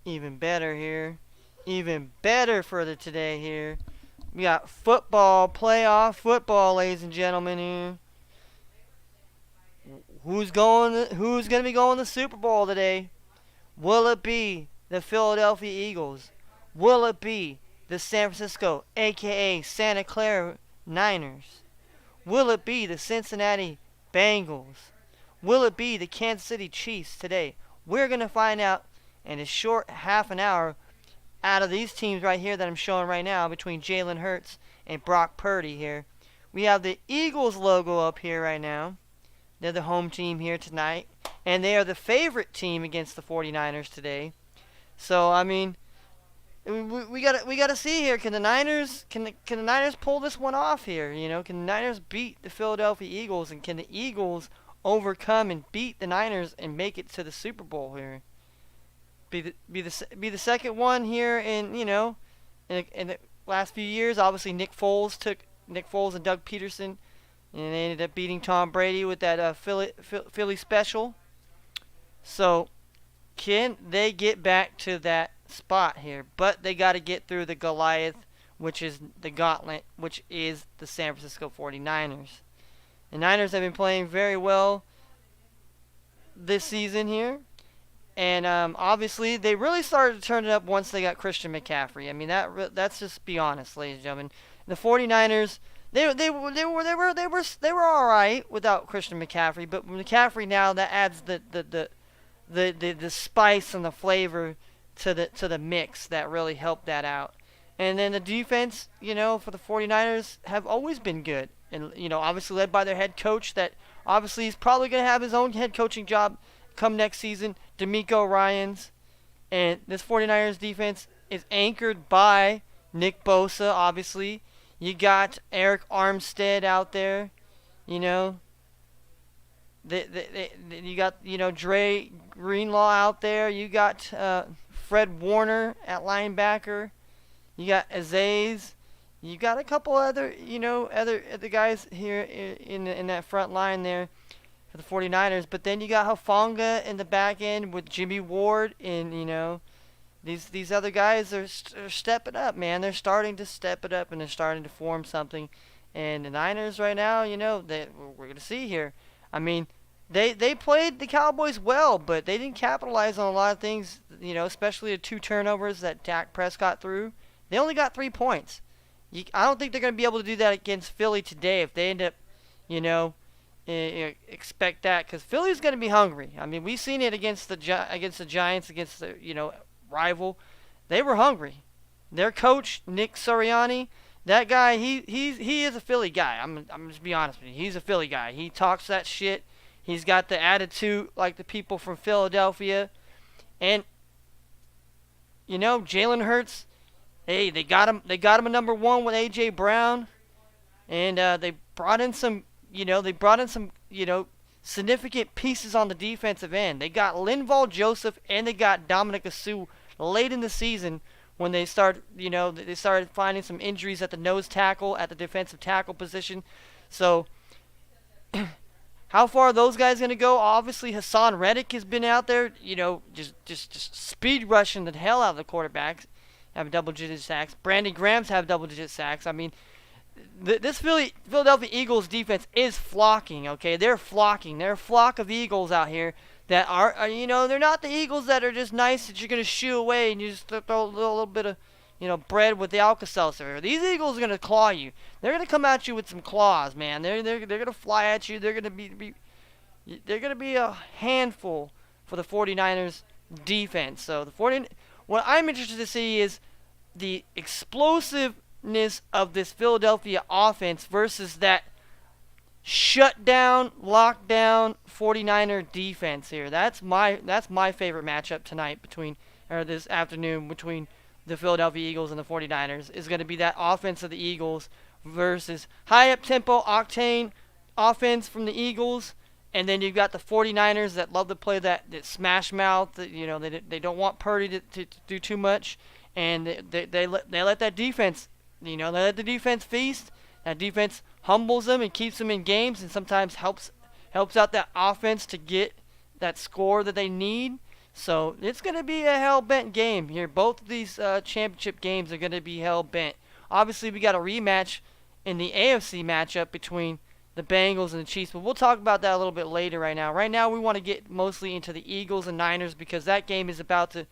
Even better here. Even better for the today here. We got football, playoff football, ladies and gentlemen here. Who's gonna be going to the Super Bowl today? Will it be the Philadelphia Eagles? Will it be the San Francisco, aka Santa Clara Niners? Will it be the Cincinnati Bengals? Will it be the Kansas City Chiefs today? We're going to find out in a short half an hour out of these teams right here that I'm showing right now between Jalen Hurts and Brock Purdy here. We have the Eagles logo up here right now. They're the home team here tonight. And they are the favorite team against the 49ers today. So, I mean, we gotta see here. Can the Niners pull this one off here? You know, can the Niners beat the Philadelphia Eagles, and can the Eagles overcome and beat the Niners and make it to the Super Bowl here? Be the second one here in in the last few years. Obviously, Nick Foles and Doug Peterson, and they ended up beating Tom Brady with that Philly special. So, can they get back to that spot here? But they got to get through the Goliath, which is the gauntlet, which is the San Francisco 49ers. The Niners have been playing very well this season here. And obviously, they really started to turn it up once they got Christian McCaffrey. I mean, that's just be honest, ladies and gentlemen. The 49ers, they were all right without Christian McCaffrey, but McCaffrey now, that adds the spice and the flavor to the mix that really helped that out. And then the defense, for the 49ers have always been good. And, obviously led by their head coach that obviously is probably going to have his own head coaching job come next season, DeMeco Ryans. And this 49ers defense is anchored by Nick Bosa, obviously. You got Eric Armstead out there, you got, Dre Greenlaw out there. You got Fred Warner at linebacker. You got Aziz. You got a couple other guys here in that front line there for the 49ers. But then you got Hufanga in the back end with Jimmy Ward. And, these other guys are stepping up, man. They're starting to step it up, and they're starting to form something. And the Niners right now, that we're going to see here. I mean, they played the Cowboys well, but they didn't capitalize on a lot of things, especially the 2 turnovers that Dak Prescott threw. They only got 3 points. I don't think they're going to be able to do that against Philly today if they end up, expect that, because Philly's going to be hungry. I mean, we've seen it against the Giants, against the, rival. They were hungry. Their coach, Nick Sirianni, that guy, he is a Philly guy. I'm just be honest with you. He's a Philly guy. He talks that shit. He's got the attitude like the people from Philadelphia. And Jalen Hurts, hey, they got him a number 1 with A.J. Brown. And they brought in some significant pieces on the defensive end. They got Linval Joseph and they got Dominic Sue late in the season when they started finding some injuries at the nose tackle, at the defensive tackle position. So how far are those guys going to go? Obviously, Hassan Reddick has been out there, just speed rushing the hell out of the quarterbacks, having double-digit sacks. Brandon Graham's have double-digit sacks. I mean, this Philadelphia Eagles defense is flocking, okay? They're flocking. They're a flock of Eagles out here that are they're not the Eagles that are just nice that you're going to shoo away and you just throw a little bit of, bread with the Alka-Seltzer. These Eagles are going to claw you. They're going to come at you with some claws, man. They're going to fly at you. They're going to be a handful for the 49ers defense. So what I'm interested to see is the explosiveness of this Philadelphia offense versus that shut down, lockdown 49er defense here. That's my favorite matchup tonight this afternoon between the Philadelphia Eagles and the 49ers is going to be that offense of the Eagles versus high up tempo octane offense from the Eagles, and then you've got the 49ers that love to play that smash mouth, that they don't want Purdy to do too much, and they let that defense, they let the defense feast. That defense humbles them and keeps them in games, and sometimes helps out that offense to get that score that they need. So it's going to be a hell-bent game here. Both of these championship games are going to be hell-bent. Obviously, we got a rematch in the AFC matchup between the Bengals and the Chiefs, but we'll talk about that a little bit later right now. Right now, we want to get mostly into the Eagles and Niners because that game is about to,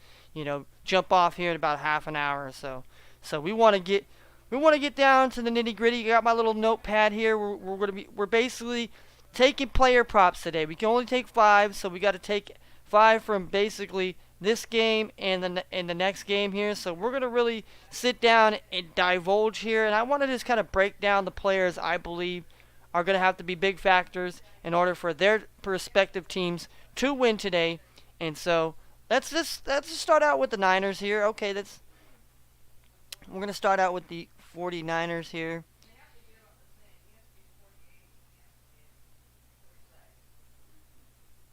jump off here in about half an hour or so. So we want to get down to the nitty-gritty. I got my little notepad here. We're basically taking player props today. We can only take 5, so we got to take 5 from basically this game and the next game here. So we're gonna really sit down and divulge here, and I want to just kind of break down the players I believe are gonna have to be big factors in order for their respective teams to win today. And so let's just start out with the Niners here. Okay, we're gonna start out with the 49ers here.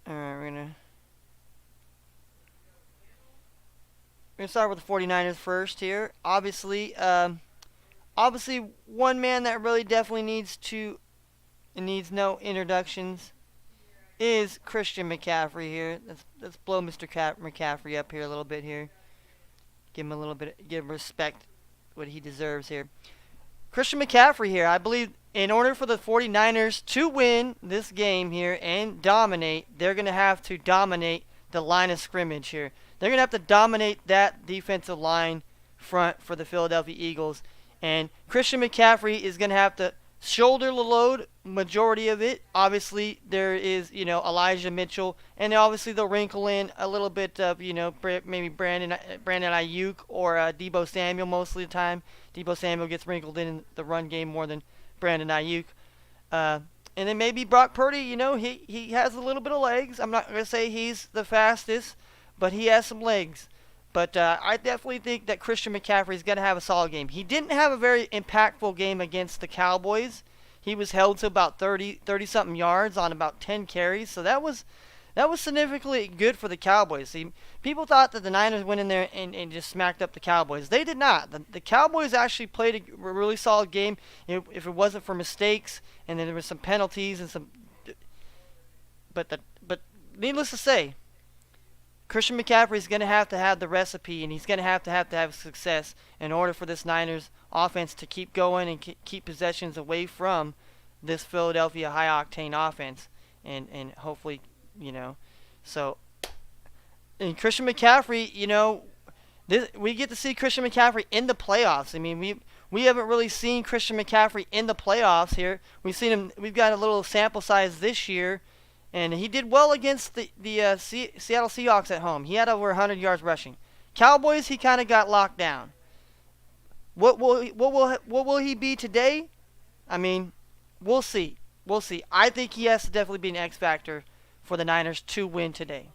All right, we're gonna start with the 49ers first here. Obviously, one man that really definitely needs no introductions is Christian McCaffrey here. Let's blow Mr. McCaffrey up here a little bit here. Give him respect, what he deserves here. Christian McCaffrey here. I believe in order for the 49ers to win this game here and dominate, they're going to have to dominate the line of scrimmage here. They're going to have to dominate that defensive line front for the Philadelphia Eagles. And Christian McCaffrey is going to have to shoulder the load, majority of it. Obviously, there is, Elijah Mitchell. And obviously, they'll wrinkle in a little bit of, maybe Brandon Ayuk or Deebo Samuel most of the time. Deebo Samuel gets wrinkled in the run game more than Brandon Ayuk. And then maybe Brock Purdy, he has a little bit of legs. I'm not going to say he's the fastest, but he has some legs. But I definitely think that Christian McCaffrey is going to have a solid game. He didn't have a very impactful game against the Cowboys. He was held to about 30-something yards on about 10 carries. So that was significantly good for the Cowboys. See, people thought that the Niners went in there and just smacked up the Cowboys. They did not. The Cowboys actually played a really solid game if it wasn't for mistakes and then there were some penalties and some. But needless to say, Christian McCaffrey is going to have the recipe, and he's going to have success in order for this Niners offense to keep going and keep possessions away from this Philadelphia high-octane offense, and hopefully, So, and Christian McCaffrey, we get to see Christian McCaffrey in the playoffs. I mean, we haven't really seen Christian McCaffrey in the playoffs here. We've seen him. We've got a little sample size this year. And he did well against the Seattle Seahawks at home. He had over 100 yards rushing. Cowboys, he kind of got locked down. What will he be today? I mean, we'll see. We'll see. I think he has to definitely be an X factor for the Niners to win today.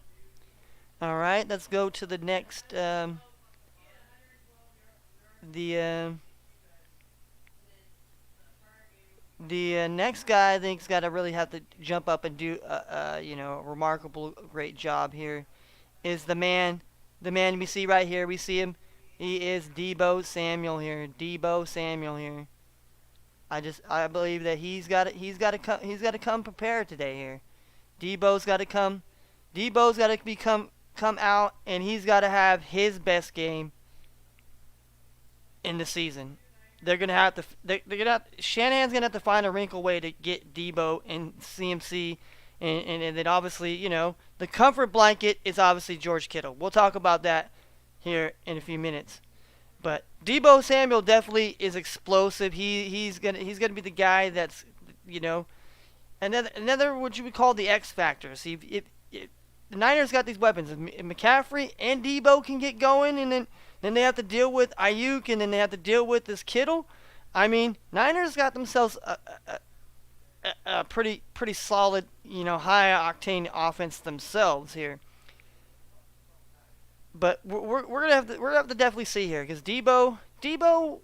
All right, let's go to the next. The next guy I think's got to really have to jump up and do a remarkable, great job here is the man we see right here. We see him. He is Deebo Samuel here. I believe that he's got to come prepared today here. Deebo's got to come out, and he's got to have his best game in the season. Shanahan's gonna have to find a wrinkle way to get Deebo and CMC, and then obviously, the comfort blanket is obviously George Kittle. We'll talk about that here in a few minutes. But Deebo Samuel definitely is explosive. He's gonna be the guy that's, another what you would call the X factor. See, if the Niners got these weapons, if McCaffrey and Deebo can get going, and then they have to deal with Ayuk, and then they have to deal with this Kittle. I mean, Niners got themselves a pretty solid, high octane offense themselves here. But we're gonna have to definitely see here, because Deebo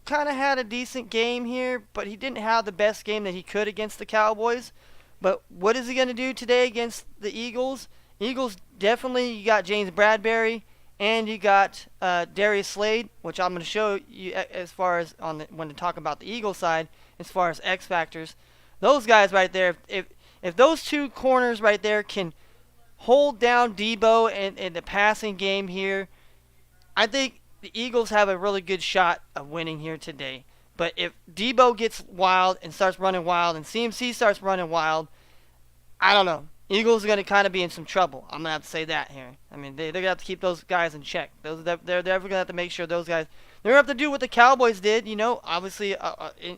kind of had a decent game here, but he didn't have the best game that he could against the Cowboys. But what is he gonna do today against the Eagles? Eagles definitely, you got James Bradbury. And you got Darius Slade, which I'm going to show you as far as when to talk about the Eagles side, as far as X factors. Those guys right there, if those two corners right there can hold down Debo and the passing game here, I think the Eagles have a really good shot of winning here today. But if Debo gets wild and starts running wild and CMC starts running wild, I don't know. Eagles are going to kind of be in some trouble. I'm going to have to say that here. I mean, they're going to have to keep those guys in check. They're going to have to make sure those guys. They're going to have to do what the Cowboys did, obviously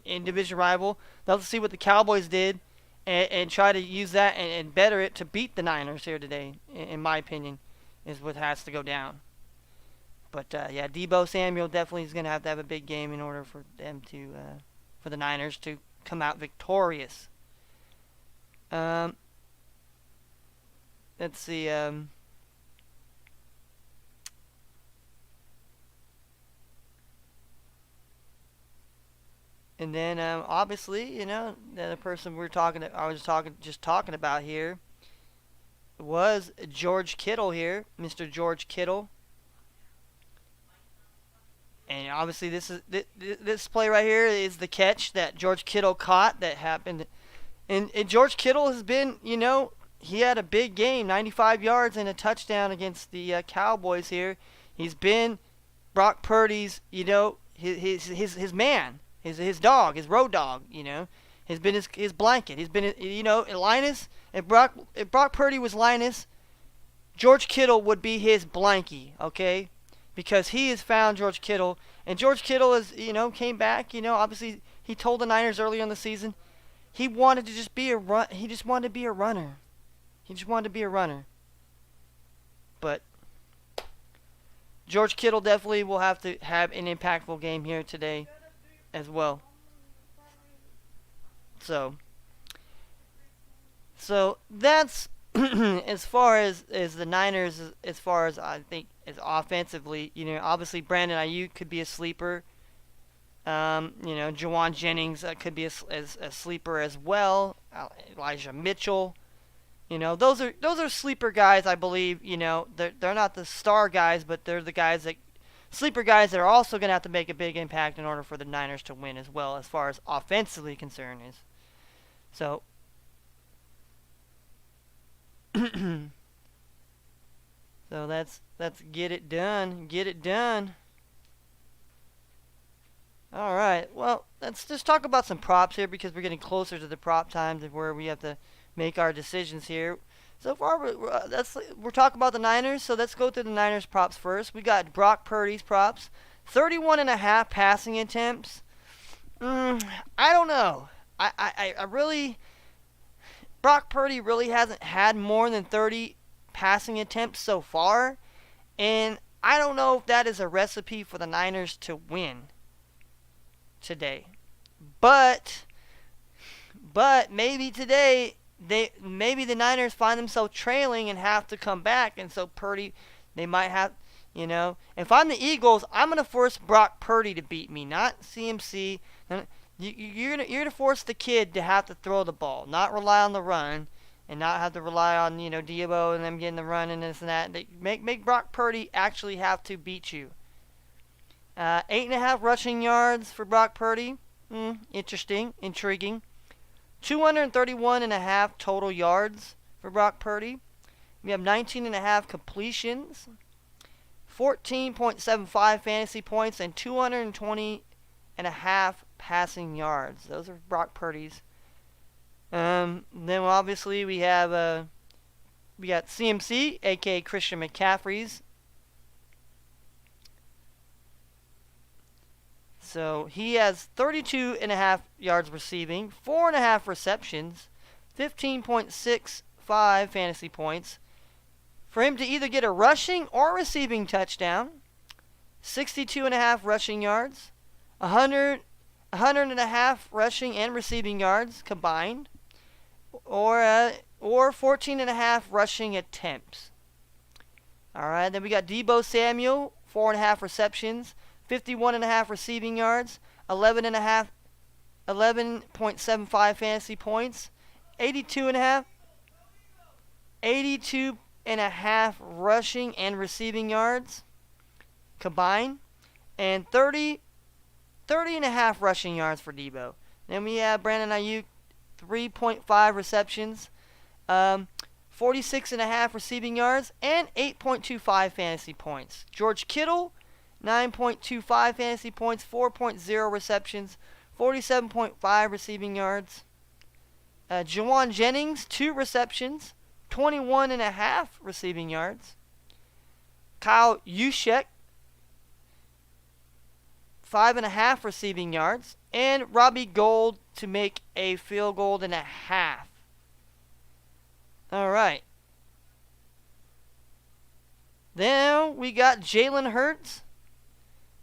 in division rival. They'll have to see what the Cowboys did and try to use that and better it to beat the Niners here today, in my opinion, is what has to go down. But, yeah, Debo Samuel definitely is going to have a big game in order for them to, for the Niners to come out victorious. Let's see. And then obviously, the other person I was talking about here was George Kittle here, Mr. George Kittle. And obviously, this play right here is the catch that George Kittle caught that happened. And George Kittle has been, he had a big game, 95 yards and a touchdown against the Cowboys here. He's been Brock Purdy's, his man, his dog, his road dog, has been his blanket. He's been, Linus. If Brock Purdy was Linus, George Kittle would be his blankie, okay? Because he has found George Kittle, and George Kittle is, came back. Obviously he told the Niners earlier in the season he wanted to just be a run. He just wanted to be a runner. But George Kittle definitely will have to have an impactful game here today as well. So that's as far as the Niners, as far as I think is offensively, obviously Brandon Ayuk could be a sleeper. Jawan Jennings could be a sleeper as well. Elijah Mitchell. Those are sleeper guys, I believe. They're not the star guys, but they're the sleeper guys that are also going to have to make a big impact in order for the Niners to win as well, as far as offensively concerned is. So, let's get it done. All right. Well, let's just talk about some props here because we're getting closer to the prop times of where we have to make our decisions here. So far, we're talking about the Niners, so let's go through the Niners props first. We got Brock Purdy's props, 31.5 passing attempts. I don't know. I really, Brock Purdy really hasn't had more than 30 passing attempts so far, and I don't know if that is a recipe for the Niners to win today. But maybe today maybe the Niners find themselves trailing and have to come back, and so Purdy, they might have, if I'm the Eagles, I'm gonna force Brock Purdy to beat me, not CMC. You're gonna force the kid to have to throw the ball, not rely on the run, and not have to rely on Debo and them getting the run and this and that. They make Brock Purdy actually have to beat you. 8.5 rushing yards for Brock Purdy. Interesting, intriguing. 231.5 total yards for Brock Purdy. We have 19.5 completions, 14.75 fantasy points, and 220.5 passing yards. Those are Brock Purdy's. Then obviously we got CMC, aka Christian McCaffrey's. So he has 32.5 yards receiving, 4.5 receptions, 15.65 fantasy points. For him to either get a rushing or receiving touchdown, 62.5 rushing yards, 100.5 rushing and receiving yards combined, or 14.5 rushing attempts. All right, then we got Debo Samuel, 4.5 receptions, 51.5 receiving yards, 11.75 fantasy points, 82.5 rushing and receiving yards combined, and 30.5 rushing yards for Debo. Then we have Brandon Ayuk, 3.5 receptions, 46.5 receiving yards, and 8.25 fantasy points. George Kittle, 9.25 fantasy points, 4.0 receptions, 47.5 receiving yards. Jauan Jennings, 2 receptions, 21.5 receiving yards. Kyle Juszczyk, 5.5 receiving yards. And Robbie Gould to make a field goal and a half. All right. Then we got Jalen Hurts.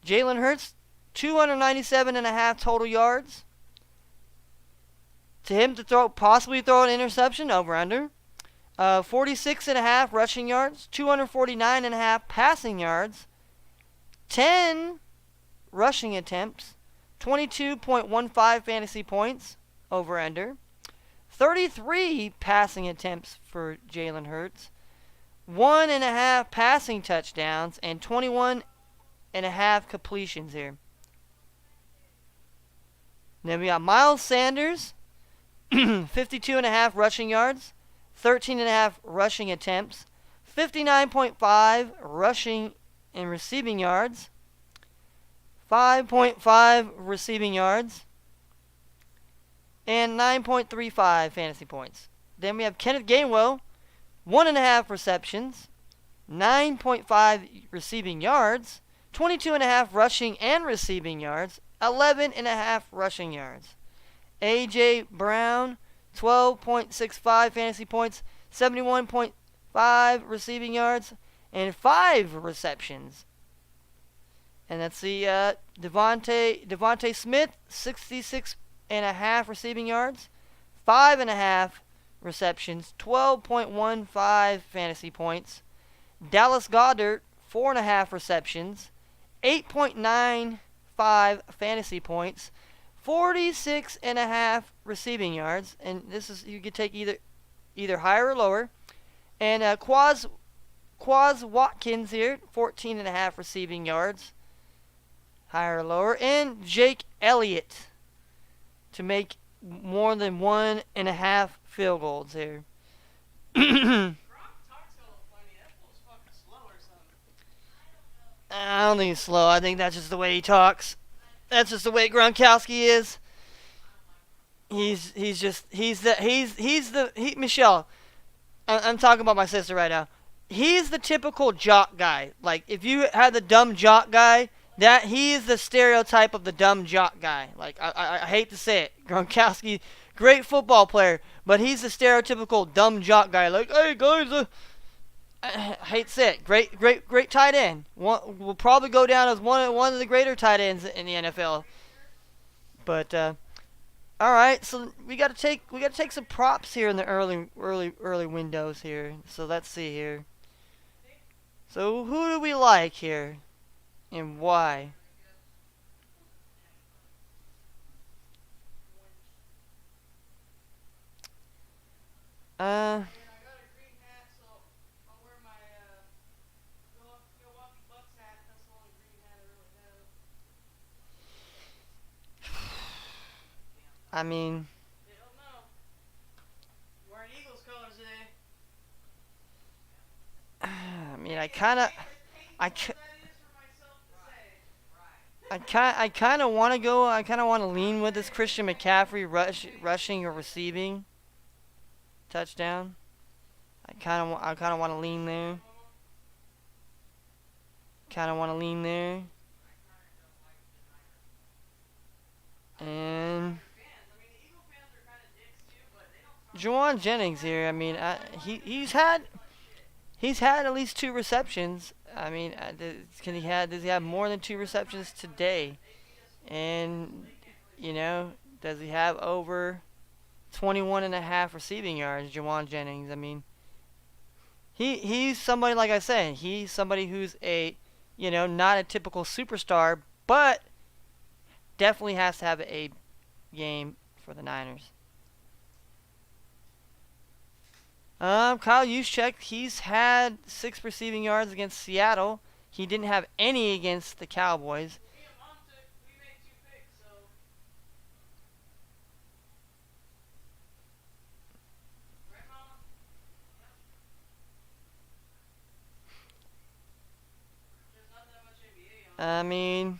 Jalen Hurts, 297.5 total yards. To him to possibly throw an interception, over under. 46.5 rushing yards, 249.5 passing yards, 10 rushing attempts, 22.15 fantasy points, over under. 33 passing attempts for Jalen Hurts, 1.5 passing touchdowns, and 21.5 completions here. Then we got Miles Sanders, 52.5 rushing yards, 13.5 rushing attempts, 59.5 rushing and receiving yards, 5.5 receiving yards, and 9.35 fantasy points. Then we have Kenneth Gainwell, 1.5 receptions, 9.5 receiving yards, 22.5 rushing and receiving yards, 11.5 rushing yards. A.J. Brown, 12.65 fantasy points, 71.5 receiving yards, and 5 receptions. And that's the Devontae Smith, 66.5 receiving yards, 5.5 receptions, 12.15 fantasy points. Dallas Goedert, 4.5 receptions, 8.95 fantasy points, 46.5 receiving yards, and this is, you could take either higher or lower. And Quaz Watkins here, 14.5 receiving yards, higher or lower. And Jake Elliott to make more than 1.5 field goals here. I don't think he's slow. I think that's just the way he talks. That's just the way Gronkowski is. Michelle, I'm talking about my sister right now. He's the typical jock guy. Like, if you had the dumb jock guy, that he is the stereotype of the dumb jock guy. Like, I hate to say it. Gronkowski, great football player, but he's the stereotypical dumb jock guy. Like, hey guys, I hate to say it. Great tight end. Will probably go down as one of the greater tight ends in the NFL. But all right, so we gotta take some props here in the early windows here. So let's see here. So who do we like here, and why? I mean, I kind of want to go. I kind of want to lean with this Christian McCaffrey rushing or receiving touchdown. I kind of want to lean there. And Jauan Jennings here. I mean, he's had at least 2 receptions. I mean, does he have more than 2 receptions today? And does he have over 21.5 receiving yards, Jauan Jennings? I mean, he's somebody, like I said, he's somebody who's not a typical superstar, but definitely has to have a game for the Niners. Kyle Juszczyk, he's had 6 receiving yards against Seattle. He didn't have any against the Cowboys. I mean,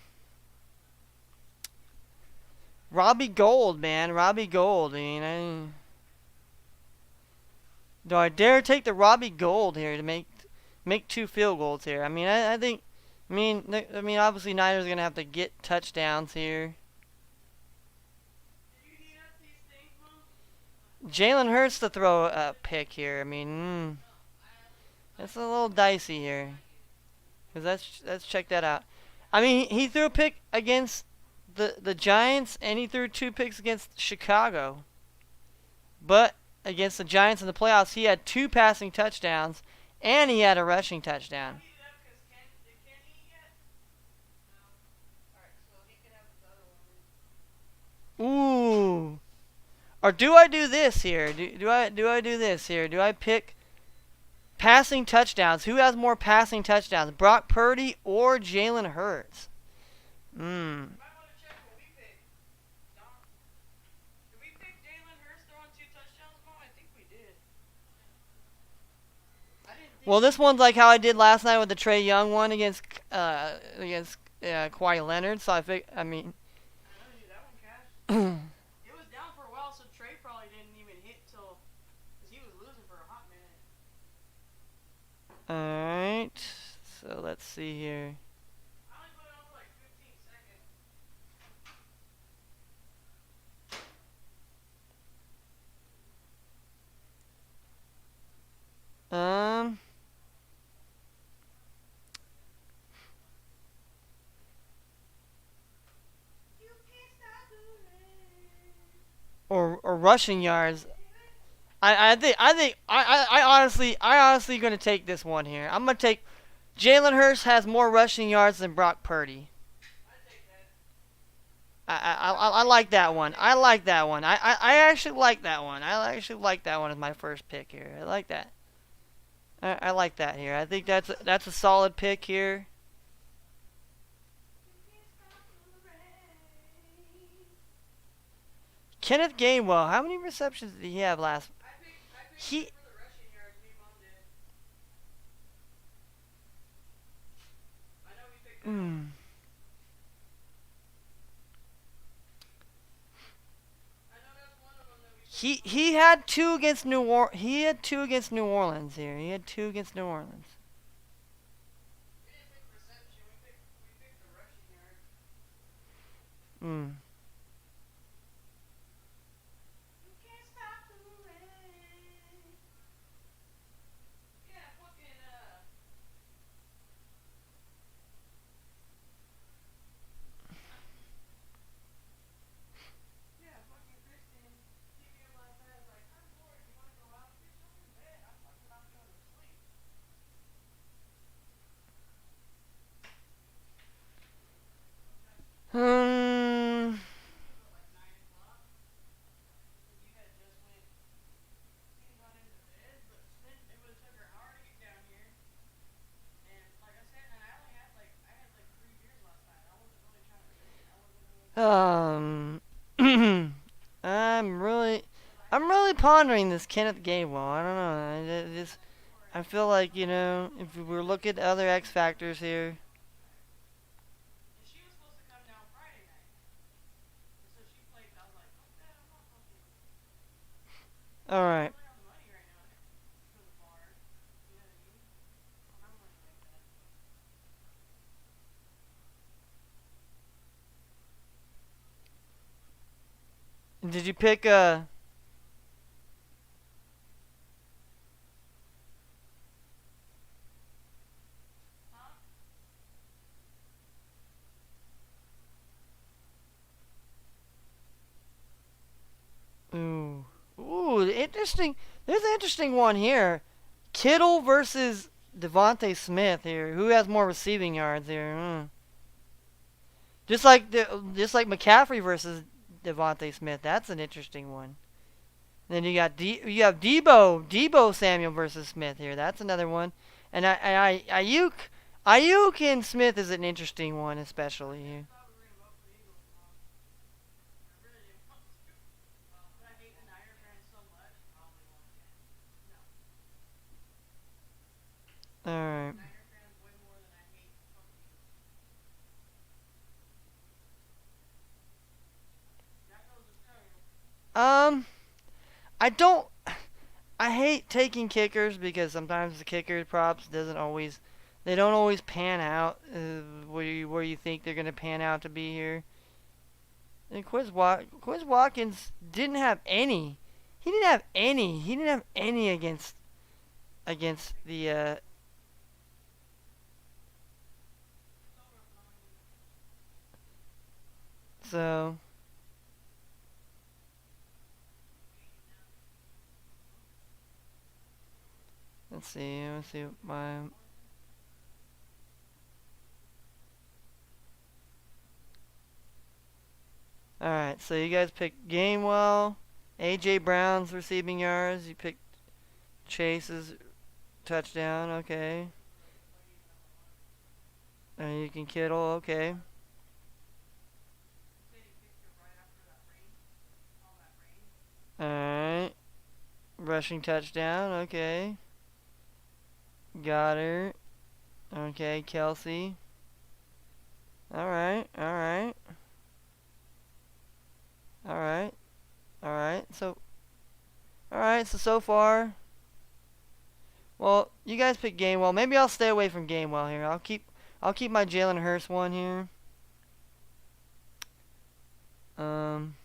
Robbie Gould, man. Robbie Gould. I mean, do I dare take the Robbie Gould here to make 2 field goals here? I mean, I think. I mean, obviously Niners are gonna have to get touchdowns here. Jalen Hurts to throw a pick here. I mean, it's a little dicey here. Cause let's check that out. I mean, he threw a pick against the Giants, and he threw 2 picks against Chicago. But against the Giants in the playoffs, he had 2 passing touchdowns, and he had a rushing touchdown. Ooh. Or do I do this here? Do I do this here? Do I pick passing touchdowns? Who has more passing touchdowns, Brock Purdy or Jalen Hurts? Well, this one's like how I did last night with the Trey Young one against Kawhi Leonard. So I mean. Alright, so let's see here. Or rushing yards. I honestly gonna take this one here. I'm gonna take Jalen Hurts has more rushing yards than Brock Purdy. I like that one. I like that one. I actually like that one. I actually like that one as my first pick here. I like that. I like that here. I think that's a solid pick here. Kenneth Gainwell, how many receptions did he have last? He. Mm. He had 2 against He had 2 against New Orleans here. He had 2 against New Orleans. Mm. Hmm. Um. I'm really, I'm really pondering this Kenneth Gainwell. I don't know. I feel like if we were looking at other X factors here. All right. Did you pick Ooh, interesting. There's an interesting one here. Kittle versus Devontae Smith here. Who has more receiving yards here? Just like McCaffrey versus Devontae Smith. That's an interesting one. Then you have Debo Samuel versus Smith here. That's another one. And Ayuk and Smith is an interesting one, especially here. All right. I don't. I hate taking kickers because sometimes the kicker props doesn't always. They don't always pan out where you think they're gonna pan out to be here. And Quiz Watkins didn't have any. He didn't have any. He didn't have any against the. So let's see. Let's see my. All right. So you guys picked Gainwell, AJ Brown's receiving yards. You picked Chase's touchdown. Okay. You can Kittle. Okay. All right. Rushing touchdown. Okay. Goddard. Okay. Kelsey. All right. All right. All right. All right. All right. So far, well, you guys pick Gainwell. Maybe I'll stay away from Gainwell here. I'll keep my Jalen Hurts one here. Um.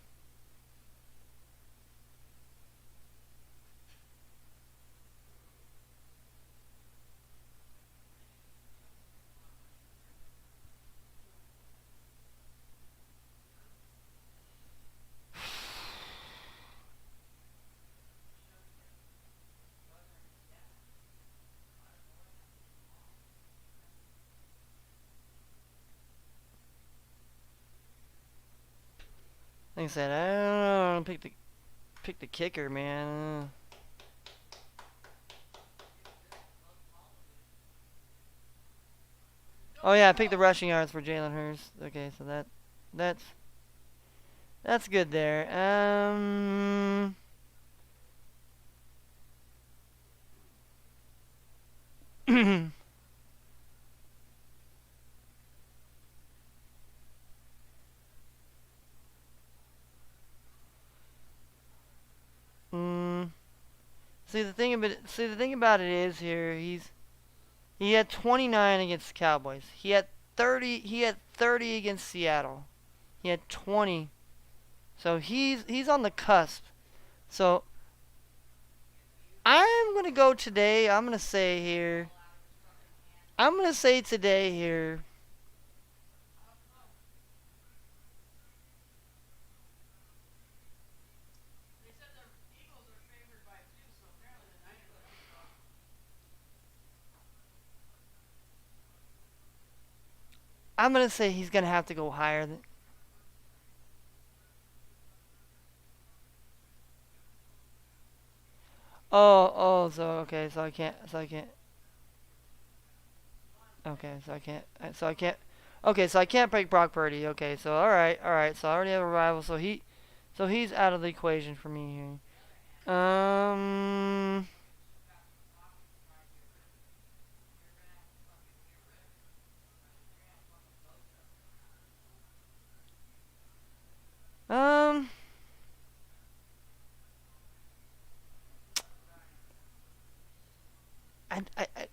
Like I said, I don't know. Pick the kicker, man. Oh yeah, I picked the rushing yards for Jalen Hurts. Okay, so that's that's good there. mm, see the thing about it is here he had 29 against the Cowboys. He had 30 against Seattle. He had 20. So he's on the cusp. So I'm gonna go today. I'm gonna say here. I'm gonna say today here. I'm gonna say he's gonna have to go higher than. So okay, so I can't. Okay, so I can't. So I can't. Okay, so I can't break Brock Purdy. Okay, so all right. So I already have a rival. So he's out of the equation for me here. Um,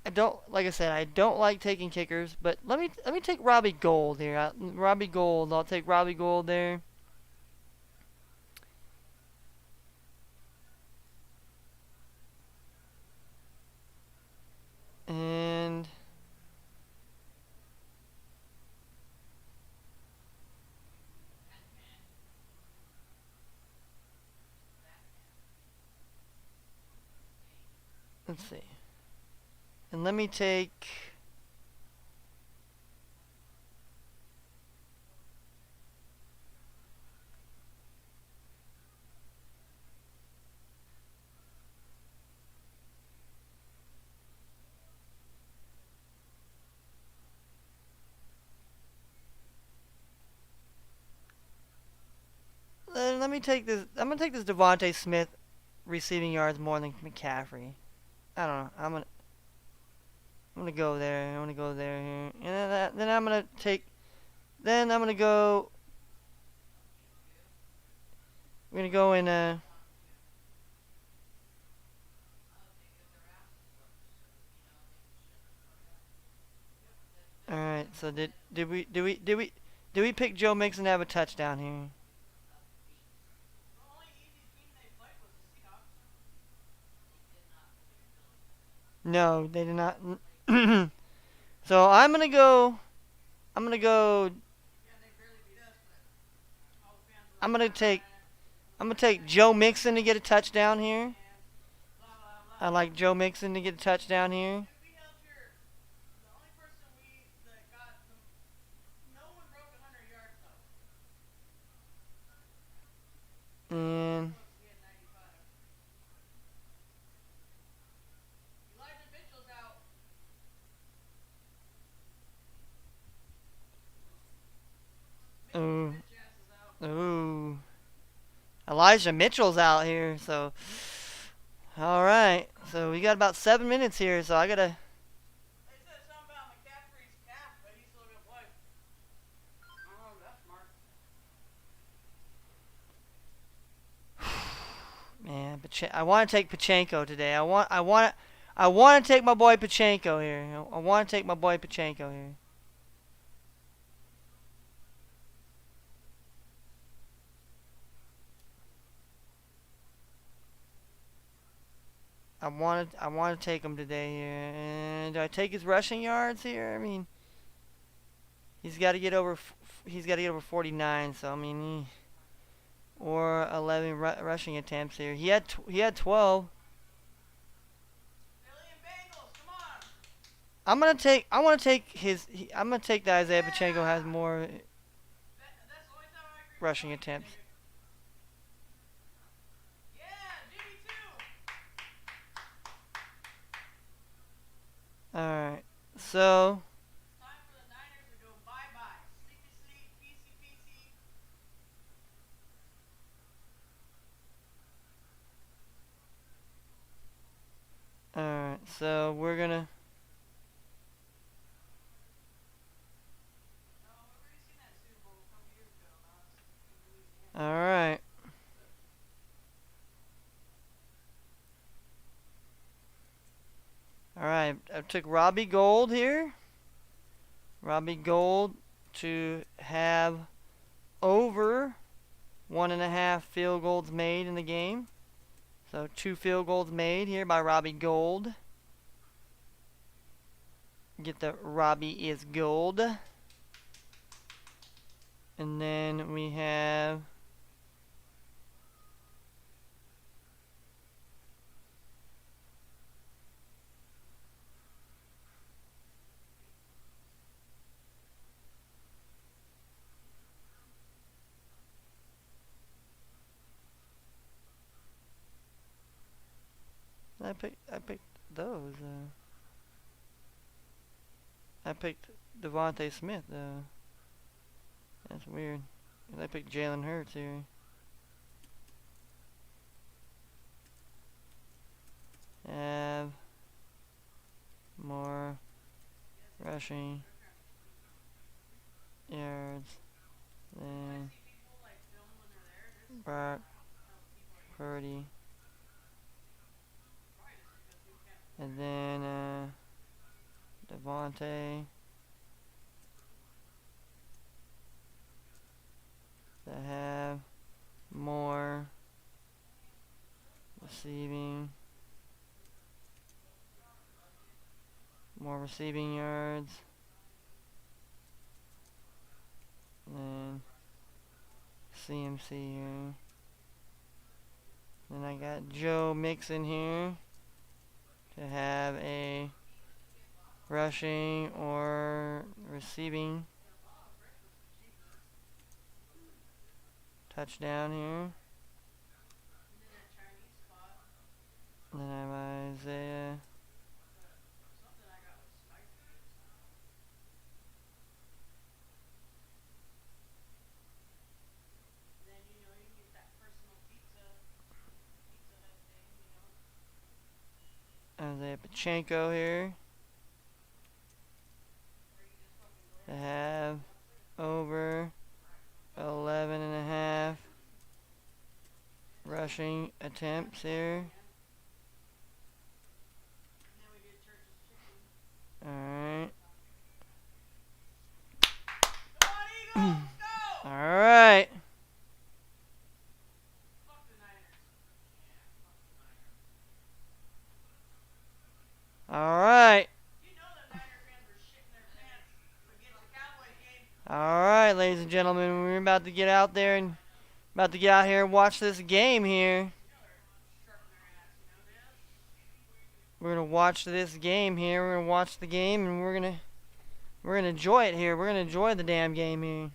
I don't like I said I don't like taking kickers, but let me take Robbie Gold here. Robbie Gold. I'll take Robbie Gold there. And let's see. And let me take. Let me take this. I'm gonna take this Devontae Smith receiving yards more than McCaffrey. I don't know. I'm gonna go there. I'm gonna go there here, and then I'm gonna take. Then I'm gonna go. We're gonna go in. So did we pick Joe Mixon to have a touchdown here? No, they did not. So I'm gonna go. I'm gonna go. I'm gonna take. I'm gonna take Joe Mixon to get a touchdown here. I like Joe Mixon to get a touchdown here. And ooh, ooh, Elijah Mitchell's out here. So all right. So we got about 7 minutes here. So I gotta. Man, I want to take Pachenko today. I want to take my boy Pachenko here. I want to take my boy Pachenko here. I want to take him today here. And do I take his rushing yards here? I mean, he's got to get over. He's got to get over 49. So I mean, or 11 rushing attempts here. He had 12. I'm gonna take. I want to take his. I'm gonna take that Isaiah Pachenko has more rushing attempts. All right. So. All right. So we're gonna. All right. All right. I took Robbie Gould here. Robbie Gould to have over 1.5 field goals made in the game. So 2 field goals made here by Robbie Gould. Get the Robbie is gold. And then we have I picked those. I picked Devontae Smith. That's weird. I picked Jalen Hurts here. Have more rushing yards than Brock Purdy. And then Devontae to have more receiving yards than CMC here. Then I got Joe Mixon here to have a rushing or receiving touchdown here. Then I have Isaiah. Isaiah Pachenko here to have over 11.5 rushing attempts here. Alright. All right. All right. All right, ladies and gentlemen, we're about to get out there and about to get out here and watch this game here. We're gonna watch this game here. We're gonna watch the game and we're gonna enjoy it here. We're gonna enjoy the damn game here.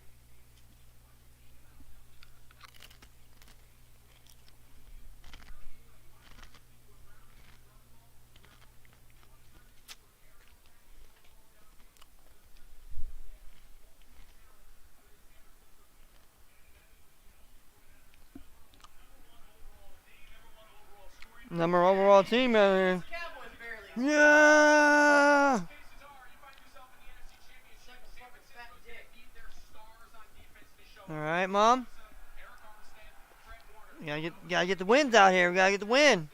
Number overall team out here. Yeah. All right, Mom. Gotta get the wins out here. We gotta get the win.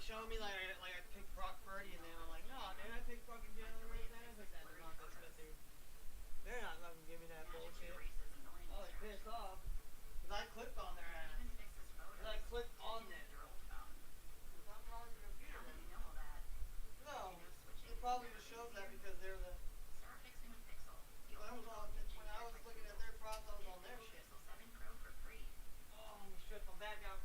Showing me like I picked Brock Purdy and then I'm like, no, man, I picked fucking Jalen Hurts and I picked that DeVonta Smith dude. They're not gonna give me that bullshit. I was pissed off because I clicked on their ass. Because I clicked on them. Something wrong with the computer. No, it probably just shows that because they're the. When I was looking at their props, I was on their shit. Oh, let me stretch my back out.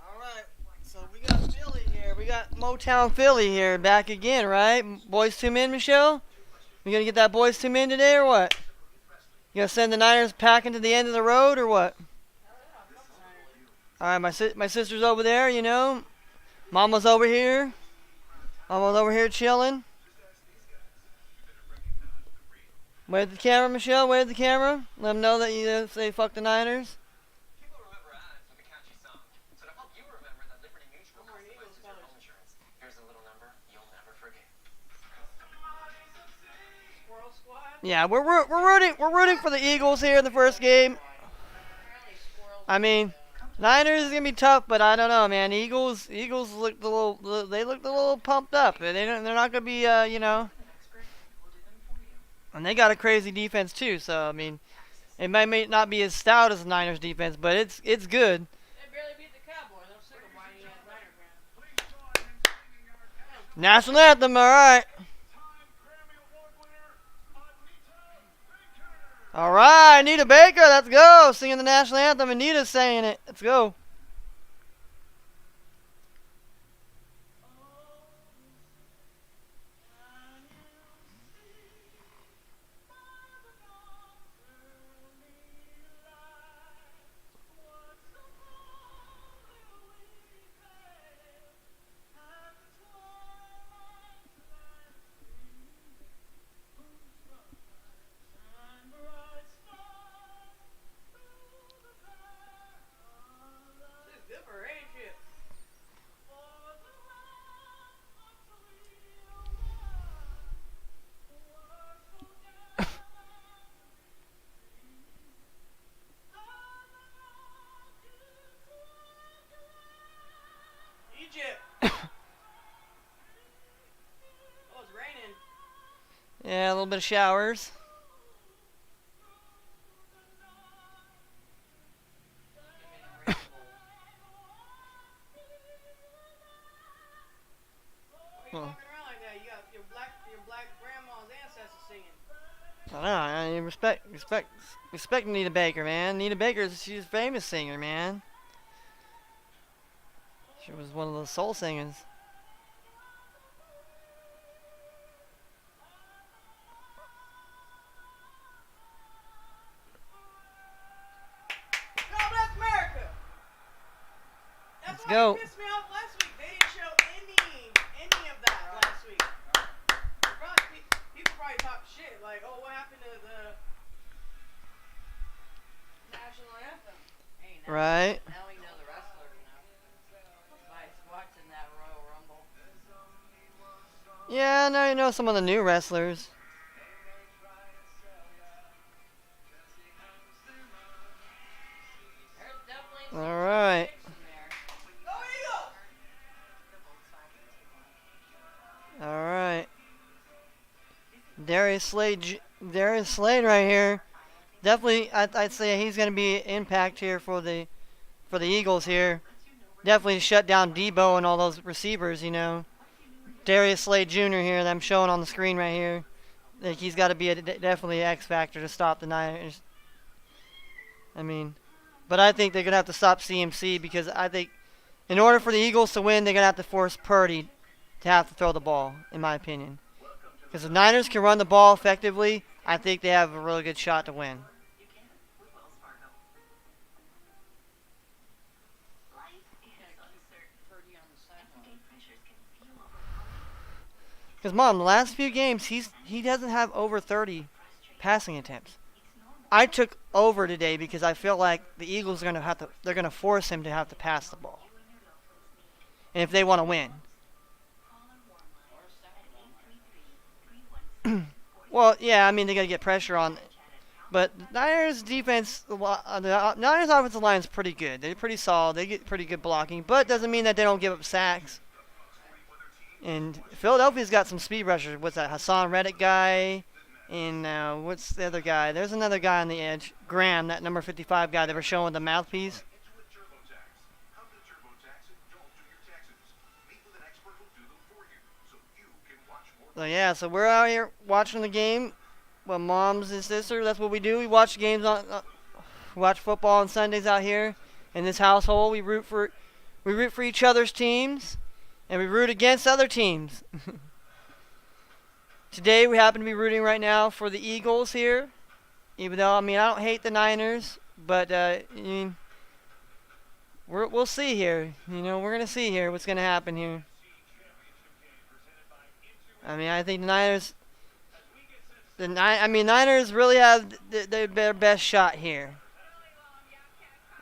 Alright, so we got Philly here. We got Motown Philly here back again, right? Boys 2 men, Michelle? You gonna get that Boys 2 men today or what? You gonna send the Niners packing to the end of the road or what? Alright, my sister's over there, you know. Mama's over here. Mama's over here chilling. Wave the camera, Michelle. Wave the camera. Let them know that you say fuck the Niners. Yeah, we're rooting for the Eagles here in the first game. I mean, Niners is gonna be tough, but I don't know, man. Eagles looked a little pumped up. They're not gonna be you know. And they got a crazy defense too, so I mean, it may not be as stout as the Niners defense, but it's good. They barely beat the Cowboys. I'm sick of whining at Niner fans. National anthem, all right. All right, Anita Baker, let's go. Singing the national anthem. Anita's saying it. Let's go. Yeah, a little bit of showers. I don't know. I mean, respect Anita Baker, man. Anita Baker, she's a famous singer, man. She was one of those soul singers. Let's go. Pissed me off last week. They didn't show any of that last week. People probably talk shit like, oh, what happened to the national anthem? Right. Now we know the wrestlers now. By watching that Royal Rumble. Yeah, now you know some of the new wrestlers. There's definitely some All right. competition there. All right. Darius Slade right here. Definitely, I'd say he's going to be impact here for the Eagles here. Definitely shut down Debo and all those receivers, you know. Darius Slade Jr. here that I'm showing on the screen right here. Like he's got to be definitely an X factor to stop the Niners. I mean, but I think they're going to have to stop CMC because I think in order for the Eagles to win, they're going to have to force Purdy to have to throw the ball, in my opinion. Because if the Niners can run the ball effectively, I think they have a really good shot to win. Purdy on the sideline. Because Mom, the last few games he doesn't have over 30 passing attempts. I took over today because I feel like the Eagles are they're gonna force him to have to pass the ball. And if they want to win. Well, yeah, I mean they gotta get pressure on. But Niners defense, the Niners offensive line is pretty good. They're pretty solid. They get pretty good blocking, but it doesn't mean that they don't give up sacks. And Philadelphia's got some speed rushers. What's that? Hassan Reddick guy. And what's the other guy? There's another guy on the edge. Graham, that number 55 guy they were showing the mouthpiece. So yeah, so we're out here watching the game. Well, Mom's and sister, that's what we do. We watch games watch football on Sundays out here in this household. We root for each other's teams, and we root against other teams. Today we happen to be rooting right now for the Eagles here, even though I don't hate the Niners, but we'll see here. We're gonna see here what's gonna happen here. I think the Niners. Niners really have their best shot here.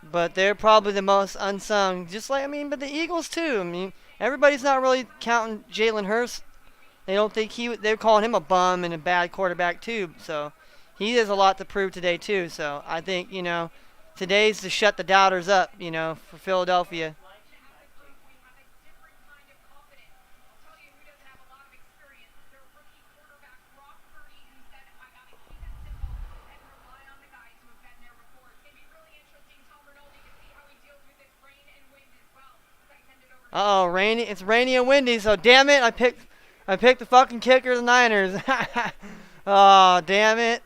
But they're probably the most unsung. But the Eagles too. Everybody's not really counting Jalen Hurts. They don't think they're calling him a bum and a bad quarterback too. So he has a lot to prove today too. So I think, today's to shut the doubters up, for Philadelphia. Uh-oh, rainy. It's rainy and windy, so damn it, I picked the fucking kicker of the Niners. Oh, damn it.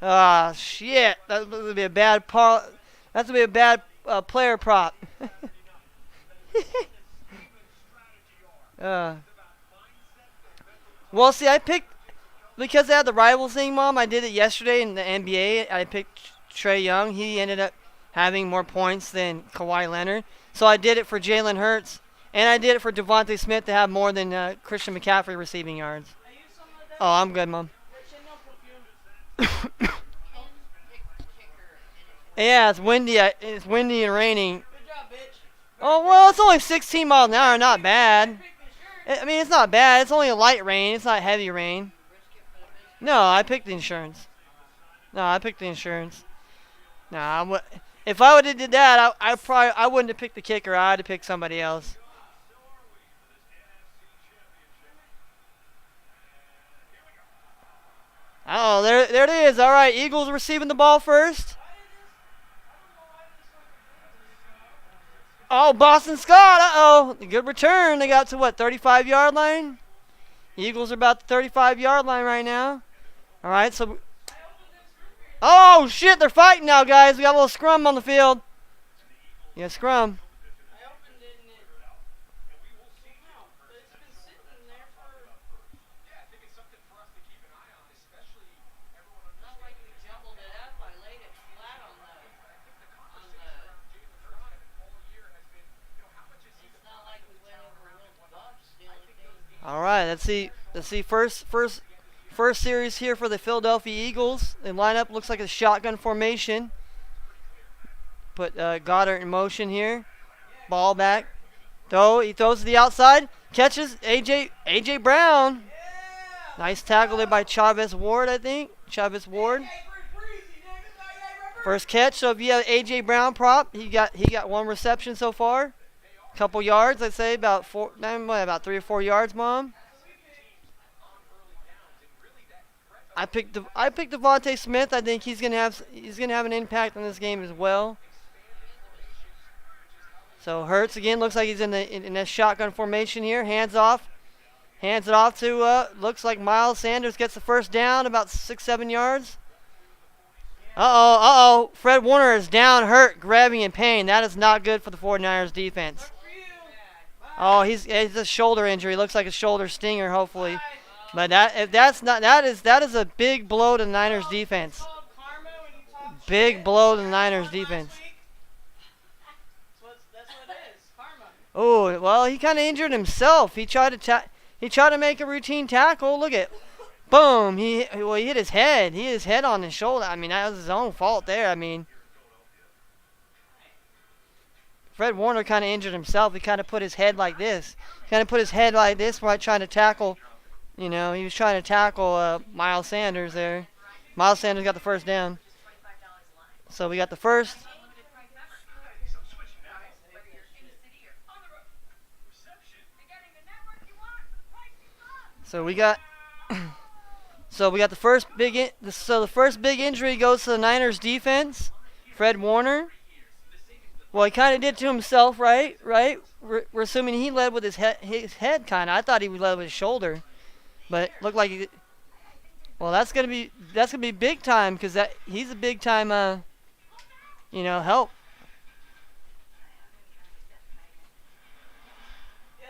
Oh, shit. That's going to be a bad player prop. Well, see, I picked because they had the rivals thing, Mom. I did it yesterday in the NBA. I picked Trae Young. He ended up having more points than Kawhi Leonard. So I did it for Jalen Hurts. And I did it for Devontae Smith to have more than Christian McCaffrey receiving yards. Oh, I'm good, Mom. Yeah, it's windy. It's windy and raining. Good job, bitch. Oh, well, it's only 16 miles an hour. Not bad. It's not bad. It's only a light rain. It's not heavy rain. No, I picked the insurance. No, if I would have did that, I wouldn't have picked the kicker. I'd have picked somebody else. Oh, there it is. All right, Eagles receiving the ball first. Oh, Boston Scott. Uh-oh. Good return. They got to, 35-yard line? Eagles are about the 35-yard line right now. All right, so... Oh, shit, they're fighting now, guys. We got a little scrum on the field. Yeah, scrum. All right, let's see. First series here for the Philadelphia Eagles. The lineup looks like a shotgun formation. Put Goddard in motion here. Ball back. He throws to the outside. Catches A.J. Brown. Nice tackle there by Chavez Ward, I think. Chavez Ward. First catch. So if you have A.J. Brown prop, he got one reception so far. Couple yards, I'd say about 3 or 4 yards, Mom. I picked Devontae Smith. I think he's gonna have an impact on this game as well. So Hurts again looks like he's in a shotgun formation here. Hands it off to looks like Miles Sanders gets the first down about 6-7 yards. Fred Warner is down, hurt, grabbing in pain. That is not good for the 49ers defense. Oh, he's a shoulder injury. Looks like a shoulder stinger, hopefully. But that is a big blow to the Niners defense. Big blow to the Niners defense. Oh, well, he kind of injured himself. He tried to make a routine tackle. Look at, boom. He hit his head. He hit his head on his shoulder. I mean, that was his own fault there. I mean, Fred Warner kind of injured himself. He kind of put his head like this. While trying to tackle. He was trying to tackle Miles Sanders there. Miles Sanders got the first down. So we got the first. So we got the first big the first big injury goes to the Niners defense. Fred Warner. Well, he kind of did to himself, right? We're assuming he led with his head kind of. I thought he would lead with his shoulder. But it looked like that's gonna be big time because he's a big time help. Yeah,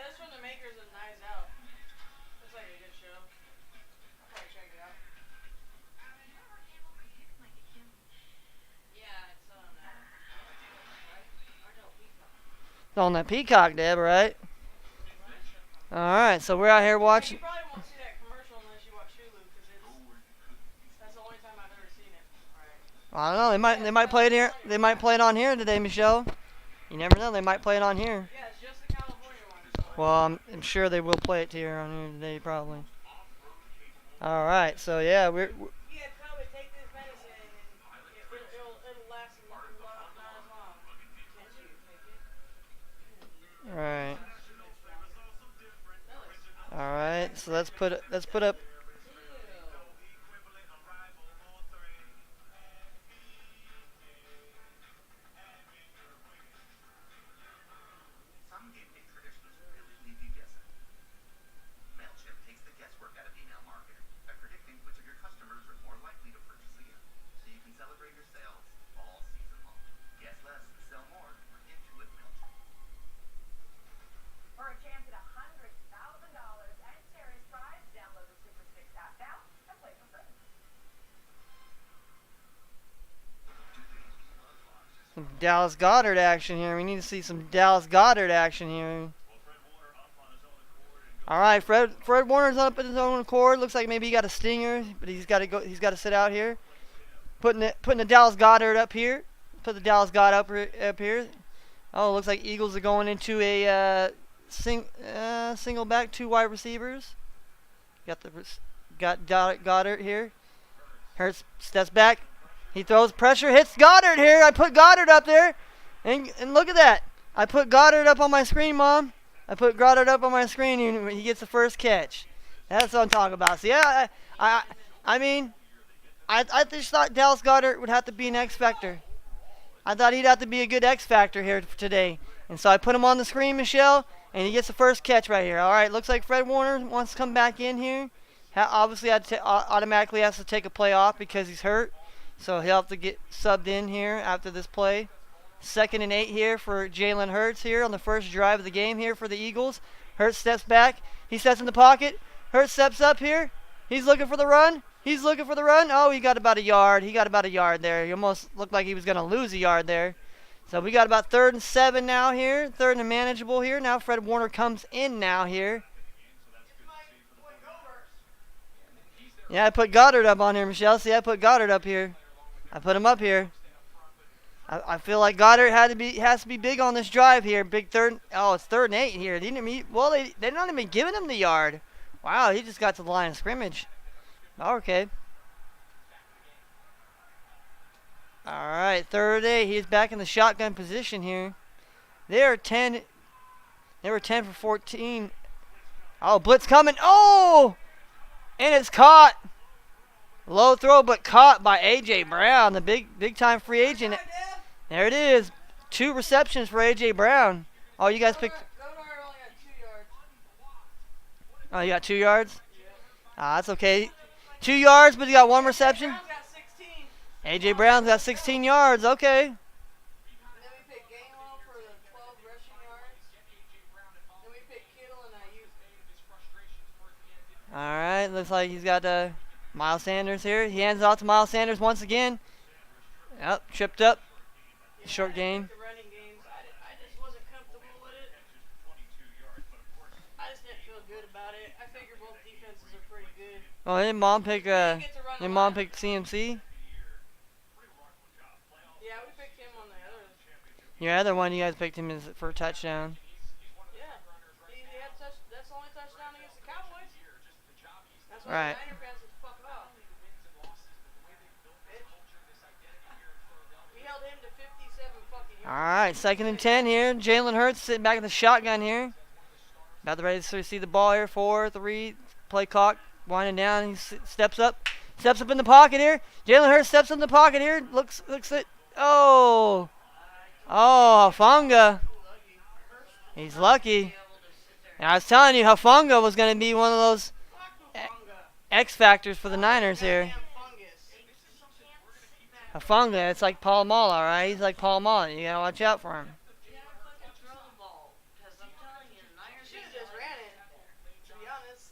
that's from the makers of Knives Out. Looks like a good show. I'll probably check it out. Yeah, it's On that Peacock, Deb, right? All right, so we're out here watching. You probably won't see that commercial unless you watch Hulu because that's the only time I've ever seen it. Right. I don't know. They might play it here. They might play it on here today, Michelle. You never know. They might play it on here. Yeah, it's just the California one. So Well, I'm sure they will play it here on here today, probably. All right, so yeah, yeah, tell me take this medicine and it'll last not as long. all right. All right, so let's put up. Some gimmick traditions really leave you guessing. MailChimp takes the guesswork out of email marketing by predicting which of your customers are more likely to purchase again, so you can celebrate your sales all season long. Guess less, sell more. Intuit MailChimp. For a chance at $100,000 and serious prize, download the Super 6 app now and play for free. Some Dallas Goedert action here. We need to see some Dallas Goedert action here. All right, Fred Warner's up at his own accord. Looks like maybe he got a stinger, but he's got to go. He's got to sit out here. Putting the Dallas Goedert up here. Put the Dallas Goedert up here. Oh, looks like Eagles are going into a single back, 2 wide receivers. Got Goedert here. Hurts steps back. He throws pressure, hits Goedert here. I put Goedert up there. And look at that. I put Goedert up on my screen, Mom. I put Goedert up on my screen and he gets the first catch. That's what I'm talking about. So, yeah, I mean, I just thought Dallas Goedert would have to be an X factor. I thought he'd have to be a good X factor here today. And so I put him on the screen, Michelle, and he gets the first catch right here. All right, looks like Fred Warner wants to come back in here. Obviously, automatically has to take a play off because he's hurt. So he'll have to get subbed in here after this play. 2nd and 8 here for Jalen Hurts here on the first drive of the game here for the Eagles. Hurts steps back. He steps in the pocket. Hurts steps up here. He's looking for the run. Oh, he got about a yard. There. He almost looked like he was going to lose a yard there. So we got about 3rd and 7 now here. 3rd and manageable here. Now Fred Warner comes in now here. Yeah, I put Goedert up on here, Michelle. See, I put Goedert up here. I put him up here. I feel like Goddard has to be big on this drive here. Big third. Oh, it's 3rd and 8 here. They didn't even, well, they're not even giving him the yard. Wow, he just got to the line of scrimmage. Okay. All right, 3rd and 8. He's back in the shotgun position here. They were 10 for 14. Oh, blitz coming. Oh, and it's caught. Low throw, but caught by A.J. Brown, the big time free agent. There it is. 2 receptions for A.J. Brown. Oh, you guys picked. Goddard only had 2 yards. Oh, you got 2 yards? That's okay. 2 yards, but you got 1 reception? Brown's got 16. A.J. Brown's got 16 yards. Okay. And then we picked Gainwell for the 12 rushing yards. Then we picked Kittle and Ayuk. All right. Looks like he's got Miles Sanders here. He hands it off to Miles Sanders once again. Yep, tripped up. Short gain. The running games, I just wasn't comfortable with it. I just didn't feel good about it. I figure both defenses are pretty good. Oh, didn't Mom pick Get to run the didn't Mom line. pick CMC? Yeah, we picked him on the other. Your other one, you guys picked him for a touchdown. Yeah. He had that's the only touchdown against the Cowboys. That's why Right. the Niner fans would fuck off. We held him to 57 fucking yards. All right, 2nd and 10 here. Jalen Hurts sitting back in the shotgun here. About to ready to receive the ball here. 4-3. Play clock winding down. He steps up in the pocket here. Jalen Hurts steps in the pocket here. Looks at. Oh, Hufanga. He's lucky. And I was telling you, Hufanga was going to be one of those X factors for the Niners here. Goddamn fungus. Hufanga, it's like Palomalo, all right? He's like Palomalo. You gotta watch out for him. Should've just ran it, to be honest.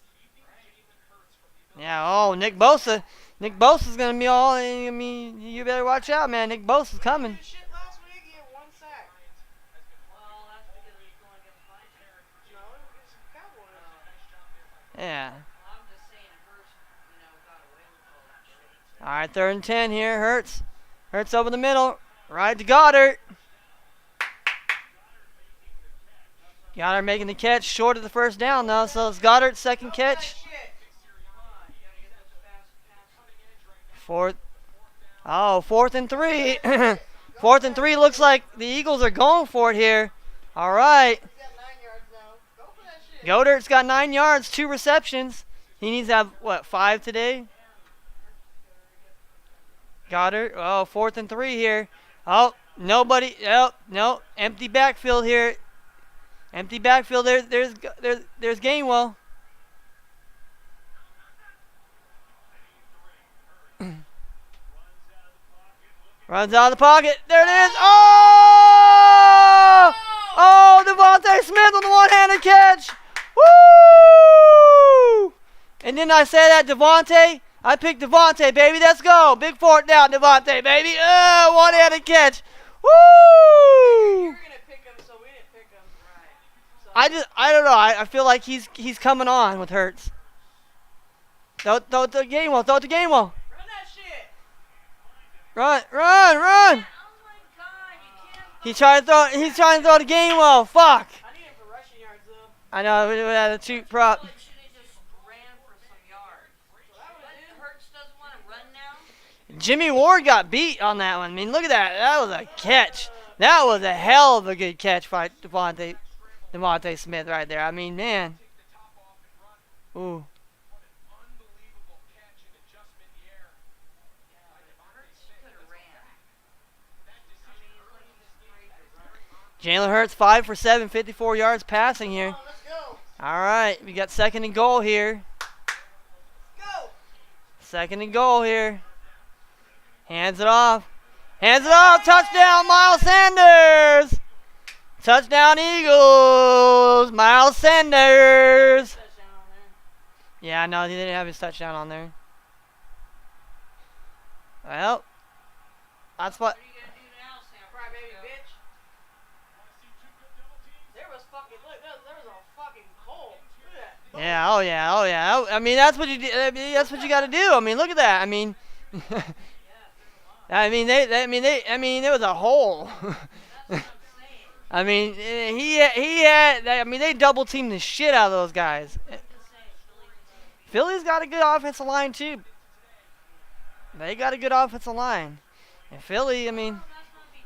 Yeah. Oh, Nick Bosa. Nick Bosa's gonna be all. I mean, you better watch out, man. Nick Bosa's coming. Shit last week, he had 1 sack. Well, that's because he was going against Vikings. No, it was against the Cowboys. Yeah. I'm just saying, Hurst, got away with all that shit. All right, 3rd and 10 here. Hurts over the middle. Right to Goddard. Goddard making the catch short of the 1st down though, so it's Goddard's 2nd catch. Fourth. Oh, 4th and 3. 4th and 3 looks like the Eagles are going for it here. All right. He's got 9 yards now. Go for that shit. Goddard's got 9 yards, 2 receptions. He needs to have, 5 today? Goddard. Oh, 4th and 3 here. Oh, nobody. Oh, no. Empty backfield here. Empty backfield. There's Gainwell. Runs out of the pocket. There it is. Oh! Oh, Devontae Smith on the one-handed catch. Woo! And didn't I say that, Devontae? I picked Devontae, baby. Let's go. Big 4th down, Devontae, baby. One-handed catch. Woo! You were going to pick him, so we didn't pick him. Right. So I don't know. I feel like he's coming on with Hurts. Throw it to Gainwell. Throw it to Gainwell. run that shit. Run. Oh my god, you can't. He's trying to throw to Gainwell. Fuck. I need him for rushing yards, though. I know. We had a cheap prop. Jimmy Ward got beat on that one. I mean, look at that. That was a catch. That was a hell of a good catch by Devontae Smith right there. I mean, man. Ooh. Jalen Hurts 5 for 7, 54 yards passing here. Let's go. All right, we got 2nd and goal here. Go. 2nd and goal here. Hands it off. Touchdown, Miles Sanders. Touchdown, Eagles. Miles Sanders. Touchdown on there. Yeah, no, he didn't have his touchdown on there. Well, that's what. What are you gonna do now, Sam? Crybaby bitch. There was fucking there was a fucking hole. Look at that. Yeah, oh yeah. I mean, that's what you do. I mean, that's what you got to do. I mean, look at that. I mean, I mean, it was a hole. I mean, he had. I mean, they double teamed the shit out of those guys. Philly's got a good offensive line too. They got a good offensive line. And Philly, I mean,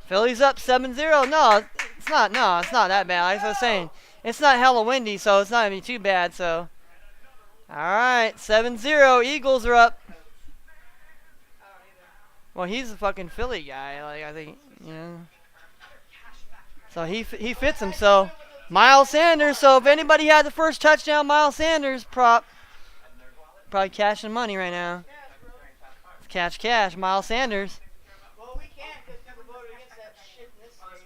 Philly's up 7-0. No, it's not. No, it's not that bad. Like I was saying, it's not hella windy, so it's not gonna be too bad. So, all right, 7-0. Eagles are up. Well, he's a fucking Philly guy. Like I think, you know. So he fits him. So Miles Sanders. So if anybody had the first touchdown, Miles Sanders prop. Probably cashing money right now. Cash. Miles Sanders. Well, we can't because people voted against that shit in this state.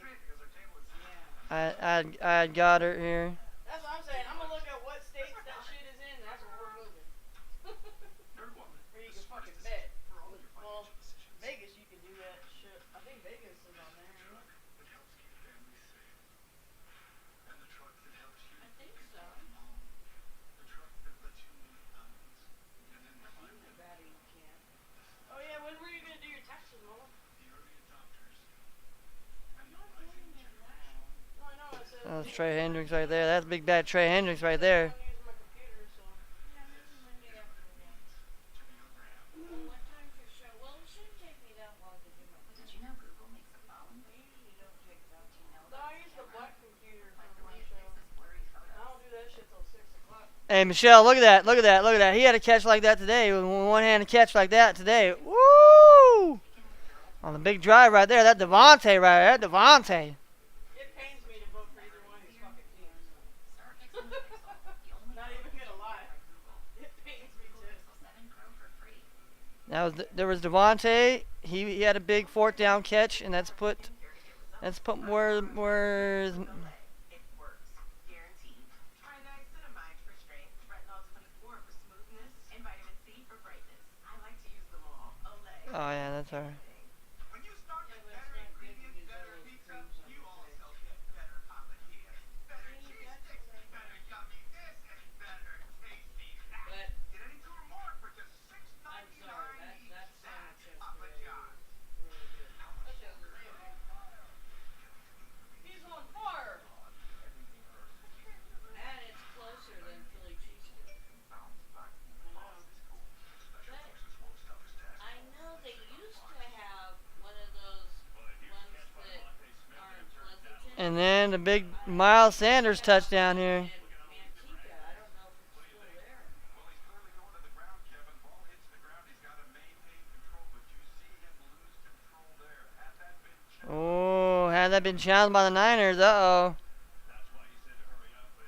I had Goddard here. That's what I'm saying. I'm gonna look at what states that shit is in. That's where we're moving. Or you can fucking bet. Well, Vegas, you can do that shit. I think Vegas is on there. Isn't it? Nevada, you can't. Oh yeah, when were you gonna do your taxes, Mama? No, I know. It says That's Trey Hendricks right there. That's big bad Trey Hendricks right there. I'm using my computer, so. Did you know Google makes a phone? Don't you know No, I use the black computer from my show. I don't do that shit till 6 o'clock. Hey Michelle, look at that. He had a catch like that today. One-handed catch like that today. Woo! On the big drive right there. That Devontae right there. That Devontae. It pains me to vote for either one of these fucking teams. Not even gonna lie. It pains me to. There was Devontae. He had a big fourth down catch, and that's put where It works. Guaranteed. Try niacinamide for strength, retinol 24 for smoothness, and vitamin C for brightness. I like to use them all. Olay. Oh yeah, that's her. When you start with better ingredients, better pizza, you also get better papatillas, better cheese sticks, better yummy this, and better tasty that. Get any two or more for just $6.99 each. That's Papa John's. He's on fire. And it's closer than Philly cheesesteak. I know they used to have one of those ones that are in Pleasanton. And then the big Miles Sanders touchdown here. And Manteca, I don't know if it's still there. Well, he's clearly going to the ground, Kevin. Ball hits the ground. He's got to maintain control, but you see him lose control there. Had that been checked, Oh, had that been challenged by the Niners? Uh-oh. that's why he said to hurry up, and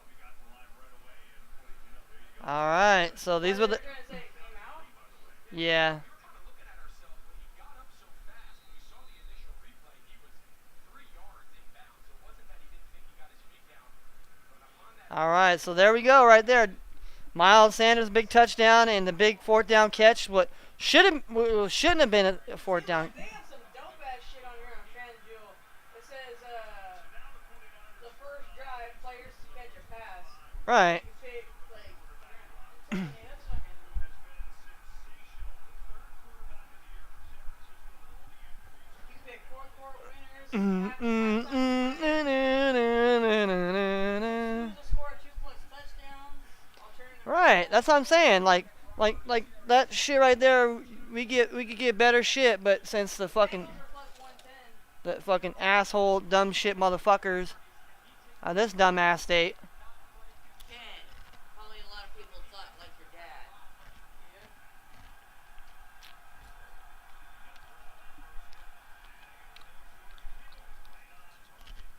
we got the line right away. And All right, so these were the... They're gonna say it came out. Yeah. looking at ourselves when he got up so fast. When we saw the initial replay, he was 3 yards inbound. So it wasn't that he didn't think he got his feet down, but upon that. All right, so there we go right there. Miles Sanders, big touchdown, and the big fourth down catch. What shouldn't have been a fourth down. They have some dope ass shit on here on FanDuel. It says the first drive, players to catch a pass. Right. You pick like. Yeah, that's fucking. You pick fourth quarter winners. Who's to score 2+ touchdowns. Alternative. Right, that's what I'm saying. Like that shit right there. We could get better shit, but since the fucking Over +110. the fucking asshole dumb shit motherfuckers, this dumbass state. Ken, probably a lot of people thought like your dad.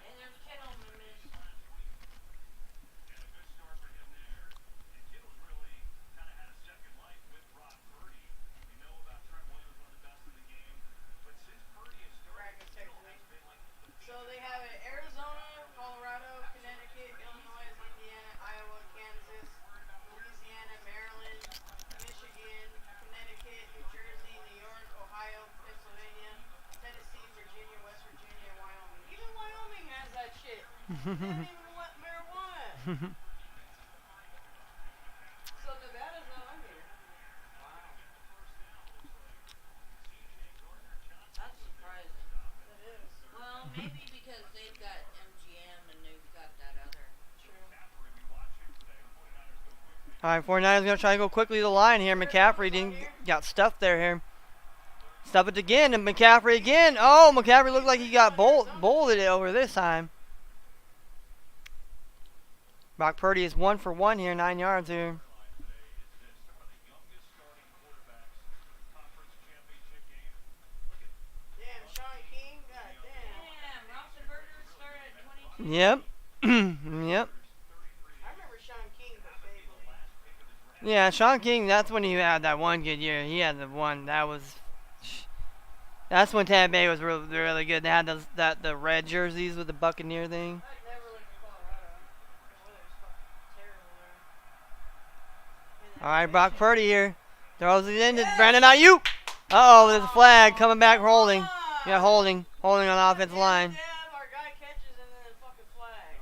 And there's Ken on the miss. Brackets technically. So they have it Arizona, Colorado, Connecticut, Illinois, Indiana, Iowa, Kansas, Louisiana, Maryland, Michigan, Connecticut, New Jersey, New York, Ohio, Pennsylvania, Tennessee, Virginia, West Virginia, and Wyoming. Even Wyoming has that shit. They don't even let marijuana. So Nevada's not on here. Wow. All right, 49ers gonna try to go quickly to the line here. McCaffrey got stuffed there here. Stuff it again, and McCaffrey again. Oh, McCaffrey looked like he got bolted it over this time. Brock Purdy is 1 for 1 here, 9 yards here. Damn, Sean King. God damn. Damn, Roethlisberger started at 22. Yep. Yep. I remember Sean King, but vaguely. Yeah, Sean King, that's when he had that one good year. He had the one that's when Tampa Bay was really, really good. They had the red jerseys with the Buccaneer thing. I never lived in Colorado. The weather's fucking terrible there. All right, Brock Purdy here. Throws it in to Brandon Ayuk. Uh-oh, there's a flag coming back holding. Yeah, holding on the offensive line. Yeah, our guy catches and then the fucking flag.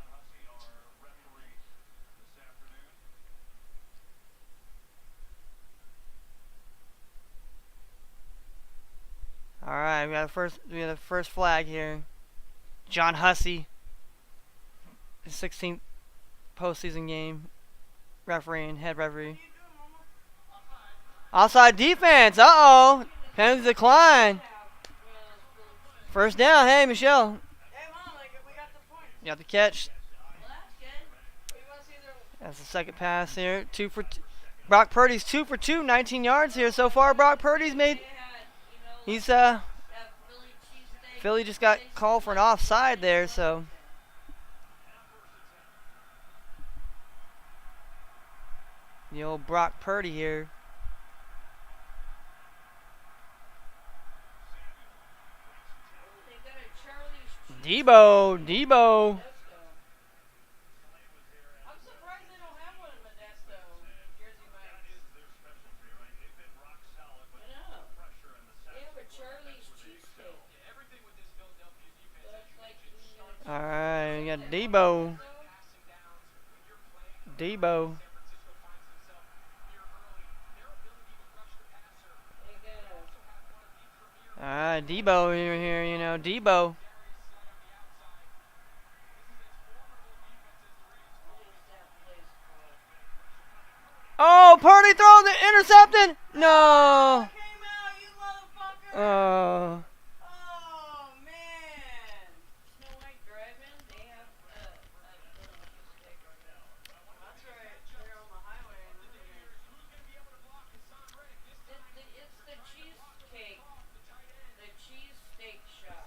All right, we got the first flag here. John Hussey, his 16th postseason game, refereeing, head referee. Outside defense. Uh-oh. Penalty decline. First down. Hey, Michelle. Hey, Mom, like, we got the point. You got the catch. Well, that's good. We want to see their... That's the second pass here. 2 for 2. Brock Purdy's 2 for 2, 19 yards here so far. Brock Purdy's made. They had, He's that Philly cheesesteak. Philly just got called for an offside there, so. The old Brock Purdy here. They got a Charlie's Debo. I'm surprised they don't have one in Modesto, Jersey Mike's. I know. They have a Charlie's cheesesteak. That's like All right, we got Debo. Debo. All right, Debo here, you know, Debo. Oh, Purdy throws it, intercepted. No. Came out, you motherfucker! Oh. Oh, man! Snow White Drive-In. They have a Philly cheesesteak. That's right, they're on the highway and living here. It's the cheesecake. The cheesesteak shop.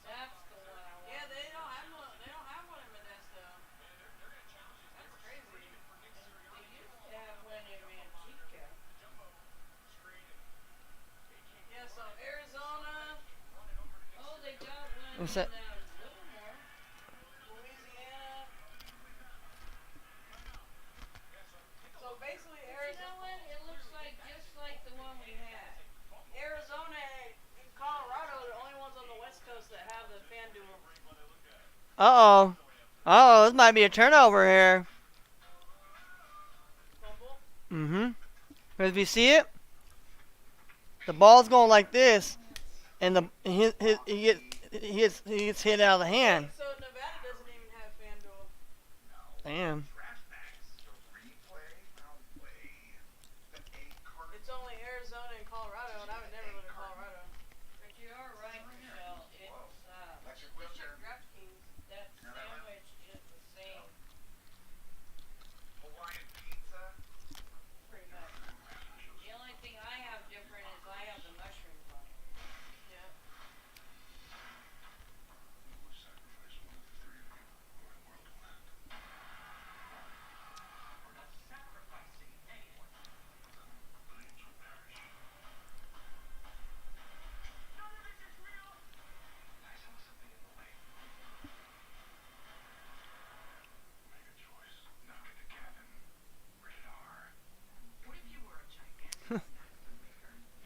That's the one I want. Yeah, they don't have one. They don't have one in Modesto. That's crazy. They used to have one in Manteca. Yeah, so Arizona, Oh, they got one What's in that? Livermore. Louisiana. So basically, You Arizona, know what? It looks like just like the one we had. Arizona and Colorado are the only ones on the West Coast that have the FanDuel. Uh-oh. Uh-oh, this might be a turnover here. Fumble. Mm-hmm. Because if you see it, the ball's going like this, and he gets hit out of the hand. So Nevada doesn't even have FanDuel. Damn. Trash bags. The replay? No way. The 8 card. It's only Arizona and Colorado, and I would never live in Colorado. But you are right, Michelle. It's Electric They wheelchair. should DraftKings. that sandwich is the same. Hawaiian pizza. Pretty much. The only thing I have different is I have the mushrooms on it. Yeah.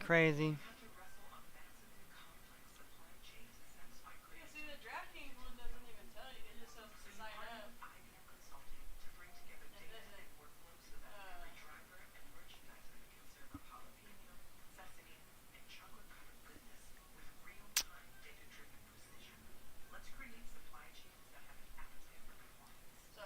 Crazy. Yeah, see, the DraftKings one doesn't even tell you. It just says to sign up. It doesn't. So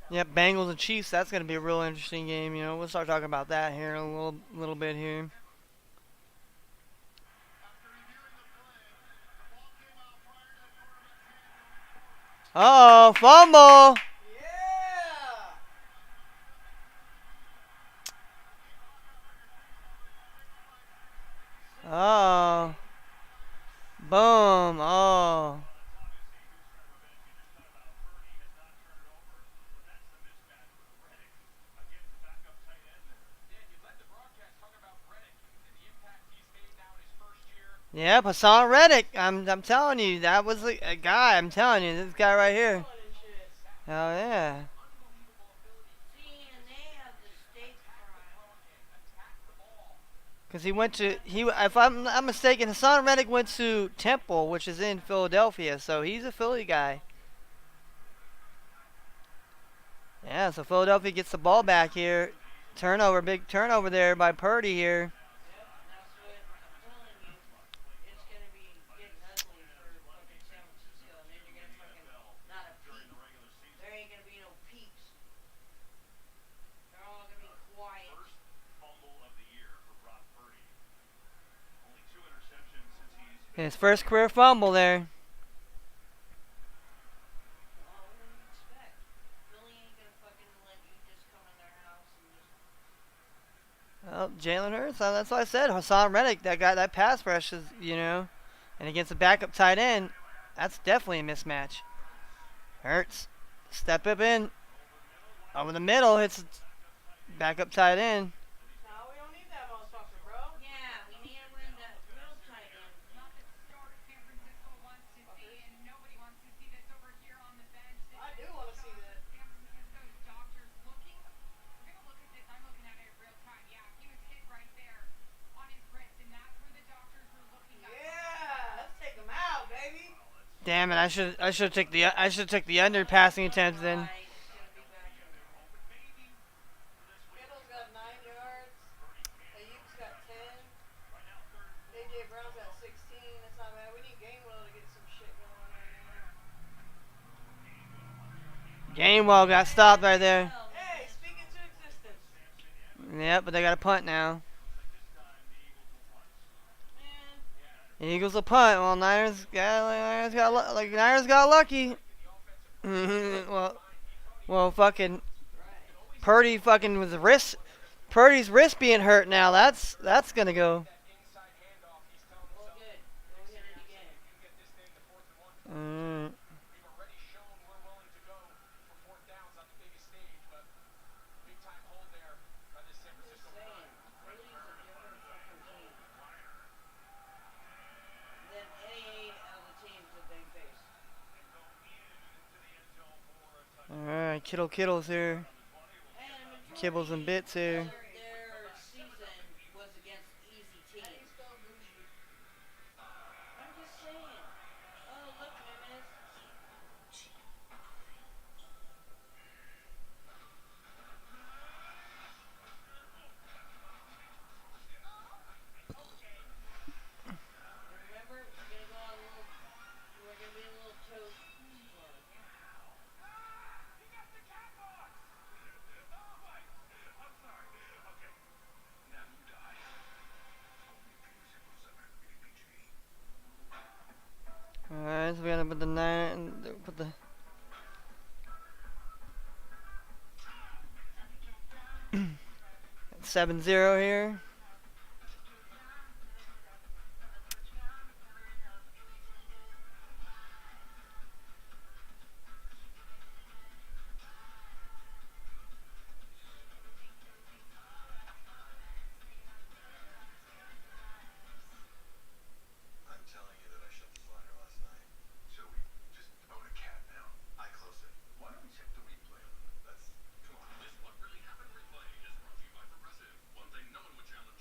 Yep, Bengals and Chiefs. That's gonna be a real interesting game. You know, we'll start talking about that here in a little bit here. Oh, fumble! Yeah. Oh, boom! Oh, yep, Hassan Reddick. I'm telling you, that was a guy. I'm telling you, this guy right here. Fun and shit. Oh yeah. See, and they have the steak fry. Because he went to if I'm not mistaken, Hassan Reddick went to Temple, which is in Philadelphia, so he's a Philly guy. Yeah, so Philadelphia gets the ball back here. Turnover, big turnover there by Purdy here. Yep, that's what I'm telling you. It's gonna be getting ugly for fucking San Francisco, and then you're gonna fucking not a peep. There ain't gonna be no peeps. They're all gonna be quiet. His first career fumble there. Well, what do you expect? Philly ain't gonna fucking let you just come in their house and just. Well, Jalen Hurts. That's what I said. Hassan Reddick, that guy, that pass rush is, and against a backup tight end, that's definitely a mismatch. Hurts, step up in, over the middle, hits backup tight end. Nah, we don't need that motherfucker, bro. Yeah, we need to win that real tight end. Not the start San Francisco wants to see, and nobody wants to see this over here on the bench. This I do is want to see that. San Francisco's doctors looking. We're gonna look at this. I'm looking at it in real time. Yeah, he was hit right there on his wrist, and that's where the doctors were looking at. Yeah, let's take him out, baby. Damn it! I should took the under passing attempt then. Right, it's gonna be back in there. Kittle's got 9 yards. Ayuk's got 10. AJ Brown's got 16. That's not bad. We need Gainwell to get some shit going right now. Gainwell got stopped right there. Hey, speak into existence. Yep, but they got a punt now. Man, Eagles a punt. Well, Niners got lucky. well, fucking Purdy fucking with Purdy's wrist being hurt now. That's gonna go. Well, good. Go hit it again. Mm. I'm just saying, Philly's a different fucking team than any of the teams that they face. All right, Kittle's here. And Kibbles and bits here. their season was against easy teams. I'm just saying. Oh, look, Memes. Remember, we're gonna be a little toast squad. All right, so we gotta put the 7-0 here. I'm telling you that I shut the slider last night. So we just own a cat now. I close it. Why don't we check the replay? That's come on. This what really happened replay is brought to you by Progressive. One thing no one would challenge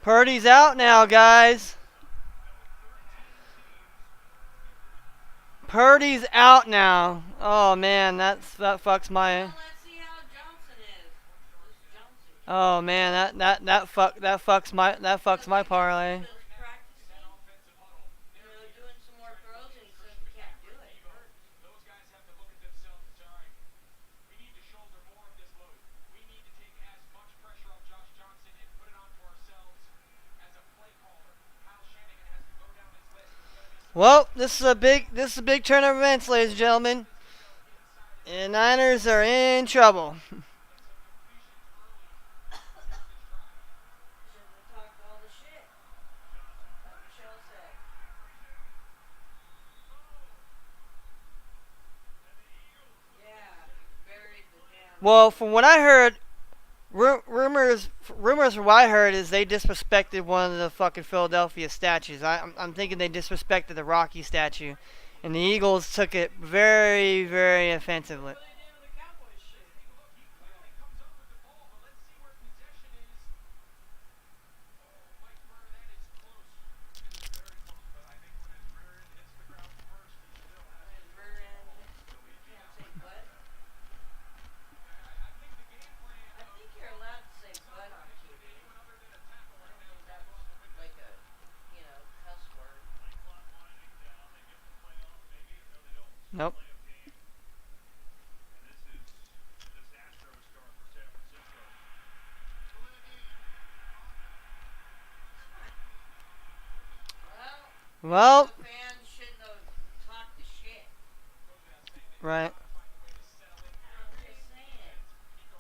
Purdy's out now, guys. Purdy's out now. Oh man, that fucks my. Well, let's see how Johnson is. Who's Johnson? Oh man, that fucks my parlay. He was practicing, doing some more throws, and he says he can't do it. Those guys have to look at themselves and say, all right, we need to shoulder more of this load. We need to take as much pressure off Josh Johnson and put it onto ourselves as a play caller. Kyle Shanahan has to go down his list. Well, this is a big turn of events, ladies and gentlemen. And Niners are in trouble. Shouldn't have talked all the shit. Like Michelle said. Yeah, buried the damn. Well, from what I heard, rumors from what I heard is they disrespected one of the fucking Philadelphia statues. I'm thinking they disrespected the Rocky statue, and the Eagles took it very, very offensively. What they did with the Cowboys shit. When his rear end, you can't say butt. I think you're allowed to say butt on TV. I don't think that's like a, cuss word. Nope. Well, The fans shouldn't have talked the shit. right. I'm just saying. You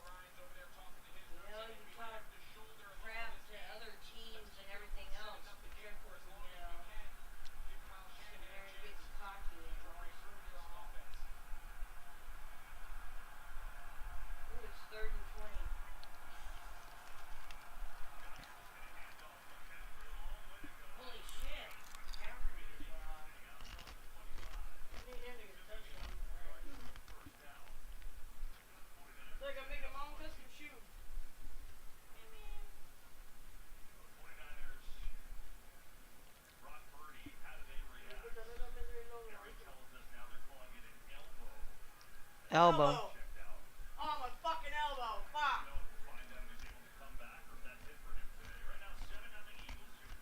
talk crap to other teams and everything else, but you're, sitting there and getting cocky and all this stuff. Ooh, it's 3rd and 20. Holy shit. Cafferty just went off. I need him to get a touchdown. It's like I'm making my own custom shoe. Put the little misery logo on it. Elbow. Oh, my fucking elbow. Fuck.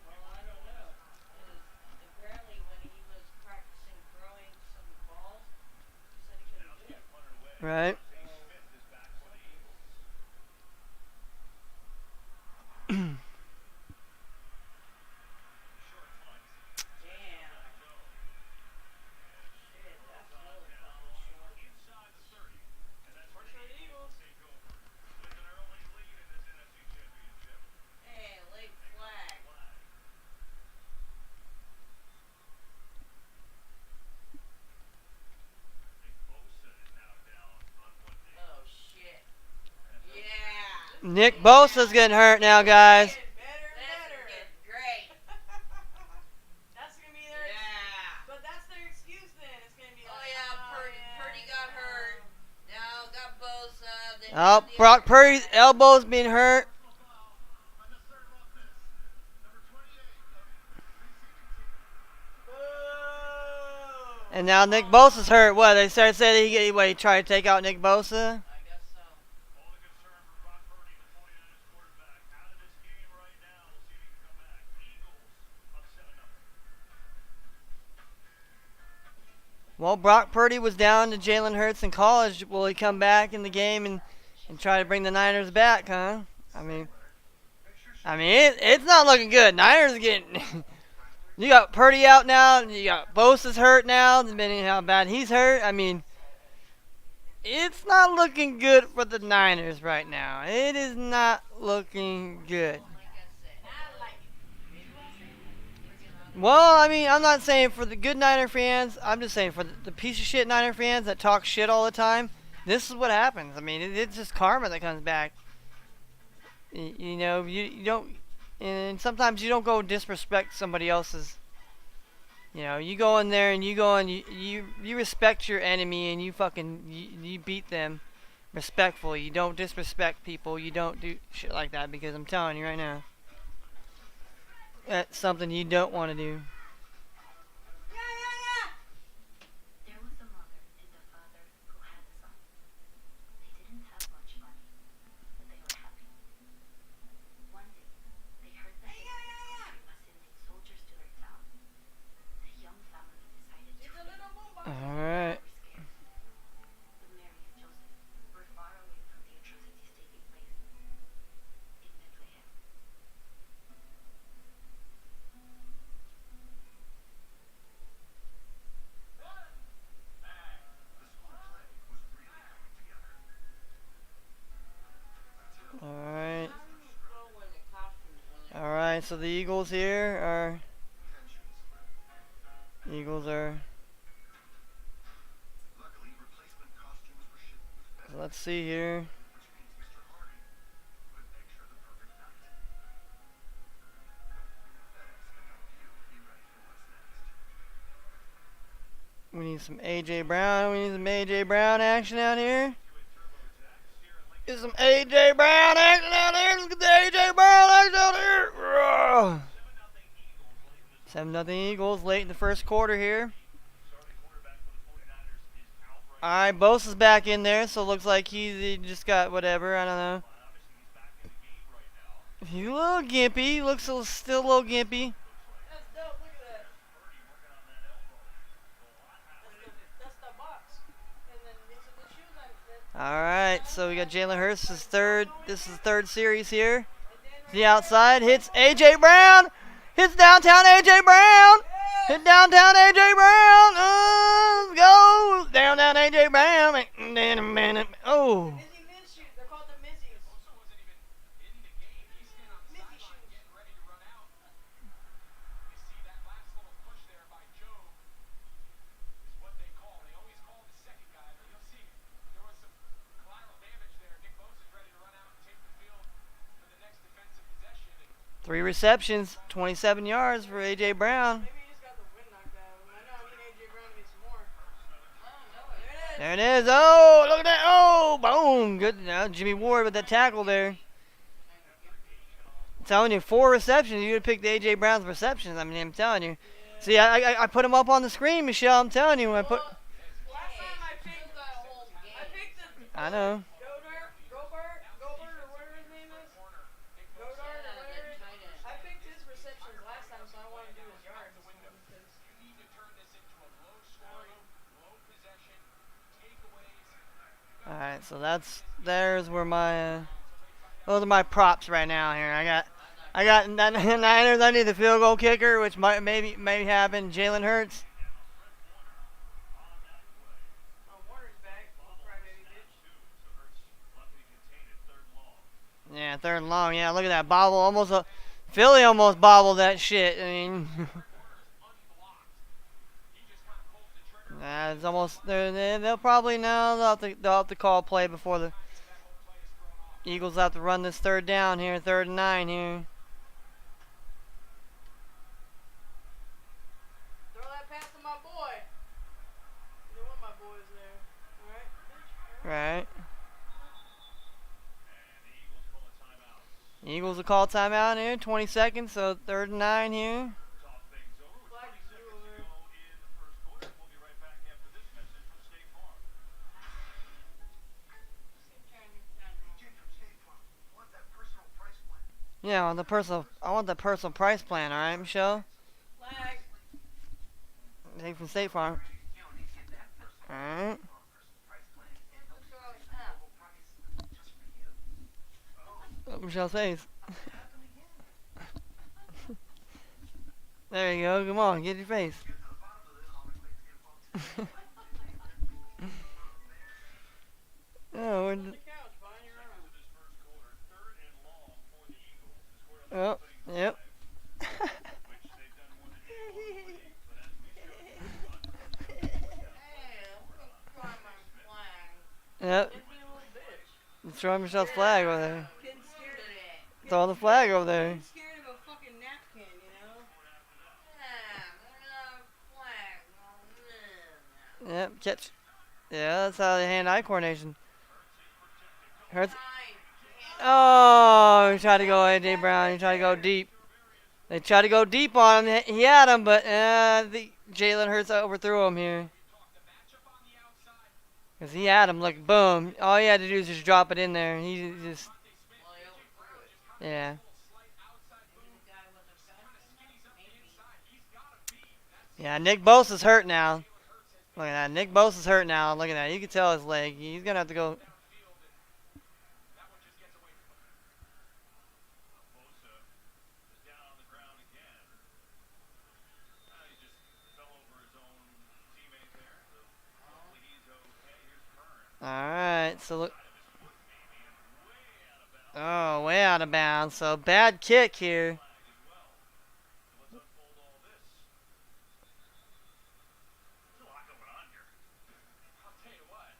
Well, I don't know. 'Cause apparently when he was practicing throwing some balls, he said he couldn't do it. Right. Damn. Shit, that's really fucking short. For the Eagles. Hey, late flag. Oh shit. Yeah. Nick Bosa's getting hurt now, guys. Better and That's better. getting great. That's gonna be their. Yeah. But that's their excuse then. It's gonna be Oh like. yeah, Purdy got hurt. Now got Bosa. Then Oh, got the Brock other Purdy's guy. elbow's being hurt. Boo. And now Nick Bosa's hurt. What, they started saying he tried to take out Nick Bosa? I guess so. Well, Brock Purdy was down to Jalen Hurts in college. Will he come back in the game and try to bring the Niners back, huh? I mean, it's not looking good. Niners are getting. You got Purdy out now. You got Bosa's hurt now, depending on how bad he's hurt. I mean, it's not looking good for the Niners right now. It is not looking good. Like I said. I like it. Well, I mean, I'm not saying for the good Niner fans. I'm just saying for the piece of shit Niner fans that talk shit all the time. This is what happens. I mean, it's just karma that comes back. You don't, and sometimes you don't go disrespect somebody else's. You go in there and you respect your enemy and you beat them respectfully. You don't disrespect people. You don't do shit like that because I'm telling you right now. That's something you don't want to do. There was a mother and a father who had a son. They didn't have much money, but they were happy. One day, they heard that their country was sending soldiers to their town. The young family decided to flee. Alright. They were scared. But Mary and Joseph were far away from the atrocities taking place in Bethlehem. The school play was really coming together. Alright. Go when the costumes on it. Alright, so the Eagles here are. Tensions. Eagles are. Luckily, replacement costumes were shipped with FedEx, Let's see here. which means Mr. Harding could picture the perfect night. FedEx can help you be ready for what's next. We need some AJ Brown. We need some AJ Brown action out here. Get some AJ Brown action out here. Let's get the AJ Brown action out here. 7-0 Eagles late in the first quarter here. Alright, Bosa's back in there, so it looks like he just got whatever. I don't know. He's a little gimpy. He looks still a little gimpy. That's dope. Look at that. That's the box. And then these are the shoes Alright, so we got Jalen Hurts, his third. This is the third series here. The outside hits AJ Brown. Hits downtown AJ Brown. Hit downtown AJ Brown. Let's go. Downtown AJ Brown. Oh. Mizzy Miz shoes. They're called the Mizzies. Bosa wasn't even in the game. He's standing on the Mizzy sideline shoes. getting ready to run out. You see that last little push there by Joe is what they call. They always call the second guy, but you'll see there was some collateral damage there. Nick Bosa's ready to run out and take the field for the next defensive possession. And 3 receptions, 27 yards for AJ Brown. Maybe he just got the wind knocked out of him. I know I need AJ Brown to get some more. There it is. Oh, look at that. Oh, boom. Good. Jimmy Ward with that tackle there. I'm telling you, 4 receptions. You would pick the AJ Brown's receptions. I mean, I'm telling you. See, I put him up on the screen, Michelle. I'm telling you. Last time I picked the whole game. I picked the I know. Gobert, or whatever his name is. Godard, or whatever. I picked his receptions last time, so I want to do his yards this one because you need to turn this into a low scoring, low possession, takeaways. All right, so there's where my those are my props right now here. I got Niners. I need the field goal kicker, which might maybe happen. Jalen Hurts. Warner's back. Crybaby bitch. Yeah, 3rd and long. Yeah, look at that bobble. Philly almost bobbled that shit. I mean, it's almost. They'll probably now they'll have to call play before the Eagles have to run this 3rd down here. 3rd and 9 here. Throw that pass to my boy. Either one of my boys there. Alright, bitch. Right. Eagles will call timeout here. 20 seconds, so 3rd and 9 here. Flag is due over there. Jacob State Farm. Want that personal price plan? Yeah, I want the personal price plan. All right, Michelle. Flag. Take from State Farm. You don't need to get that personal. All right. Personal price plan. And no low price just for you. Look at Michelle's face. There you go. Come on, get your face. Get to the bottom of this. Always make the info. Oh, we're, On the couch, behind your arm. oh, yep. Yep. Throw Michelle's flag over there. Getting scared of that. Throw the flag over there. Getting scared of a fucking napkin, you know? Yep, catch. Yeah, that's how they hand-eye coordination. Hurts. Oh, he tried to go AJ Brown. He tried to go deep. They tried to go deep on him. He had him, but Jalen Hurts overthrew him here. Because he had him, like, boom. All he had to do is just drop it in there. He just, Well, he overthrew it. yeah. Maybe the guy wasn't fast enough. Maybe. Yeah, Nick Bosa's hurt now. Look at that. Nick Bosa's hurt now. Look at that. You can tell his leg. He's going to have to go. Bosa is down on the ground again. He just fell over his own teammate there. So hopefully he's okay. Here's Kern. All right. So look. Way out of bounds. Oh, way out of bounds. So bad kick here. Flag as well. So let's unfold all this. There's a lot going on here. I'll tell you what.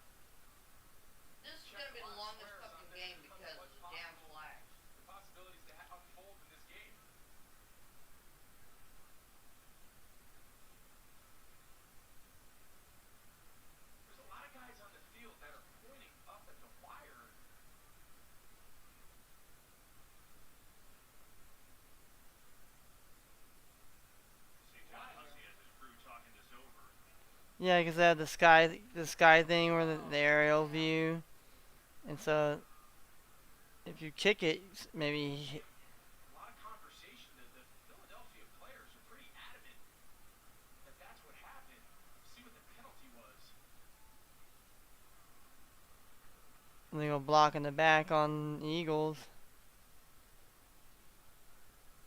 This is gonna be the longest fucking game because of the damn flag. The possibilities to unfold in this game. There's a lot of guys on the field that are pointing up at the wire. See, John Hussey has his crew talking this over. Yeah, because they have the sky thing or the aerial view. And so if you kick it, maybe hit. A lot of conversation. The Philadelphia players are pretty adamant that that's what happened. See what the penalty was. And they go block in the back on the Eagles.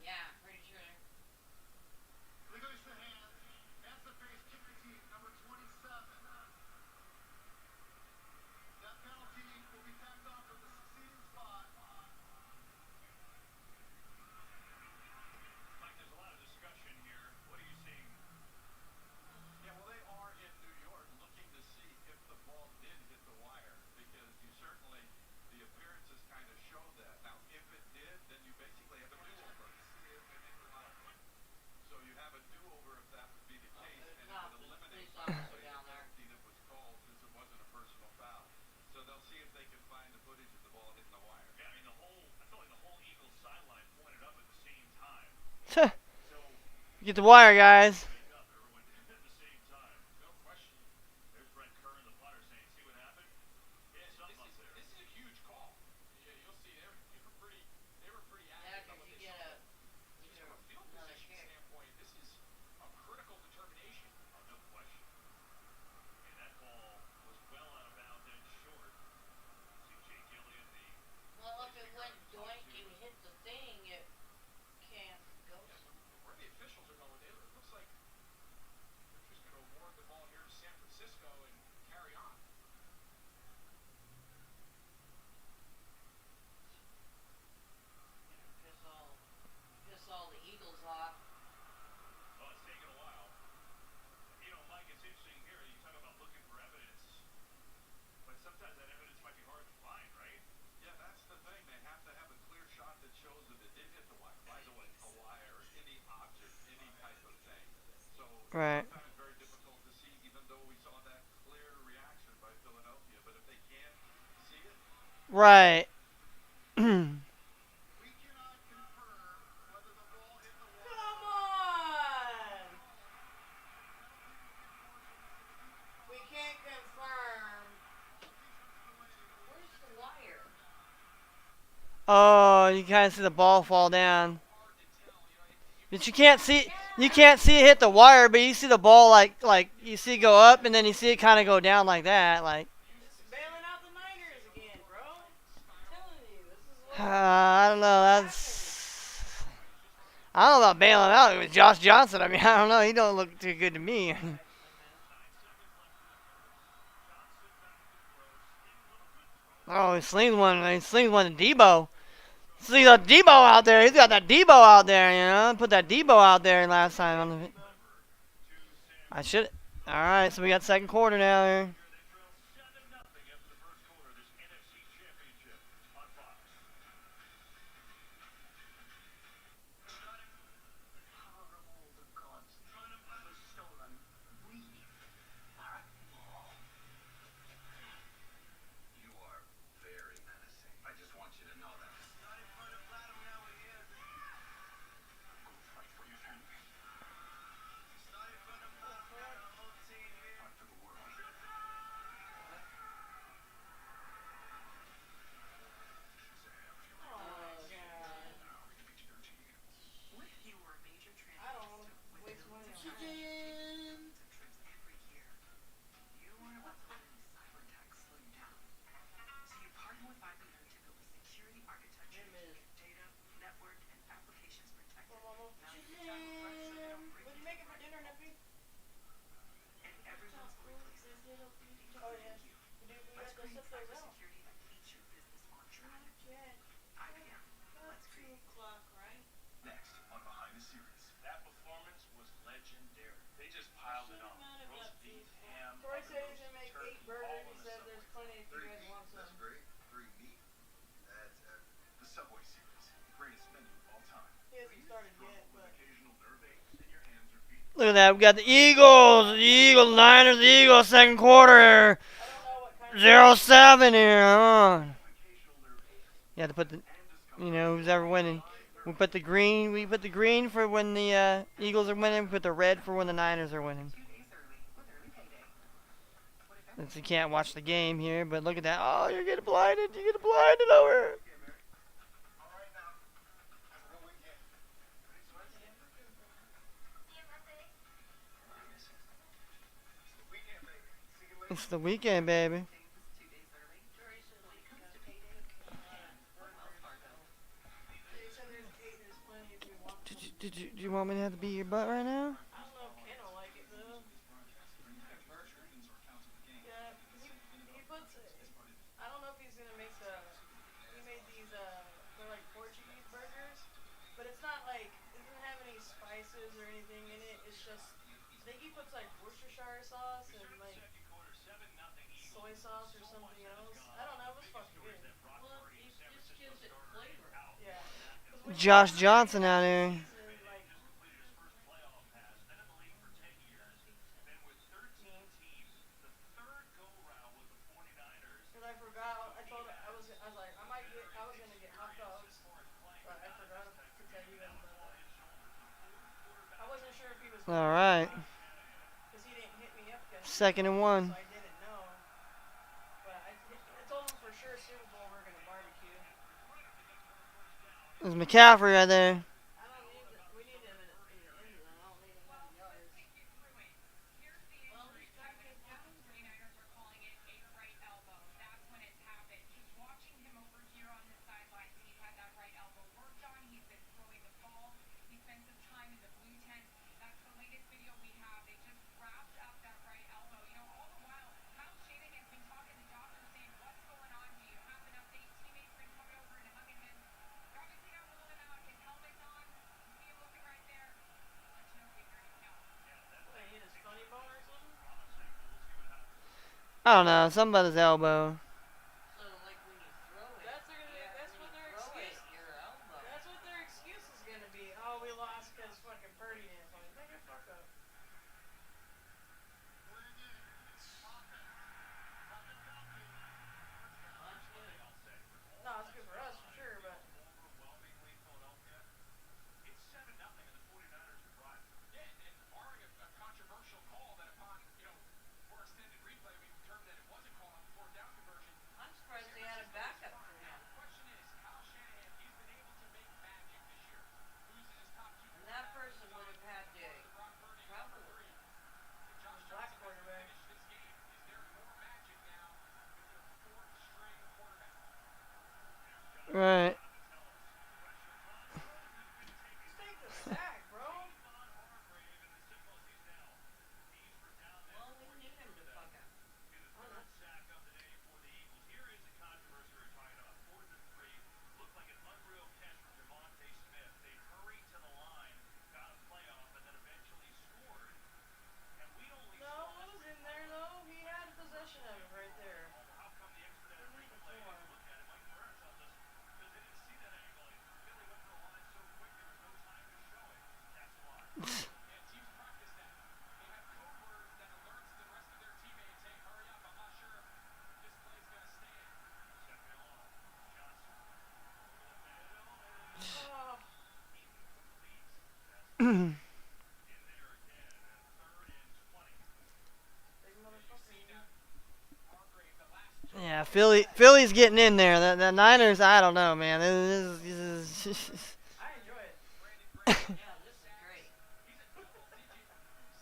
Yeah, pretty sure. Release the hand. That's the face kicker team, number 27. That penalty will be tacked on from the succeeding spot. Mike, there's a lot of discussion here. What are you seeing? Yeah, well, they are in New York looking to see if the ball did hit the wire because you certainly, the appearances kind of show that. Now, if it did, then you basically have a do-over. So you have a do-over if that would be the case, There's and it not would the eliminate police officer possibly the down there. penalty that was called since it wasn't a personal foul. So they'll see if they can find the footage of the ball hitting the wire. Yeah, I mean, I felt like the whole Eagles sideline pointed up at the same time. So Get the wire, guys. wake up, everyone at the same time. No question. There's Brent Kern, the punter, saying, "See what happened? Yeah, something up there." This is a huge call. Yeah, you'll see. They were pretty Yeah, adamant about 'cause what you they get saw. a Just either from a field another position kick. standpoint, this is a critical determination. Oh, no question. And that ball was well out of bounds and short. See Jake Elliott, the Well, if it went doink and hit the thing, it can't go somewhere. where the officials are going. It looks like they're just going to award the ball here to San Francisco and carry on. Piss all the Eagles off. Well, it's taken a while. You know, Mike, it's interesting here. You talk about looking for evidence, but sometimes that evidence might be hard to find, right? Yeah, that's the thing. They have to have a clear shot that shows that it did hit the wire. By the way, a wire, any object, any type of thing. So Right. sometimes very difficult to see, even though we saw that clear reaction by Philadelphia. But if they can't see it, Right. We cannot confirm whether the ball hit the wall. Come on! We can't confirm. Where's the wire? Oh, you kind of see the ball fall down. But you can't see it hit the wire, but you see the ball like you see it go up and then you see it kind of go down like that, like This is bailing out the Niners again, bro. I'm telling you, this is what I don't know. I don't know about bailing out with Josh Johnson. I mean, I don't know. He don't look too good to me. Oh, he slings one. He slings one to Debo. See the Debo out there. He's got that Debo out there. You know, put that Debo out there last time on the. I should. All right, so we got second quarter now here. they trail 7-0 after the first quarter. This NFC Championship on Fox. Power of all the gods was stolen. We are at war. You are very menacing. I just want you to know that. at that. We got the Eagles, Niners, Eagles, second quarter. I don't know what kind 0-7 here. You have to put the, who's ever winning. We put the green for when the Eagles are winning. We put the red for when the Niners are winning. Since you can't watch the game here, but look at that. Oh, you're getting blinded. You're getting blinded over. It's the weekend, baby. They said there's 8, there's plenty if you want. Do you want me to have to beat your butt right now? I don't know if Ken will like it though. Yeah, 'cause he puts. I don't know if he's gonna make the. He made these. They're like Portuguese burgers, but it's not like it doesn't have any spices or anything in it. It's just. I think he puts like Worcestershire sauce and like soy sauce or something else. I don't know. It was fucking good. Well, it just gives it flavor. Yeah. 'Cause when you Josh put Johnson out season, here. like, me. Cause I forgot. I told. I was like, I might get. I was gonna get hot dogs, but I forgot to tell you guys about that. I wasn't sure if he was. All right. Cause he didn't hit me up yet. 2nd and 1. So I didn't know. But I told him for sure Super Bowl we're gonna barbecue. There's McCaffrey right there. I don't need. We need him in the end zone. I don't need him in the yards. Well, he's got to get down. 49ers are calling it a right elbow. That's when it's happened. Just watching him over here on the sidelines, he's had that right elbow worked on. He's been throwing the ball. He spent some time in the blue tent. That's the latest video we have. They just wrapped up that right elbow. All the while, Kyle Shanahan's been talking to doctors saying, what's going on? Do you have an update? Teammates been coming over and hugging him. They're obviously not ruling him out. His helmet's on. You see him looking right there. Let you know if you're going to count. What, he hit his funny bone or something? I don't know. Something about his elbow. So, like when you throw it, That's their. yeah, That's when what you their throw it, excuse. your elbow. That's what their excuse is gonna be. Oh, we lost because fucking Purdy didn't play. Nigga, fuck up. Well, that's good. No, it's good for us for sure, but It's 7-0 and the 49ers are driving. Yeah, and barring a controversial call that upon, for extended replay, we determined that it wasn't called on the fourth down conversion. I'm surprised they had a backup for him. The question is, Kyle Shanahan, he's been able to make magic this year. Loses his top 2 And that person would have had to Brock Purdy, travel number with 3. him. Josh black Johnson quarterback. finished this game. Is there more magic now with their 4th-string quarterback? Right. just take the sack, bro. Well, we need him to fuck up. Oh, no. No, it was in there though. He had possession of it right there. He moved the floor. Yeah, teams practice that. They have code words that alerts the rest of their teammates, hey, hurry up, I'm not sure if this play's going to stand. Oh, big motherfucker. Hargrave, the last Yeah, Philly's getting in there. The Niners, I don't know, man. This is I enjoy it. Yeah, this is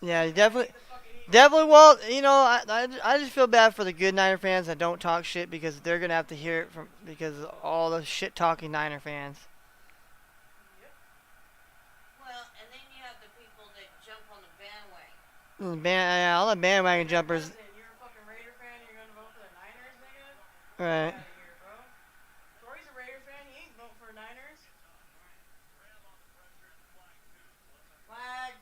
great. yeah, you definitely. The fucking Eagles. Definitely, well, I just feel bad for the good Niner fans that don't talk shit because they're gonna have to hear it from because of all the shit talking Niner fans. Yep. Well, and then you have the people that jump on the bandwagon. Yeah, all the bandwagon jumpers. Listen, you're a fucking Raider fan. You're gonna vote for the Niners, nigga. Right. Get outta here, bro. Troy's a Raider fan. He ain't vote for Niners. Flag.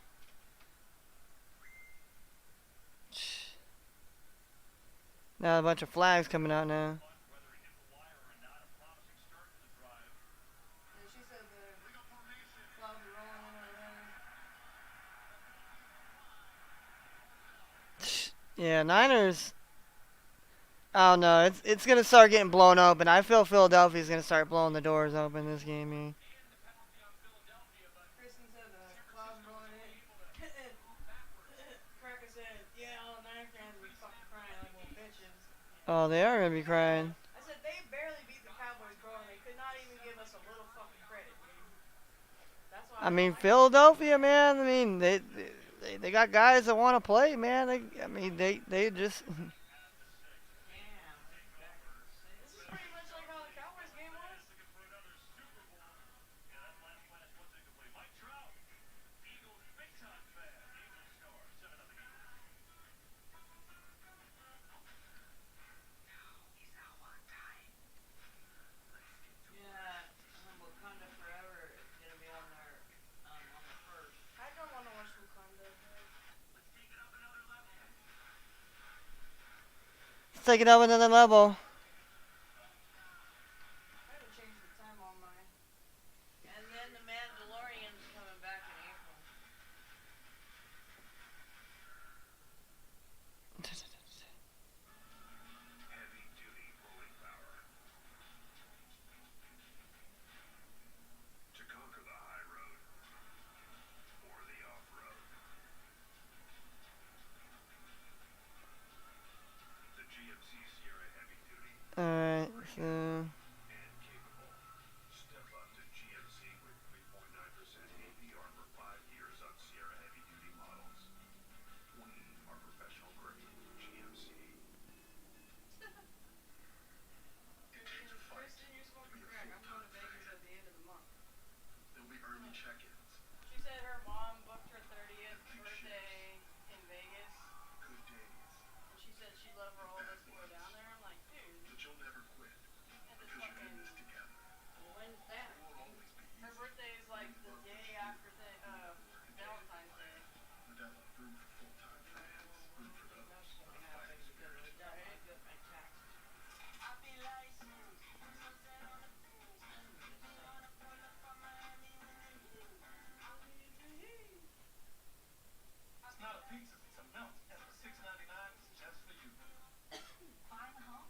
Now a bunch of flags coming out now. Yeah, she said the clouds are rolling in over there. Yeah, Niners. I don't know. It's gonna start getting blown open. I feel Philadelphia's gonna start blowing the doors open this game. Here. Kristen said the clouds rolling in. Cracker said, yeah, all Niner fans will be fucking crying like little bitches. Oh, they are gonna be crying. I said, they barely beat the Cowboys, bro, and they could not even give us a little fucking credit, dude. That's why I don't mean, like Philadelphia, man. I mean, they got guys that want to play, man. They just. Damn, he's back at This is 6. pretty much like how the Cowboys game was. Yeah, Wakanda Forever is gonna be on there on the 1st. I don't want to watch Wakanda, but Let's take it up another level. I haven't changed the time on mine. And then the Mandalorian's coming back in April. Heavy duty rolling power. To conquer the high road or the off road. The GMC Sierra Heavy Duty Alright, so. and capable. Step up to GMC with 3.9% APR for 5 years on Sierra Heavy Duty models. We are professional grade GMC. Continue to fight. Kristen, you're smoking crack. I'm going to Vegas at the end of the month. There'll be early check-ins. She said her mom booked her 30th birthday in Vegas, Good days. and she said she'd love for all of us to go down there. I'm like, dude, But you'll never quit and this because you're in this fucking. together. When's that? It won't always be Her easy. birthday is like the day after Valentine's Day. Medella, room for full-time fans. Room for those That's with gonna a happen fighting because spirit. I don't want to get my taxes. I'm just It's not a pizza, it's a melt. And for $6.99, it's just for you. Buying a home?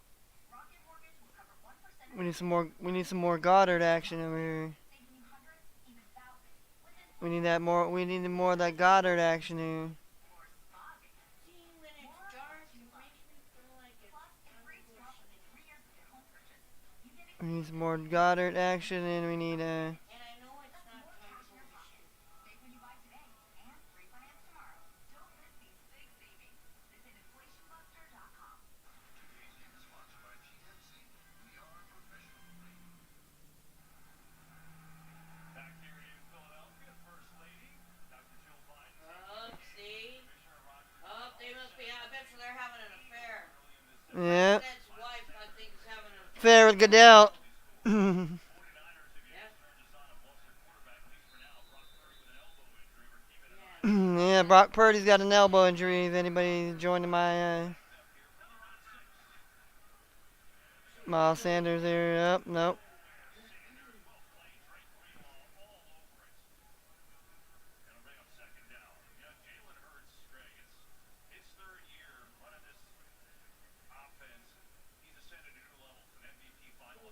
Rocket Mortgage will cover 1% We need some more. We need some more Goddard action over here. saving you hundreds, even thousands. Within We need that more. We need more of that Goddard action here. or spa visits. See, when it's dark, it makes me feel like it's Plus, it's time free to go swap within sleep. 3 years of your home purchase. You get We need some more Goddard action, and we need And I know it's That's not more time cash in to your go to pocket. sleep. Save when you buy today and refinance tomorrow. Don't miss these big savings. Visit inflationbuster.com. Today's game is sponsored by GMC. We are professional grade. Back here in Philadelphia, First Lady, Dr. Jill Biden. See? Oh, they must be. I bet you they're having an affair. yeah. That's wife, I think, is having an affair. Fair with Goodell. Yeah. Yeah, Brock Purdy's got an elbow injury. If anybody joining my Miles Sanders here, nope.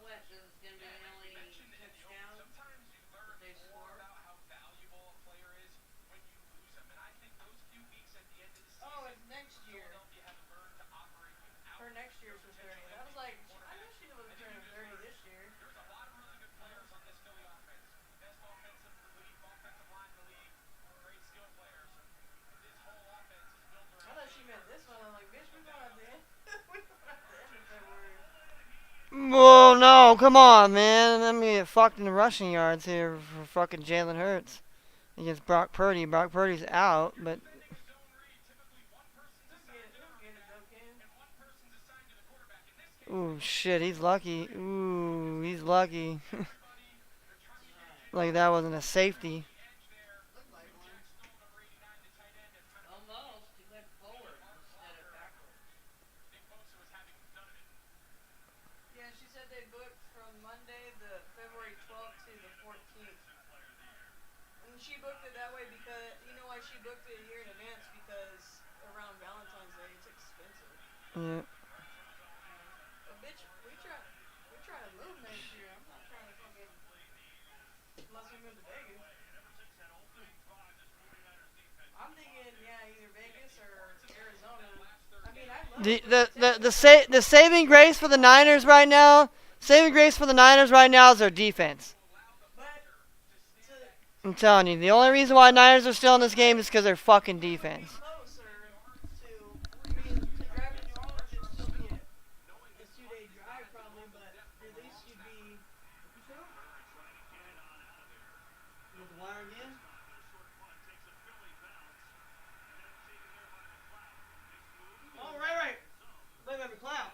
What, this is going to be the only touchdown that they score? Oh, it's next year. Her next year's her 30th. I was like, I knew she wasn't turning 30 this year. I thought she meant this one. I'm like, bitch, we going at the end. We going at the end of February. Whoa, no, come on, man. Let me get fucked in the rushing yards here for fucking Jalen Hurts against Brock Purdy. Brock Purdy's out, but He'll get it though, Ken. ooh, shit, he's lucky. Ooh, he's lucky. Like that wasn't a safety. Looked like one. Almost. He went forward instead of backwards. Yeah, she said they booked from Monday, the February 12th to the 14th. And she booked it that way because, you know why she booked it a year in advance? Because around Valentine's Day, it takes expensive. Yeah. But bitch, we try to move next year. I'm not trying to fucking unless we move to Vegas. I'm thinking, yeah, either Vegas or Arizona. I mean, I love The saving grace for the Niners right now, is their defense. But I'm telling you, the only reason why Niners are still in this game is because their fucking defense. closer to, I mean, to drive to New Orleans, it'd still be a 2-day drive probably, but at least you'd be. With the wire again? Oh, right. Blame every cloud.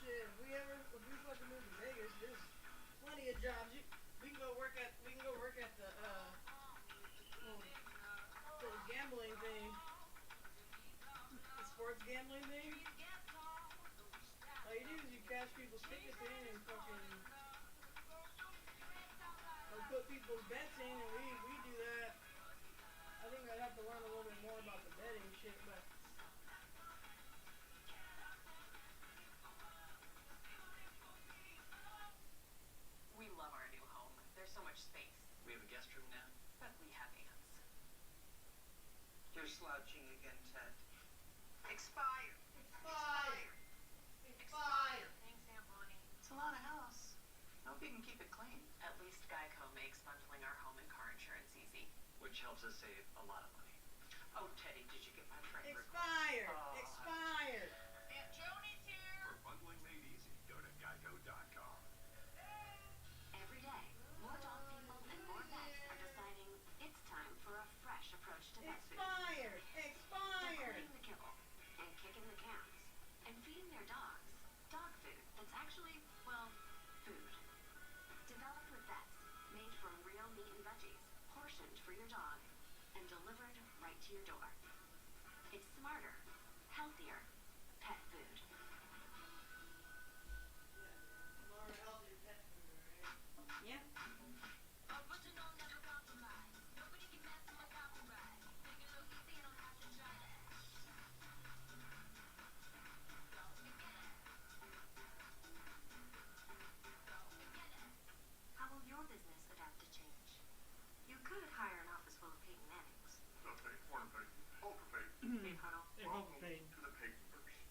Shit, if we fucking move to Vegas, there's plenty of jobs. We can go work at the gambling thing, the sports gambling thing. All you do is you cash people's tickets in and fucking, or put people's bets in, and we do that. I think I'd have to learn a little bit more about the betting shit, but. We love our new home. There's so much space, We have a guest room now. but we have ants. You're slouching again, Ted. Expired. Thanks, Aunt Bonnie. It's a lot of house. Hope you can keep it clean. At least Geico makes bundling our home and car insurance easy. Which helps us save a lot of money. Oh, Teddy, did you get my friend Expired. Oh. Expired. Aunt Joni's here. For bundling made easy, go to geico.com. Every day, more dog people and more vets are deciding it's time for a fresh approach to vet food. Expired. They're Expired. quitting the kibble and kicking the cans and feeding their dogs dog food that's actually, well, food. Developed with vets, made from real meat and veggies, portioned for your dog, and delivered right to your door. It's smarter, healthier pet food. Yeah. How will your business adapt to change? You could hire an office full of Peyton Mannings. Beef huddle. Welcome to the Peytonverse.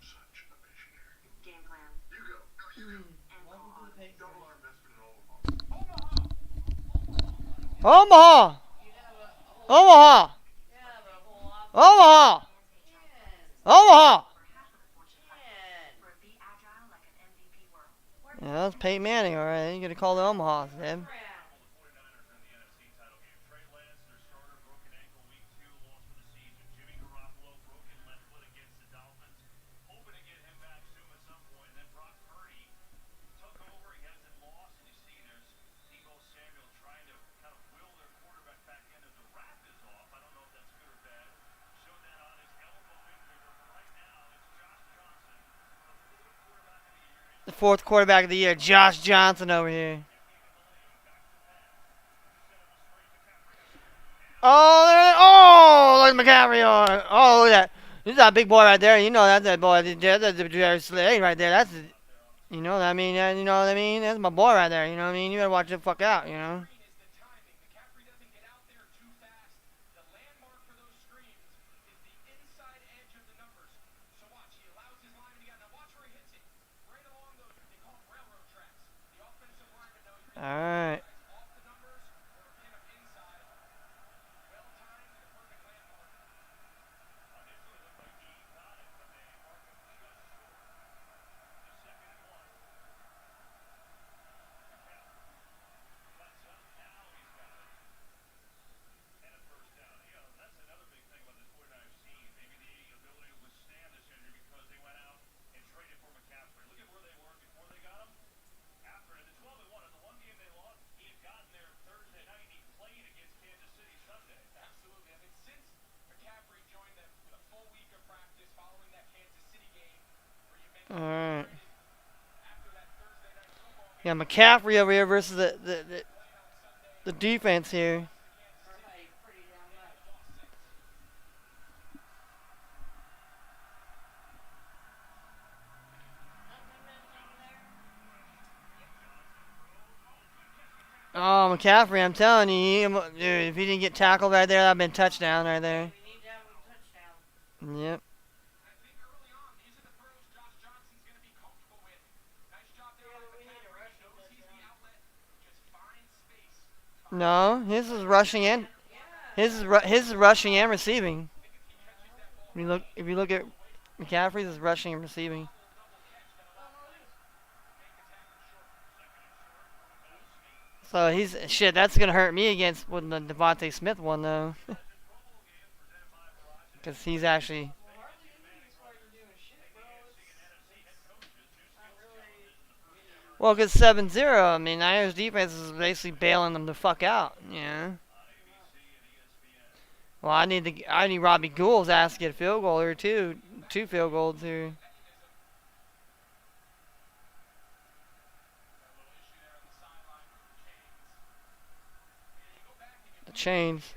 Such a visionary. Game plan. You go. And call audible. Double our investment in Omaha. Omaha! You'd have a whole, Omaha! you'd have a whole lot. Omaha! Omaha! For be agile like an MVP world. Yeah, that's Peyton Manning, alright. You gotta call the Omaha, Deb. The fourth quarterback of the year, Josh Johnson over here. Oh, look at McCaffrey. Oh, look at that. This is that big boy right there. You know that's that boy. That's the Jerry Slade right there. That's, you know what I mean? You know what I mean? That's my boy right there. You know what I mean? You better watch the fuck out, you know? Is the timing. McCaffrey doesn't get out there too fast. The landmark for those screens is the inside edge of the numbers. So watch, he allows his lineman to get. Now watch where he hits it. Right along those, they call them railroad tracks. The offensive lineman knows you're Alright. off the numbers or pin him inside. Well timed, the perfect landmark. Yeah, McCaffrey over here versus the defense here. Everybody pretty damn much. Nothing missing there. Oh, McCaffrey, I'm telling you, dude, if he didn't get tackled right there, that'd been touchdown right there. We need to have a touchdown. Yep. I think early on, these are the throws Josh Johnson's going to be comfortable with. Nice job there Yeah, on but we need a McCaffrey. rushing Knows he's the touchdown. outlet. Just finds space. No, his is rushing and Yeah. his is rushing and receiving. If you look at McCaffrey's is rushing and receiving. So he's shit. That's gonna hurt me against with the Devontae Smith one though, because he's actually. Well, hardly any of these players are doing shit, bro. It's not really. Well, because 7-0, I mean, Niners defense is basically bailing them the fuck out. Yeah. Well, I need Robbie Gould's ass to get a field goal here too. 2 field goals here. The chains.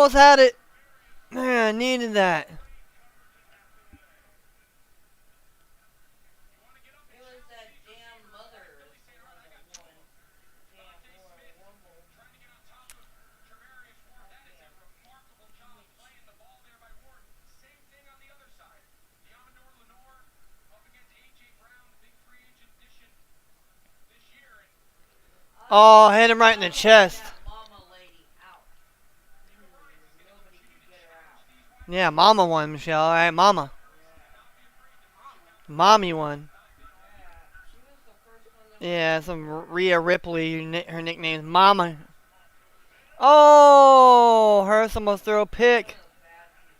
almost had it. Man, I needed that. It was that damn mother the one that won damn Royal Rumble. Trying to get on top of Trevarius Ward. That is a remarkable job playing the ball there by Ward. Same thing on the other side. Diamador Lenore up against A.J. Brown, the big free agent addition this year. And Oh, hit him right in the chest. That mama lady out. Nobody could get her out. Yeah, Mama won, Michelle. All right, Mama. Mommy won. Yeah, she was the first one that Yeah, some Rhea Ripley. Her nickname's Mama. Oh, Hurst almost threw a pick. was bad people.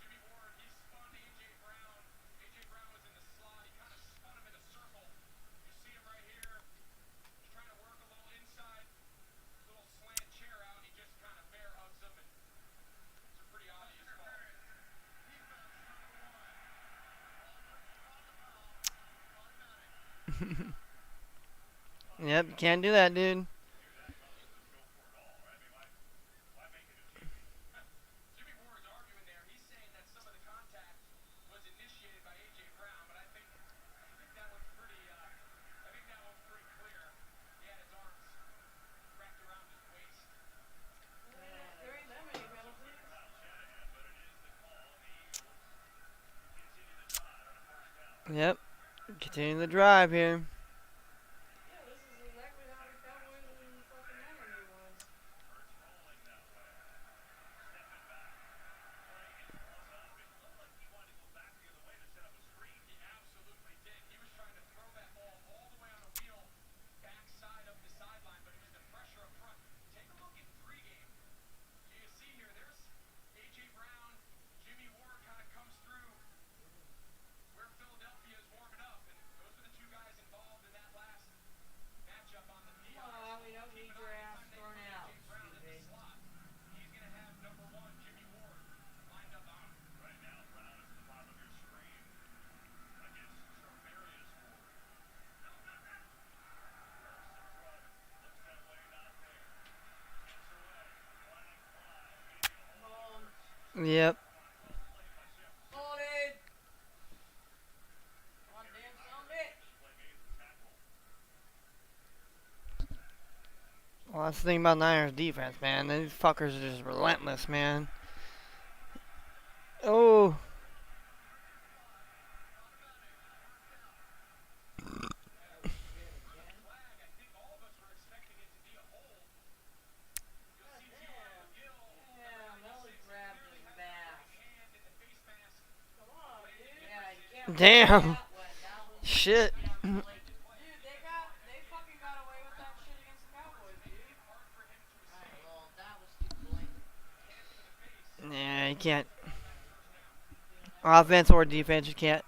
Jimmy Ward, he spun A.J. Brown. A.J. Brown was in the slot. He kind of spun him in a circle. You see him right here. He's trying to work a little inside. Little slant chair out. He just kind of bear hugs him. And it's a pretty obvious call. Yep, you can't do that, dude. Jimmy Ward's arguing there. He's saying that some of the contact was initiated by A.J. Brown, but I think that one's pretty clear. He had his arms wrapped around his waist. There ain't that many penalties. Yep. Continue the drive here. Yeah, this is exactly how the Cowboys and fucking Miami won. He absolutely did. He was trying to throw that ball all the way on a wheel, backside of the sideline, but it was the pressure up front. Take a look at pregame. You see here, there's A.J. Brown, Jimmy Ward kind of comes through where Philadelphia is warming up, and those were the two guys involved in that last matchup on the field. Well, we don't need your ass thrown out, stupid. Slot. He's going to have number one, Jimmy Ward, lined up on him. Right now, Brown is at the bottom of your screen against Trevarius Ward. Looks that way, not there. Gets away. Line Home. Yep. Sorted. One damn son bitch. Well, that's the thing about Niners defense, man. These fuckers are just relentless, man. Oh. I think all of us were expecting it to be a hold. You'll see Giovanni Gill. Yeah, Melly grabbed his back. Hand in the face mask. Come on, dude. Yeah, you can't Damn. that one. That was Shit. Dude, they fucking got away with that shit against the Cowboys, dude. Alright, well, that was too blatant. Yeah, you can't. Offense or defense, you can't.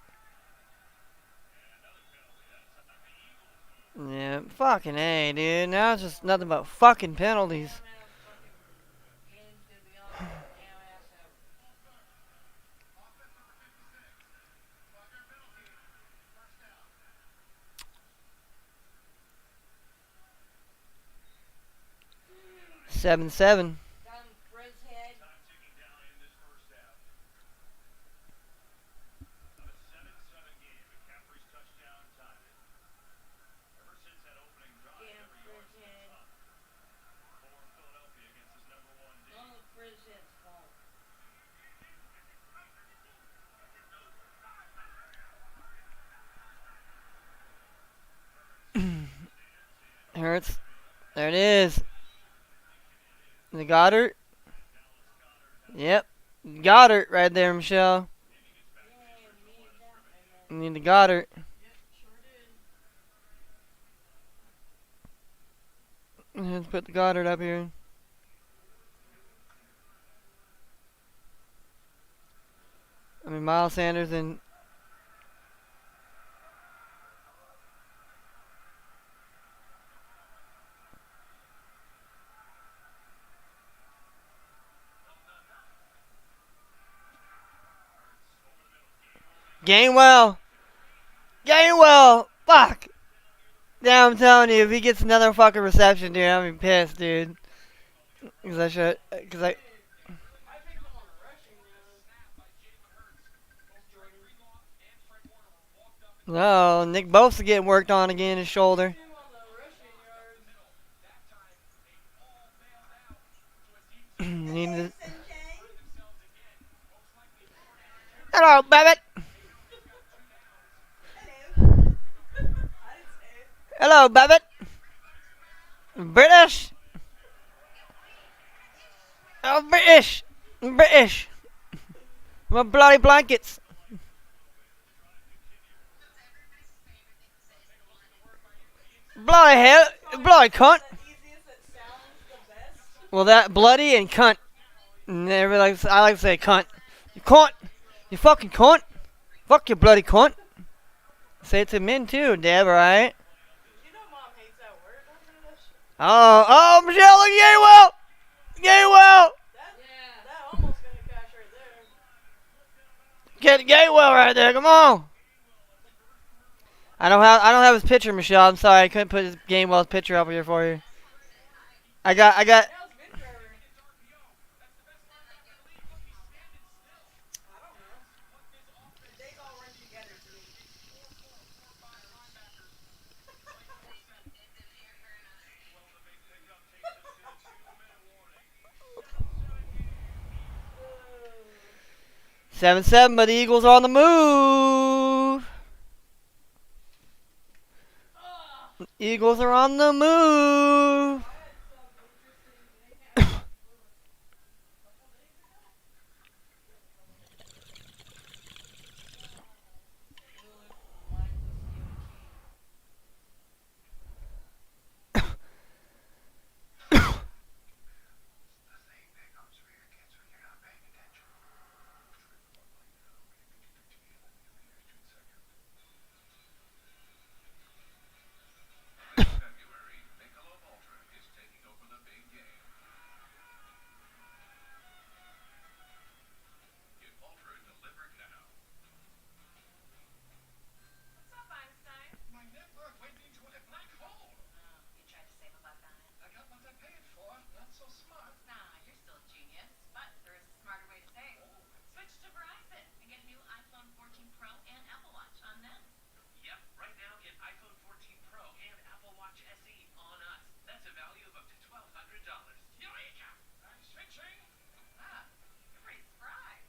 Yeah, fucking A, dude. Now it's just nothing but fucking penalties. Game's gonna be on their damn ass ever. Seven. 7. Gun Frizz head. Time ticking down in this first half. Of a 7-7 game, McCaffrey's touchdown tied it. Ever since that opening drive, Damn every Frizz yard's been head. tough for Philadelphia against his number one D. None of Frizz head's fault. Hurts. There it is. The Goddard. Yep. Goddard right there, Michelle. Yeah, we needed that right now. You need the Goddard. Yep, sure did. Let's put the Goddard up here. I mean, Miles Sanders and Gainwell. Gainwell. Fuck. Yeah, I'm telling you, if he gets another fucking reception, dude, I'm gonna be pissed, dude. Cause I should, cause I. I picked him on the rushing yards. No, Nick Bosa getting worked on again, his shoulder. Him on the rushing yards. Need to- Sunshine. Hello, Babbitt. Hello. I didn't say it. Hello, Babbitt. British. Oh, British. British. My bloody blankets. Bloody hell. Bloody cunt. The easiest that sounds the best. Well, that bloody and cunt. Never like I like to say cunt. You cunt. You fucking cunt. Fuck you, bloody cunt. Say it to men too, Deb. Right? You know mom hates that word. Don't say that shit. Oh, Michelle, look at Gainwell. Gainwell. That almost gonna cash right there. Get Gainwell right there. Come on. I don't have his picture, Michelle. I'm sorry, I couldn't put his Gainwell's picture up here for you. I got. How's Vince Trevor? I don't know. They all run together to me. 7-7, but the Eagles are on the move. Eagles are on the move. The thing that comes for your kids when you're not paying attention. February, Michelob Ultra is taking over the big game. Get Ultra delivered now. What's up, Einstein? My network went into a black hole. You tried to save a buck on it. I got what I paid for. Not so smart. Nah, you're still a genius. But there is a smarter way to save. Switch to Verizon and get new iPhone 14 Pro and Apple Watch on them. Yep, right now get iPhone 14 Pro and Apple Watch SE on us. That's a value of up to $1,200. Eureka! I'm switching. Ah, you're pretty spry.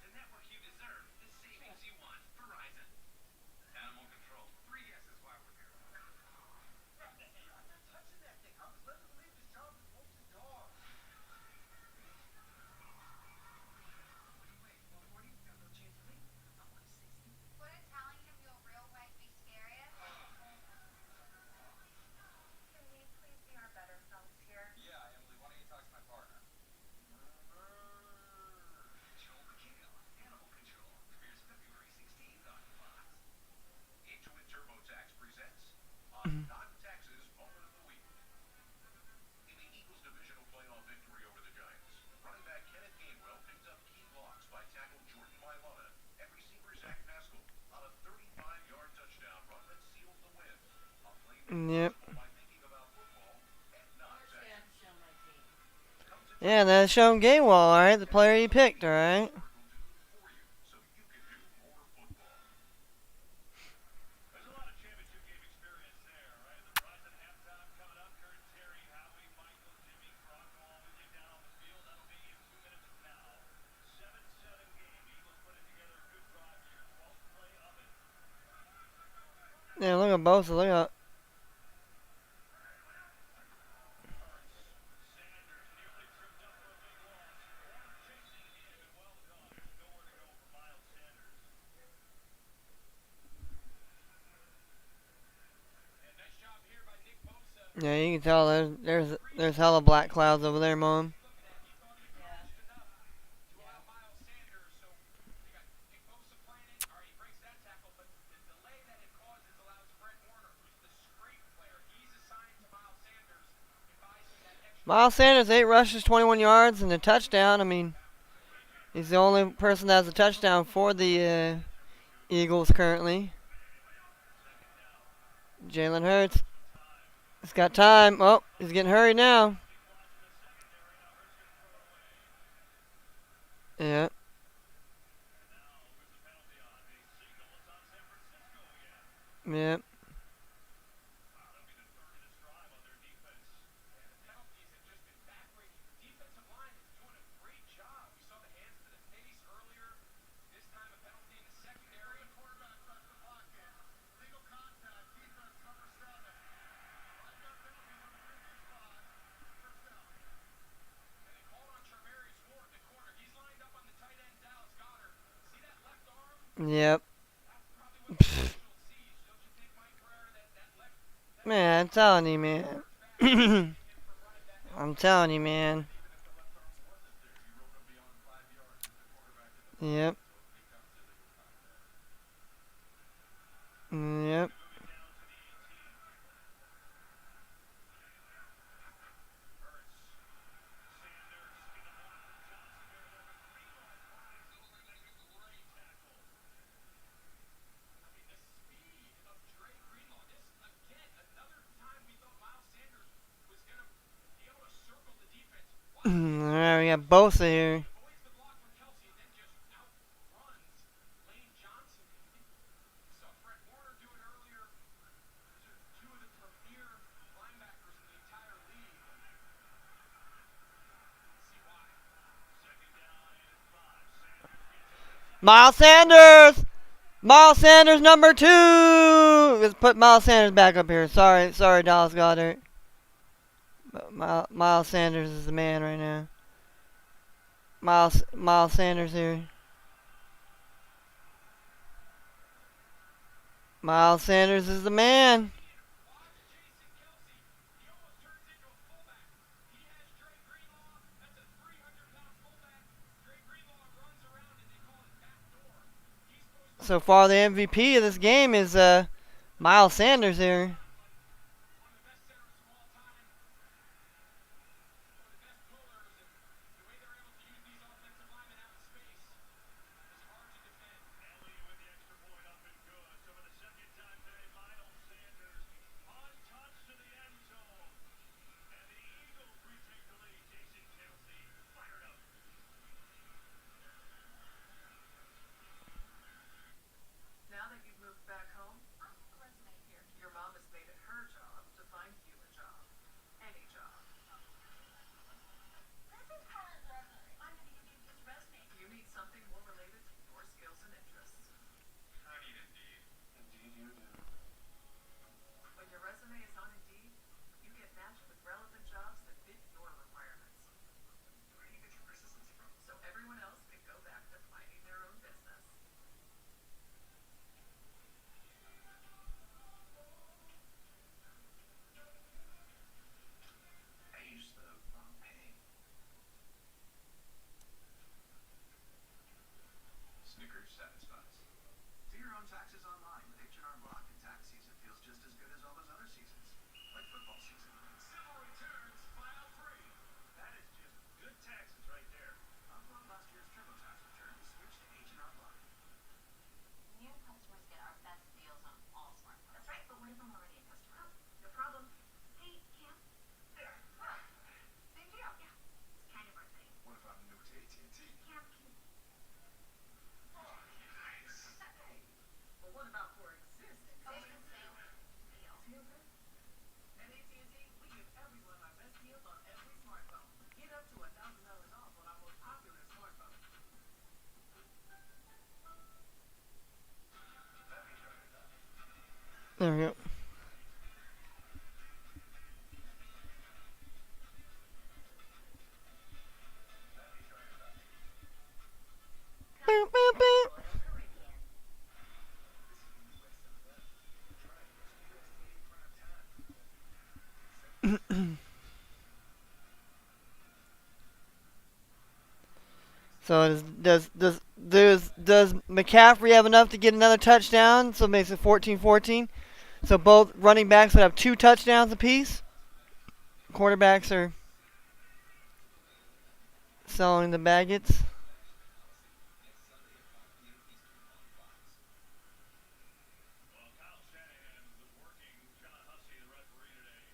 The network you deserve, the savings you want. Verizon. Animal control. 3S is why we're here. I'm not touching that thing. I was led to believe this job is mostly dogs. Wait, 140? No, no chance of me. I want 60. Wouldn't telling him your real weight be scarier? Can we please be our better selves here? Yeah, Emily, why don't you talk to my partner? Joel McHale, Animal Control. Premieres February 16th on Fox. Intuit TurboTax presents on non-taxes moment of the week. In the Eagles' divisional playoff victory over the Giants, running back Kenneth Gainwell picked up key blocks by tackle Jordan Mailata and receiver Zach Pascal on a 35-yard touchdown run that sealed the win. A play made Yep. possible by thinking about football and not taxes. Show my team. Yeah, that's Sean Gainwell, alright, the player you picked, alright. For you, so you can do more football. There's a lot of championship game experience there, right? The Verizon halftime coming up. Kurt, Terry, Howie, Michael, Jimmy, Bronco, all with you down on the field. That'll be in 2 minutes from now. 7-7 game. Eagles putting together a good drive here. 12th play of it. Yeah, look at Bosa, look at. Sanders nearly tripped up for a big loss. Warner chasing him and well done. Nowhere to go for Miles Sanders. And nice job here by Nick Bosa. Yeah, you can tell there's hella black clouds over there, Mom. Miles Sanders, so they got Nick Bosa planning, or he breaks that tackle, but the delay that it causes allows Fred Warner, who's the screen player, he's assigned to Miles Sanders and buys him that extra. Miles Sanders, 8 rushes, 21 yards, and a touchdown. I mean, he's the only person that has a touchdown for the Eagles currently. Jalen Hurts He's got time. Oh, he's getting hurried now. Yeah. Yeah. Penalties have just been backbreaking. The defensive line is doing a great job. We saw the hands to the face earlier. This time a penalty in the secondary. Quarterback touched the pocket. Legal contact. Defense number 7. Right now, penalties on the previous spot. First down. And they called on Charmarius Ward in the corner. He's lined up on the tight end, Dallas Goddard. See that left arm? Yep. That's probably what the official sees. Don't you think, Mike Pereira, that left Man, I'm telling you, man. I'm telling you, man. Yep. Yep. I mean, the speed of Dre Greenlaw. This, again, another time we thought Miles Sanders was going to be able to circle the defense. Alright, we got Bosa here. Avoids the block from Kelsey and then just outruns Lane Johnson. We saw Fred Warner do it earlier. These are two of the premier linebackers in the entire league. See why. Second down and 5. Miles Sanders! Miles Sanders, number 2! Let's put Miles Sanders back up here. Sorry, Dallas Goddard. But Miles Sanders is the man right now. Miles Sanders here. Miles Sanders is the man. Watch Jason Kelsey. He almost turns into a fullback. He has Dre Greenlaw. That's a 300-pound fullback. Dre Greenlaw runs around and they call it backdoor. He's supposed to So far, the MVP of this game is Miles Sanders here. one of the best centers of all time. One of the best pullers. And the way they're able to use these offensive linemen out of space is hard to defend. Ellie with the extra point up and good. So for the second time today, Miles Sanders untouched to the end zone. And the Eagles retake the lead. Jason Kelsey fired up. Now that you've moved back home, I'll have a resume here. your mom has made it her job to find you a job. Any job. This is Helen's resume. I'm gonna give you his resume. You need something more related to your skills and interests. I need Indeed. Indeed you do. When your resume is on Indeed, you get matched with relevant jobs that fit your requirements. Where do you get your persistence from? So everyone else can go back to minding their own business. I used the wrong pay. Snickers satisfies. Do your own taxes online with H&R Block, and tax season feels just as good as all those other seasons. Like football season. Civil returns, file free. That is just good taxes right there. Upload last year's TurboTax returns. Switch to H&R Block. New customers get our best deals on all smartphones. That's right, but what if I'm already a customer? No problem. Hey, Cam. There. Same deal. Yeah, it's kind of our thing. What if I'm new to AT&T? Cam, can you... Oh, nice. Hey, but what about for existing Same customers? deal. Feel good? At AT&T, we give everyone our best deals on every smartphone. Get up to $1,000 off on our most popular smartphone. Let me try it out. There we go. Boop, boop, boop. So does McCaffrey have enough to get another touchdown? So it makes it 14-14. So both running backs would have 2 touchdowns apiece. Quarterbacks are selling the baguettes. Well, Kyle Shanahan was working John Hussey, the referee today,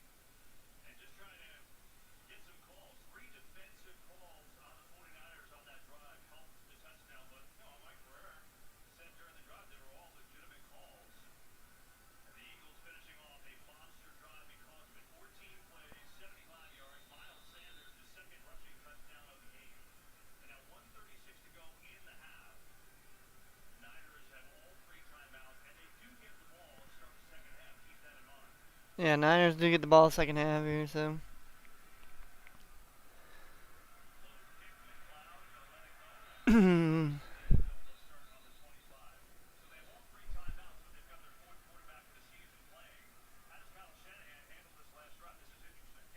Yeah, Niners do get the ball second half here, so. Yeah,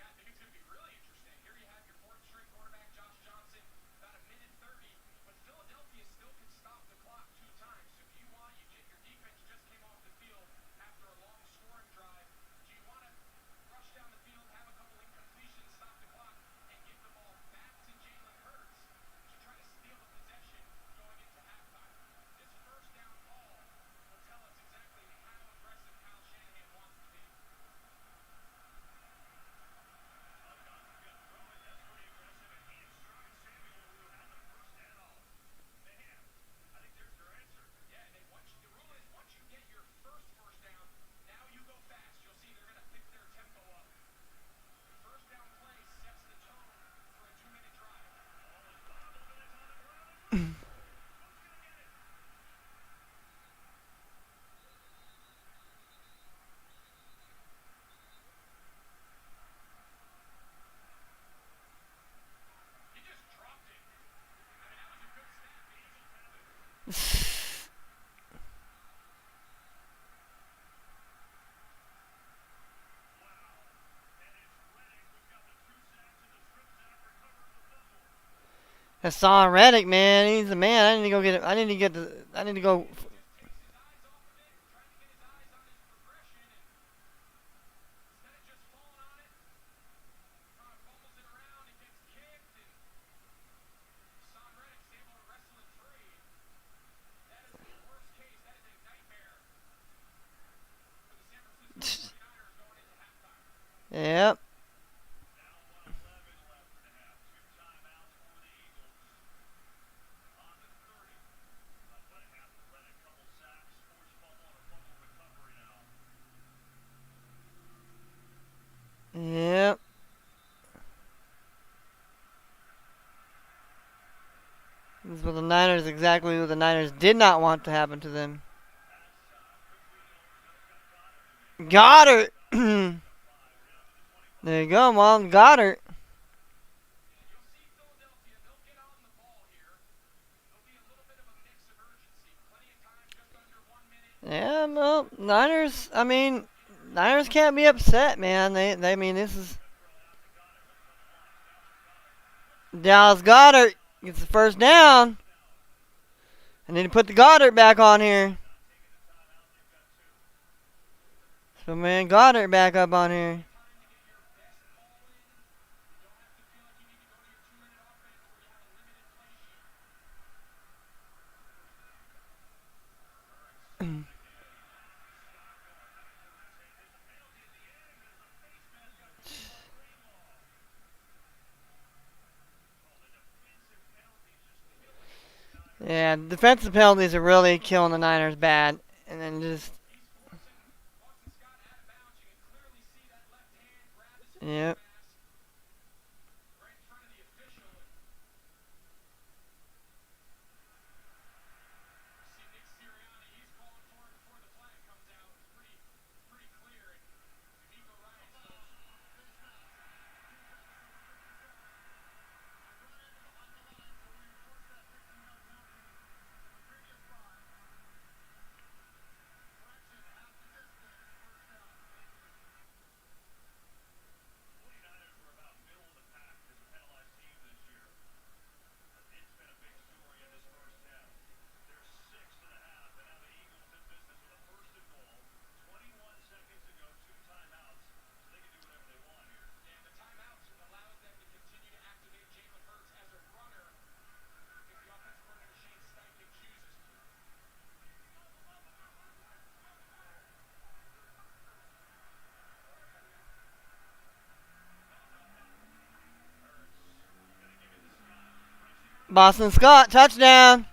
I think it's going to be really interesting. Here you have your fourth string quarterback, Josh Johnson, about a minute 30, but Philadelphia still can stop the clock 2 times. So if you want, your defense just came off the field after a long scoring drive. Do you want to rush down the field, have a couple incompletions, stop the clock, and give the ball back to Jalen Hurts to try to steal the possession going into halftime? This first down call will tell us exactly how aggressive Kyle Shanahan wants to be. Yeah, and the rule is once you get your first down, now you go fast. You'll see they're going to pick their tempo up. The first down play sets the tone for a 2-minute drive. He just dropped it. I mean, that was a good snap. He just have it. Hassan Reddick, man, he's the man. I need to go get it. I need to get the. I need to go. Takes his eyes off of it, trying to get his eyes on his progression, and instead of just falling on it, fumbles it around, it gets kicked, and Hassan Reddick's able to wrestle it free. That is the worst case. That is a nightmare for the San Francisco 49ers going into halftime. Yep. Yep. This is what the Niners, exactly what the Niners did not want to happen to them. Goddard. There you go, Mom. Goddard. You'll see Philadelphia, they'll get on the ball here. There'll be a little bit of a mix of urgency. Plenty of time, just under 1 minute. Yeah, well, Niners. I mean, Niners can't be upset, man. I mean, this is Dallas Goddard gets the first down. I need to put the Goddard back on here. So, man, Goddard back up on here. Yeah, defensive penalties are really killing the Niners bad. And then just. Yep. Boston Scott, touchdown.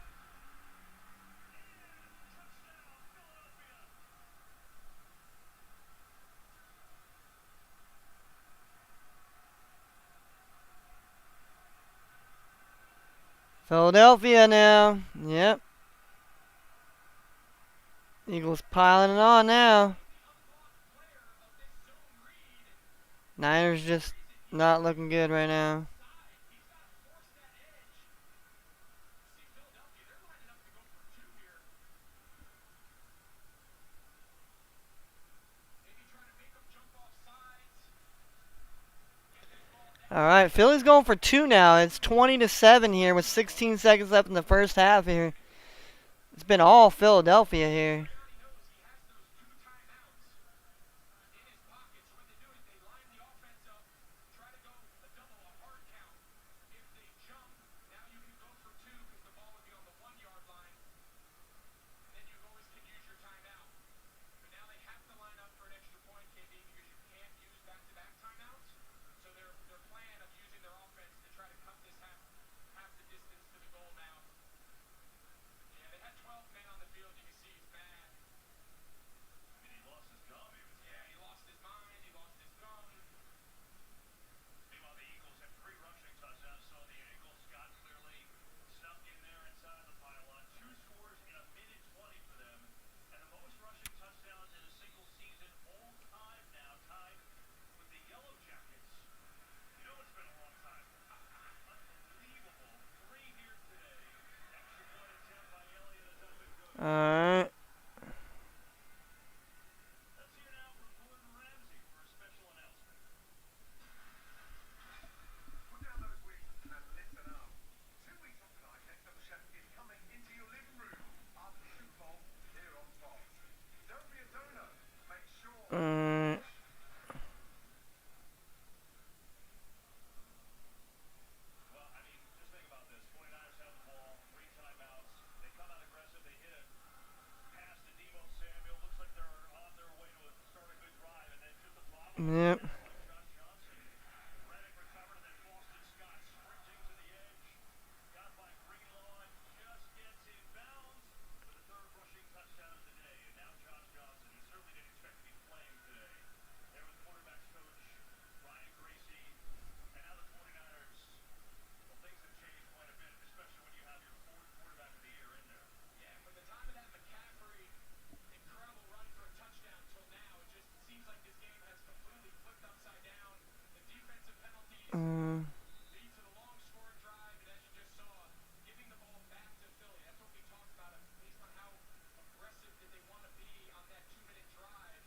Philadelphia now. Yep. Eagles piling it on now. Niners just not looking good right now. All right, Philly's going for 2 now. It's 20-7 here with 16 seconds left in the first half here. It's been all Philadelphia here. Meanwhile, the Eagles have 3 rushing touchdowns, so the ankle, Scott clearly stuck in there inside the pylon. 2 scores in a minute 20 for them, and the most rushing touchdowns in a single season all time now, tied with the Yellow Jackets. You know it's been a long time. Unbelievable. 3 here today. Extra point attempt by Elliott has not been good. All right. Let's hear now from Gordon Ramsay for a special announcement. Put down those wings and listen up. 2 weeks from tonight, Next Level Chef is coming into your living room. After the Super Bowl, here on Fox. Don't be a donor. Make sure. Well, I mean, just think about this. 49ers have the ball, 3 timeouts. They come out aggressive. They hit a pass to Deebo Samuel. Looks like they're on their way to start a good drive, and then just a bobble. Yep. Josh Johnson. Reddick recovered, and then Boston Scott sprinting to the edge. Got by Greenlaw and just gets in bounds for the 3rd rushing touchdown of the day. And now Josh Johnson. He certainly didn't expect to be playing today. There was quarterback's coach, Ryan Gracie. And now the 49ers, well, things have changed quite a bit, especially when you have your 4th quarterback of the year in there. Yeah, from the time of that McCaffrey incredible run for a touchdown till now, it just seems like this game has completely flipped upside down. The defensive penalties lead to the long scoring drive, and as you just saw, giving the ball back to Philly. That's what we talked about, based on how aggressive did they want to be on that 2-minute drive.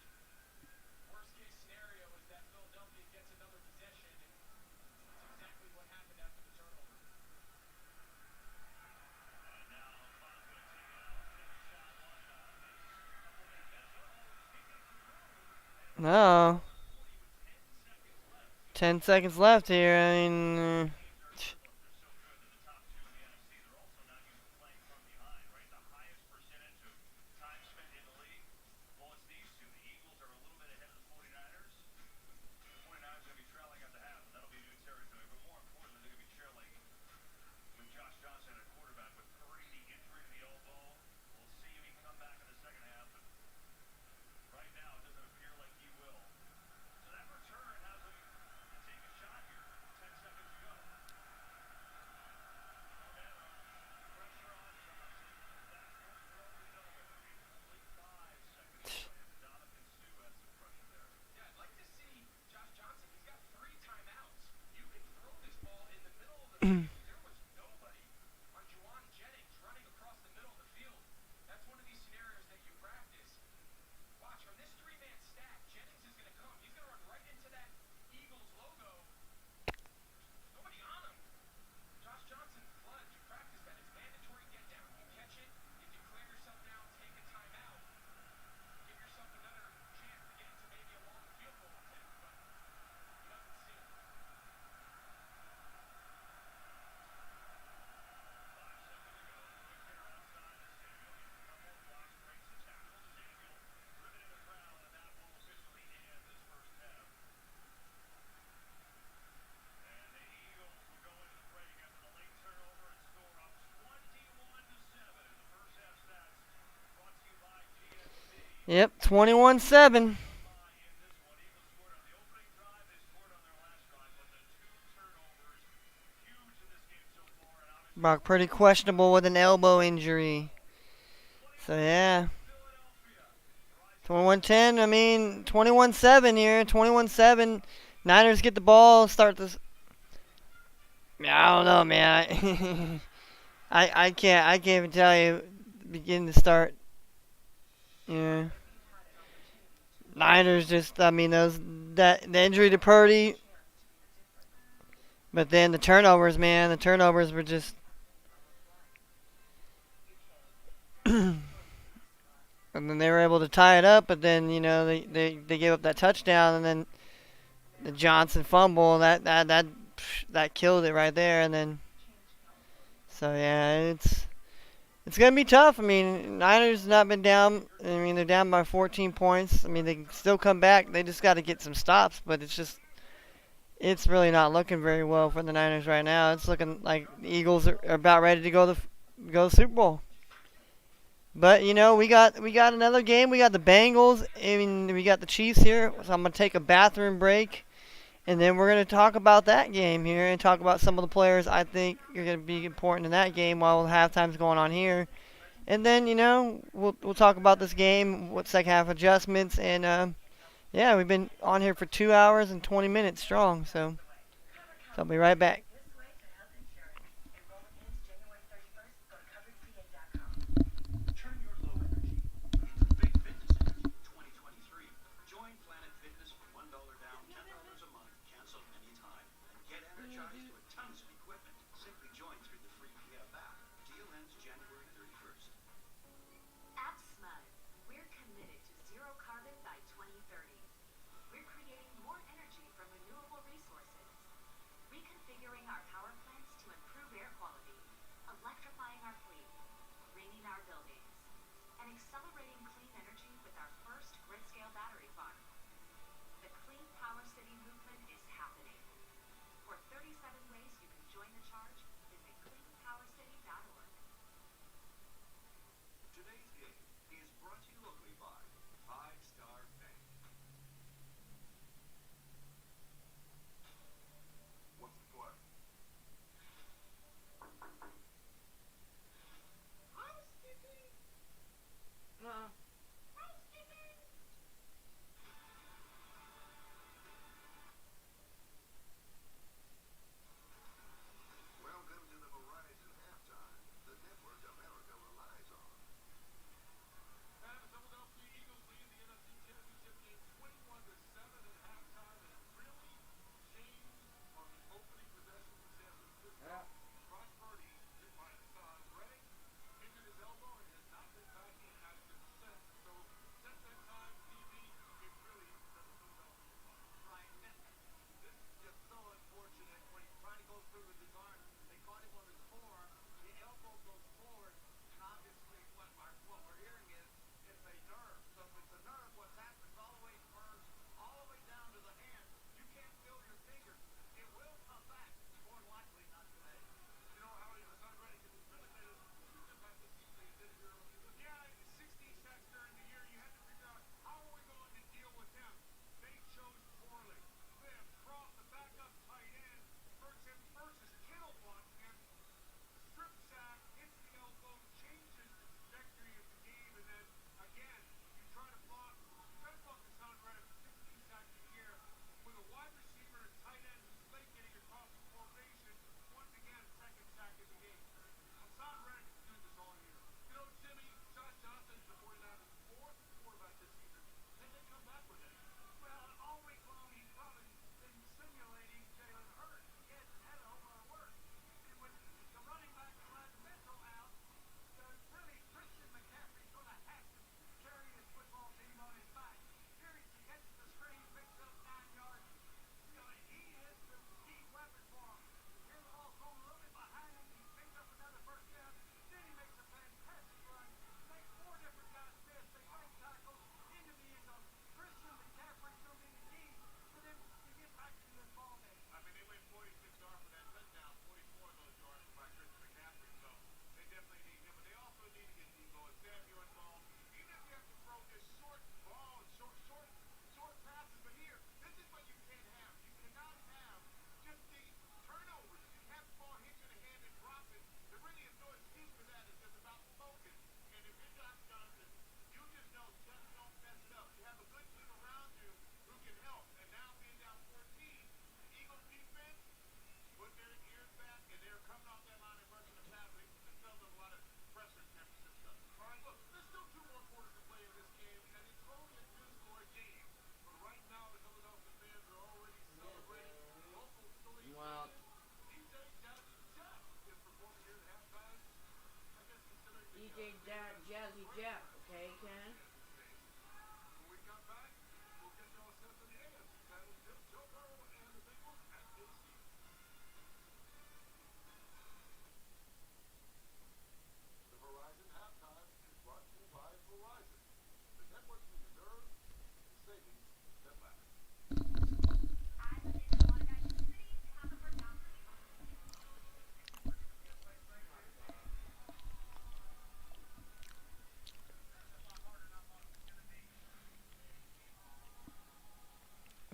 Worst case scenario is that Philadelphia gets another possession, and that's exactly what happened after the turnover. And now Fon's going to take it out, take a shot, line on this. No. 10 seconds left here. I mean, They're so good that the top 2 in the NFC, they're also not used to playing from behind, right? The highest percentage of time spent in the league, well, it's these 2. The Eagles are a little bit ahead of the 49ers. The 49ers are going to be trailing at the half, and that'll be new territory. But more importantly, they're going to be trailing with Josh Johnson at quarterback with Purdy, the injury to the elbow. We'll see if he can come back in the second half, but right now it doesn't appear like he will. So that return has him to take a shot here. 10 seconds to go. Pressure on Johnson. That's what throws it over. Only 5 seconds to go. Donovan Sue has some pressure there. Yeah, I'd like to see Josh Johnson. He's got 3 timeouts. You can throw this ball in the middle of the field. There was nobody on Juwan Jennings running across the middle of the field. That's one of these scenarios that you practice. Watch, from this 3-man stack, Jennings is going to come. He's going to run right into that Eagles logo. Nobody on him. Josh Johnson, flood. You practice that. It's mandatory get down. You catch it. If you clear yourself down, take a timeout. Give yourself another chance to get into maybe a long field goal attempt, but he doesn't see it. 5 seconds to go. Quick hitter outside to Samuel. Gets a couple of blocks, breaks the tackle. Samuel driven in the ground, and that will officially end this first half. And the Eagles will go into the break after the late turnover and score up 21-7. The first half stats brought to you by GSP. yep, 21-7. In this one, Eagles scored on the opening drive. They scored on their last drive, but the 2 turnovers huge in this game so far, and obviously Brock Purdy questionable with an elbow injury. So, yeah. Philadelphia. 21-10, I mean, 21-7 here. 21-7. Niners get the ball, start this. I don't know, man. I can't even tell you begin to start. Yeah. Niners just, I mean, the injury to Purdy, but then the turnovers, man, the turnovers were just. And then they were able to tie it up, but then they gave up that touchdown, and then the Johnson fumble that killed it right there, and then so yeah, it's gonna be tough. I mean, Niners not been down. I mean, they're down by 14 points. I mean, they can still come back. They just got to get some stops, but it's really not looking very well for the Niners right now. It's looking like the Eagles are about ready to go to the Super Bowl. But we got another game. We got the Bengals. I mean, we got the Chiefs here. So I'm gonna take a bathroom break, and then we're gonna talk about that game here and talk about some of the players I think are gonna be important in that game while halftime's going on here. And then we'll talk about this game, what second half adjustments, and yeah, we've been on here for 2 hours and 20 minutes strong. So I'll be right back. Turn your low energy into big fitness energy 2023. Join Planet Fitness for $1 down, $10 a month, cancel anytime, and get energized with tons of equipment. Simply join through the free PF app. Deal ends January 31st. At SMUD, we're committed to zero carbon by 2030. We're creating more energy from renewable resources, reconfiguring our power plants to improve air quality, electrifying our fleet, greening our buildings, and accelerating clean energy with our first grid-scale battery farm. The Clean Power City movement is happening. For 37 ways you can join the charge, visit cleanpowercity.org. Today's game is brought to you locally by Five Star Bank. What's the play?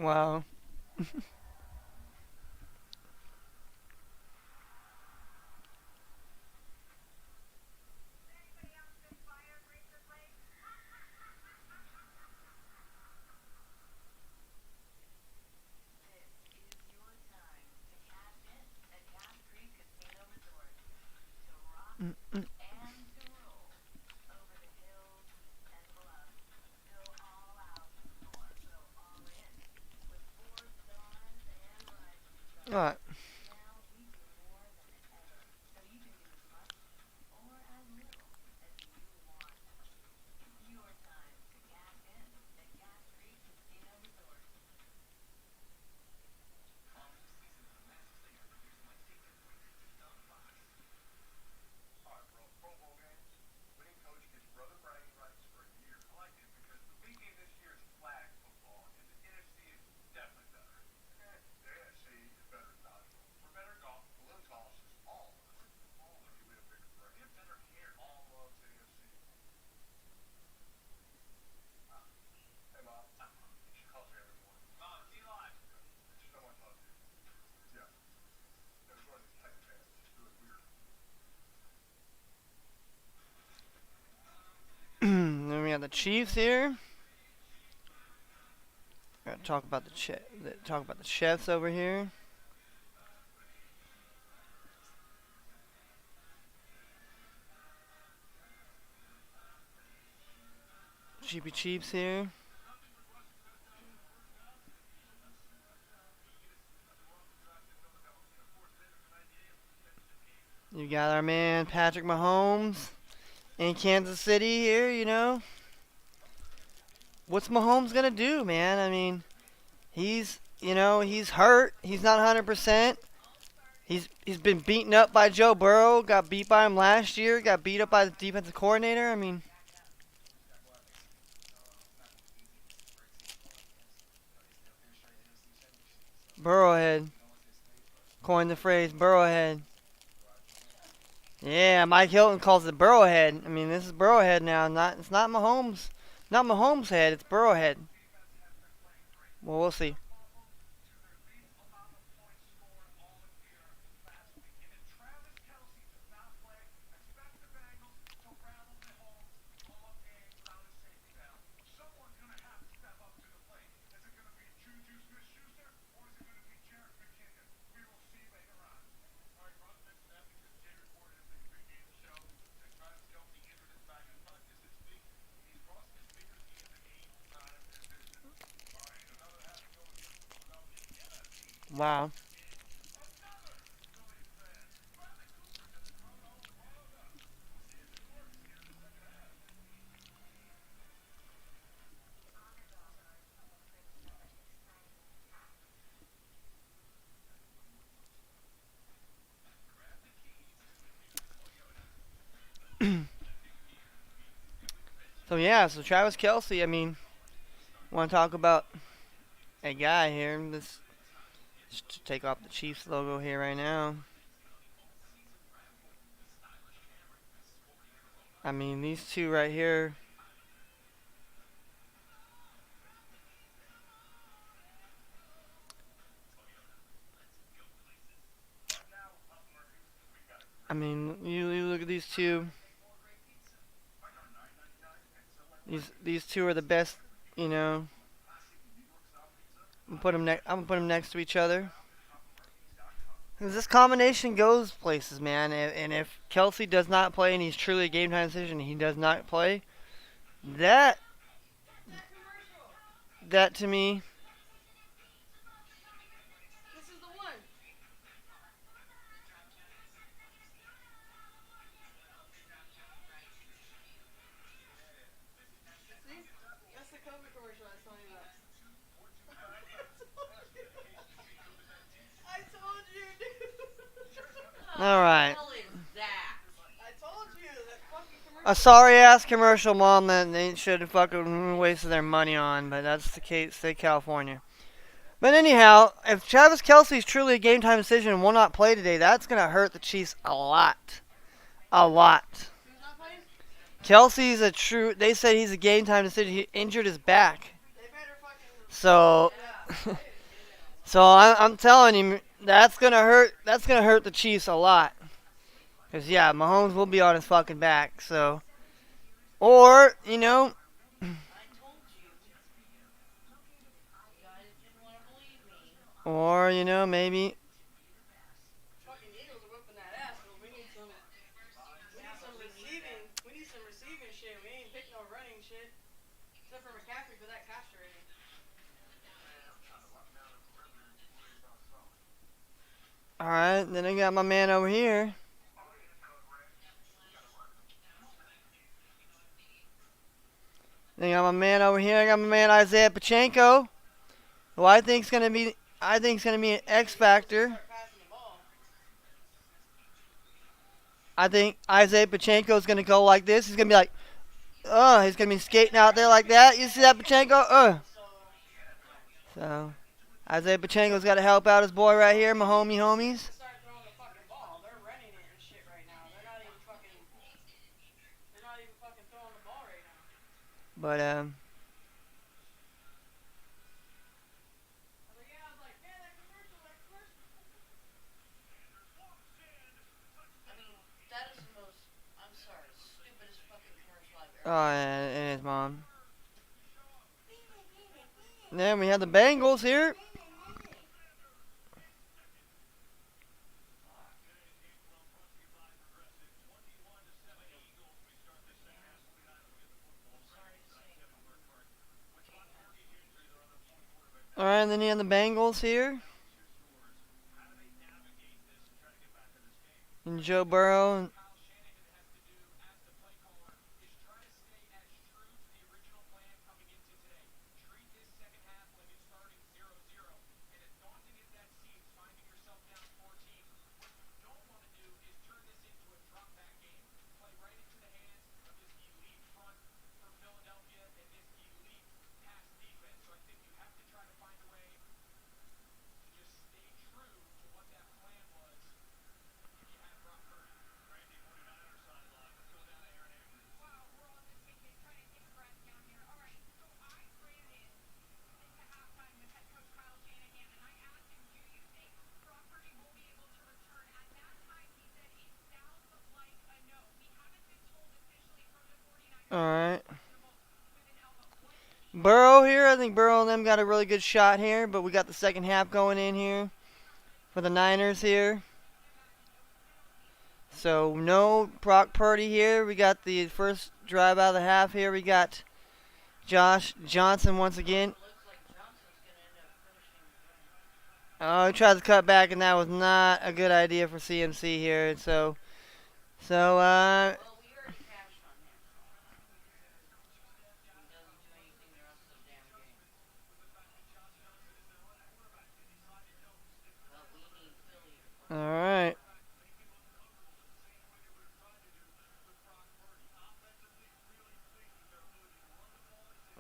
Wow. This is your time to cash in at Gas Creek Casino Resort. To rock and to roll. Over the hills and below. Go all out or go all in. With 4 stars and rising stars. Alright. Now we do more than ever. So you can do as much or as little as you want. It's your time to cash in at Gas Creek Casino Resort. Alright, bro. Pro Bowl games. Winning coach gets brother bragging rights for a year. I like it because the big game this year is flag football, and the NFC is definitely better. The AFC is better at dodgeball. We're better at golf. Balloon toss is all of us. All of you, we have bigger brains. We have better hair. All loves AFC. Hey, Mom. She calls me every morning. Mom, it's Eli. I just don't want to talk to you. Yeah. There's one of these tech fans. It's really weird. Then we got the Chiefs here. Gotta talk about the chefs over here. Cheapy Chiefs here. You got our man Patrick Mahomes in Kansas City here, you know. What's Mahomes gonna do, man? I mean, he's hurt. He's not 100%. He's been beaten up by Joe Burrow. Got beat by him last year. Got beat up by the defensive coordinator. I mean, Burrowhead. Coined the phrase Burrowhead. Yeah, Mike Hilton calls it Burrowhead. I mean, this is Burrowhead now. It's not Mahomes. Not Mahomes' head. It's Burrowhead. Well, we'll see. Wow. So Travis Kelce, I mean, want to talk about a guy here. Just take off the Chiefs logo here right now. I mean, these two right here. I mean, you look at these two. These two are the best, you know. I'm gonna put them next to each other. 'Cause this combination goes places, man. And if Kelce does not play and he's truly a game time decision, he does not play. That to me. This is the one. See? That's the COVID commercial I was telling you about. I told you, dude. All right. What the hell is that? I told you that fucking commercial. A sorry ass commercial, mom, that they should have fucking wasted their money on, but that's the case, state of California. But anyhow, if Travis Kelce is truly a game time decision and will not play today, that's gonna hurt the Chiefs a lot. A lot. Who's not playing? Kelsey's a true. They said he's a game time decision. He injured his back, They better fucking. so Yeah. So I'm telling you, that's gonna hurt. That's gonna hurt the Chiefs a lot. Cause yeah, Mahomes will be on his fucking back. So, or I told you. You guys didn't want to believe me. maybe. Fucking Eagles are whipping that ass, but we need some receiving. We need some receiving shit. We ain't pick no running shit. Except for McCaffrey for that catch rating. All right, then I got my man over here. Then I got my man over here. I got my man Isaiah Pachenko, who I think's gonna be an X factor. Start passing the ball. I think Isaiah Pachenko's gonna go like this. He's gonna be like, he's gonna be skating out there like that. You see that Pachenko? So Isaiah Pachenko's got to help out his boy right here, my homies. Start throwing the fucking ball. They're running it and shit right now. They're not even fucking throwing the ball right now. But I was like, man, that commercial. I mean, that is the most, I'm sorry, stupidest fucking commercial I've ever and his mom. And then we have the Bengals here. All right, and then you have the Bengals here. And Joe Burrow. Kyle Shanahan has to do as the play caller is try to stay as true to the original plan coming into today. Treat this second half like it's starting 0-0. And as daunting as that seems, finding yourself down 14, what you don't want to do is turn this into a drop-back game. Play right into the hands of this elite front for Philadelphia and this elite pass defense. So I think you have to try to find a way to just stay true to what that plan was. You had Brock Purdy. Crazy 49ers sideline. Let's go down to Aaron Andrews. Wow, we're all just taking trying to take a breath down here. All right, so I ran in into halftime with head coach Kyle Shanahan, and I asked him, "Do you think Brock Purdy will be able to return?" At that time, he said it sounds like a no. We haven't been told officially from the 49ers. All right. With an elbow. Burrow here. I think Burrow and them got a really good shot here, but we got the second half going in here for the Niners here. So no Brock Purdy here. We got the first drive out of the half here. We got Josh Johnson once again. looks like Johnson's going to end up finishing the drive. Oh, he tried to cut back, and that was not a good idea for CMC here. So Well, we already cashed on him. He doesn't do anything the rest of the damn game. But we need Philly to all right.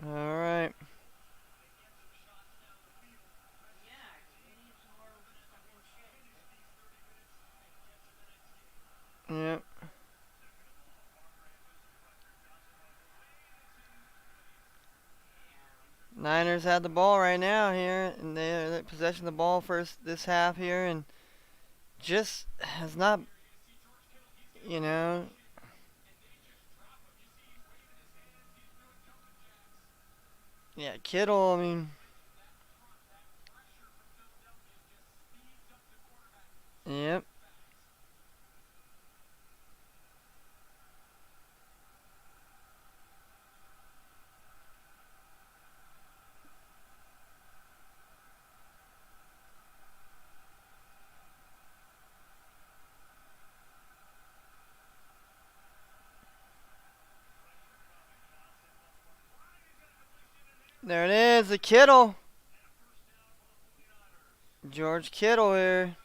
All right. Yeah, 'cause we need some more fucking shit. Yep. Niners had the ball right now here, and they're possessing the ball first this half here, and just has not, you know. Yeah, Kittle. I mean, yep. There it is, the Kittle. George Kittle here.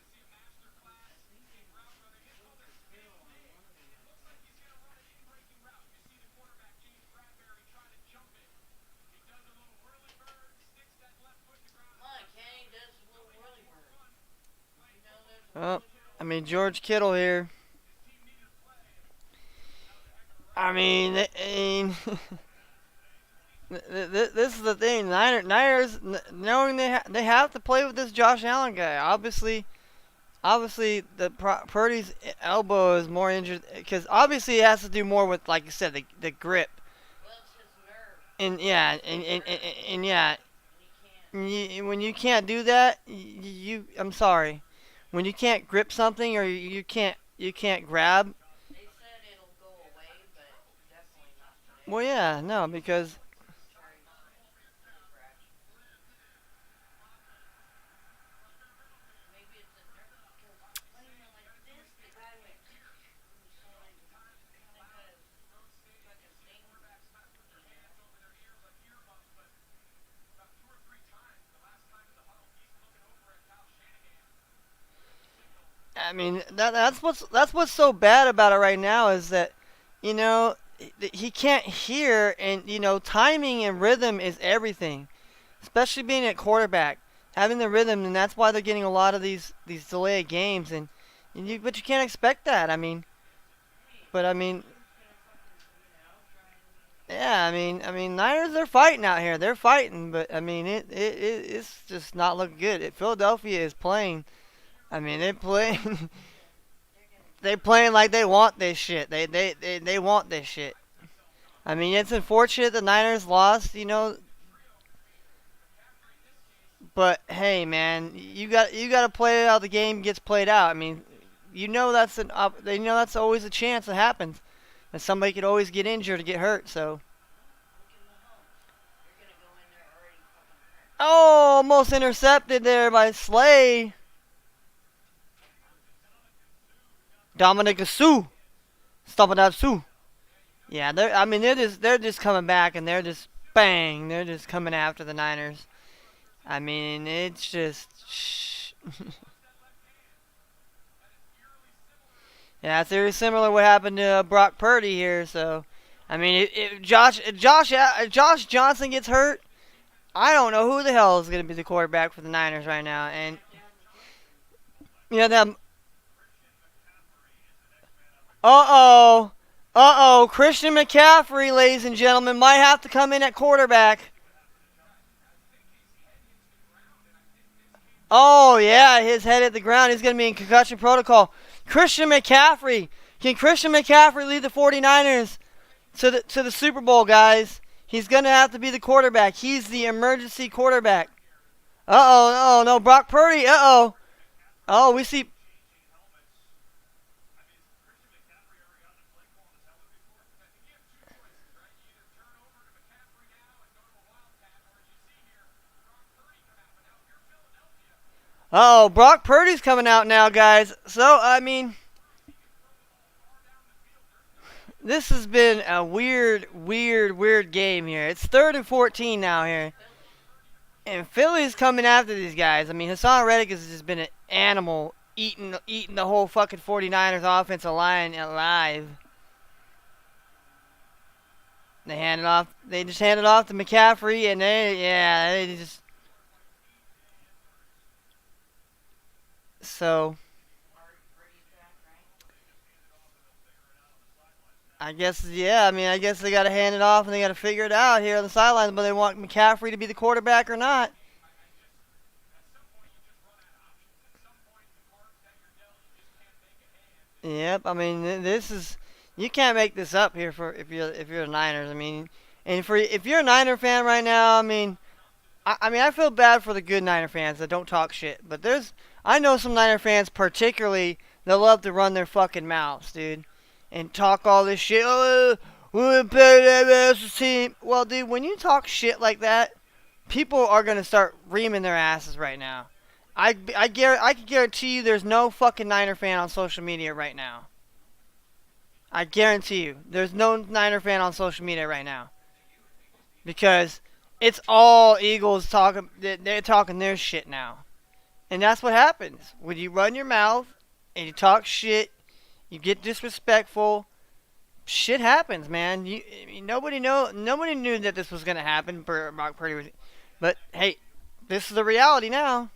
Come on, Kenny does a little whirly bird. You know there's Oh, I mean, George Kittle here. I mean, This is the thing. Niners, knowing they have to play with this Josh Allen guy. Obviously, Purdy's elbow is more injured because obviously it has to do more with, like you said, the grip. Well, it's his nerve. And yeah, and yeah, when you can't do that, I'm sorry. When you can't grip something or you can't grab. They said it'll go away, but definitely not today. Well, yeah, no, because Cherry's pretty fragile. Maybe it's a nerve, because playing it like this, the guy went so like a fucking thing. I mean that's what's so bad about it right now is that you know he can't hear, and timing and rhythm is everything, especially being at quarterback, having the rhythm, and that's why they're getting a lot of these delayed games, but you can't expect that. I mean, yeah, Niners, they're fighting out here. They're fighting, but I mean, it's just not looking good. Philadelphia is playing. They playing. They playing like they want this shit. They want this shit. It's unfortunate the Niners lost, but hey, man, you got to play how the game gets played out. That's always a chance that happens. And somebody could always get injured or get hurt. So, Look at Mahomes. You're gonna go in there already fucking hurt. oh, almost intercepted there by Slay. Dominic Sue. Stopping up Sue. Yeah, they're just coming back and they're just bang. They're just coming after the Niners. It's just yeah, it's very similar to what happened to Brock Purdy here. So, if Josh Johnson gets hurt, I don't know who the hell is going to be the quarterback for the Niners right now. And them. Christian McCaffrey, ladies and gentlemen, might have to come in at quarterback. Oh, yeah, his head hit the ground. He's going to be in concussion protocol. Christian McCaffrey. Can Christian McCaffrey lead the 49ers to the Super Bowl, guys? He's going to have to be the quarterback. He's the emergency quarterback. No, Brock Purdy. Oh, we see... Oh, Brock Purdy's coming out now, guys. So, this has been a weird game here. It's 3rd and 14 now here. And Philly's coming after these guys. Hassan Reddick has just been an animal eating the whole fucking 49ers offensive line alive. They just hand it off to McCaffrey, and they just... So, I guess they got to hand it off and they got to figure it out here on the sidelines, whether they want McCaffrey to be the quarterback or not. Yep, this is, you can't make this up here for if you're the Niners. If you're a Niner fan right now, I feel bad for the good Niner fans that don't talk shit, but I know some Niner fans particularly that love to run their fucking mouths, dude, and talk all this shit. Oh, we're better as a team. Well, dude, when you talk shit like that, people are gonna start reaming their asses right now. I can guarantee you there's no fucking Niner fan on social media right now. I guarantee you there's no Niner fan on social media right now. Because it's all Eagles talking. They're talking their shit now. And that's what happens. When you run your mouth and you talk shit, you get disrespectful, shit happens, man. Nobody knew that this was going to happen. Brock Purdy, but hey, this is the reality now.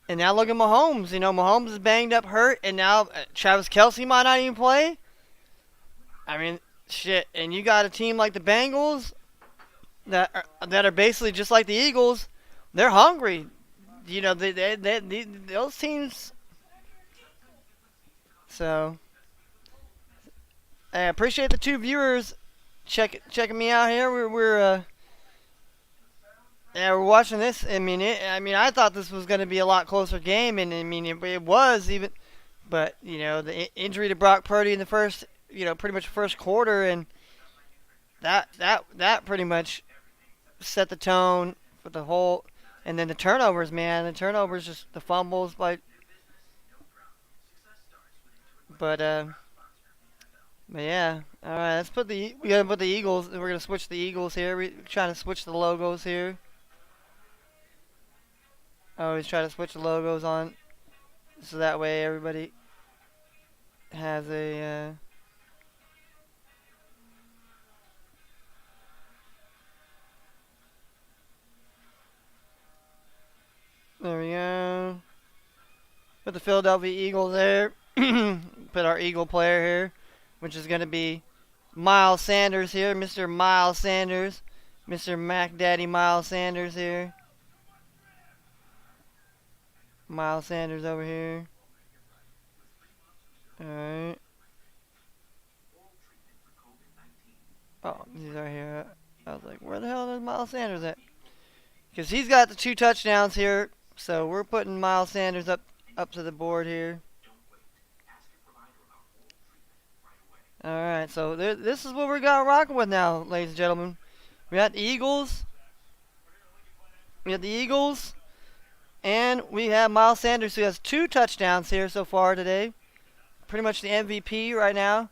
And now look at Mahomes. Mahomes is banged up, hurt, and now Travis Kelce might not even play. shit, and you got a team like the Bengals that are basically just like the Eagles. They're hungry. You know, those teams. So, I appreciate the 2 viewers checking me out here. We're watching this. I mean, I thought this was going to be a lot closer game, and I mean, it was even. But you know, the injury to Brock Purdy in the first, pretty much first quarter, and that pretty much set the tone for the whole. And then the turnovers, man. The turnovers, just the fumbles, like. But yeah. All right, we gotta put the Eagles. We're gonna switch the Eagles here. We're trying to switch the logos here. Always try to switch the logos on, so that way everybody has a. There we go. Put the Philadelphia Eagles there. Put our Eagle player here, which is going to be Miles Sanders here. Mr. Miles Sanders. Mr. Mac Daddy Miles Sanders here. Miles Sanders over here. Alright. Oh, he's right here. I was like, where the hell is Miles Sanders at? Because he's got the 2 touchdowns here. So we're putting Miles Sanders up to the board here. Alright, so this is what we got rocking with now, ladies and gentlemen. We got the Eagles. And we have Miles Sanders, who has 2 touchdowns here so far today. Pretty much the MVP right now.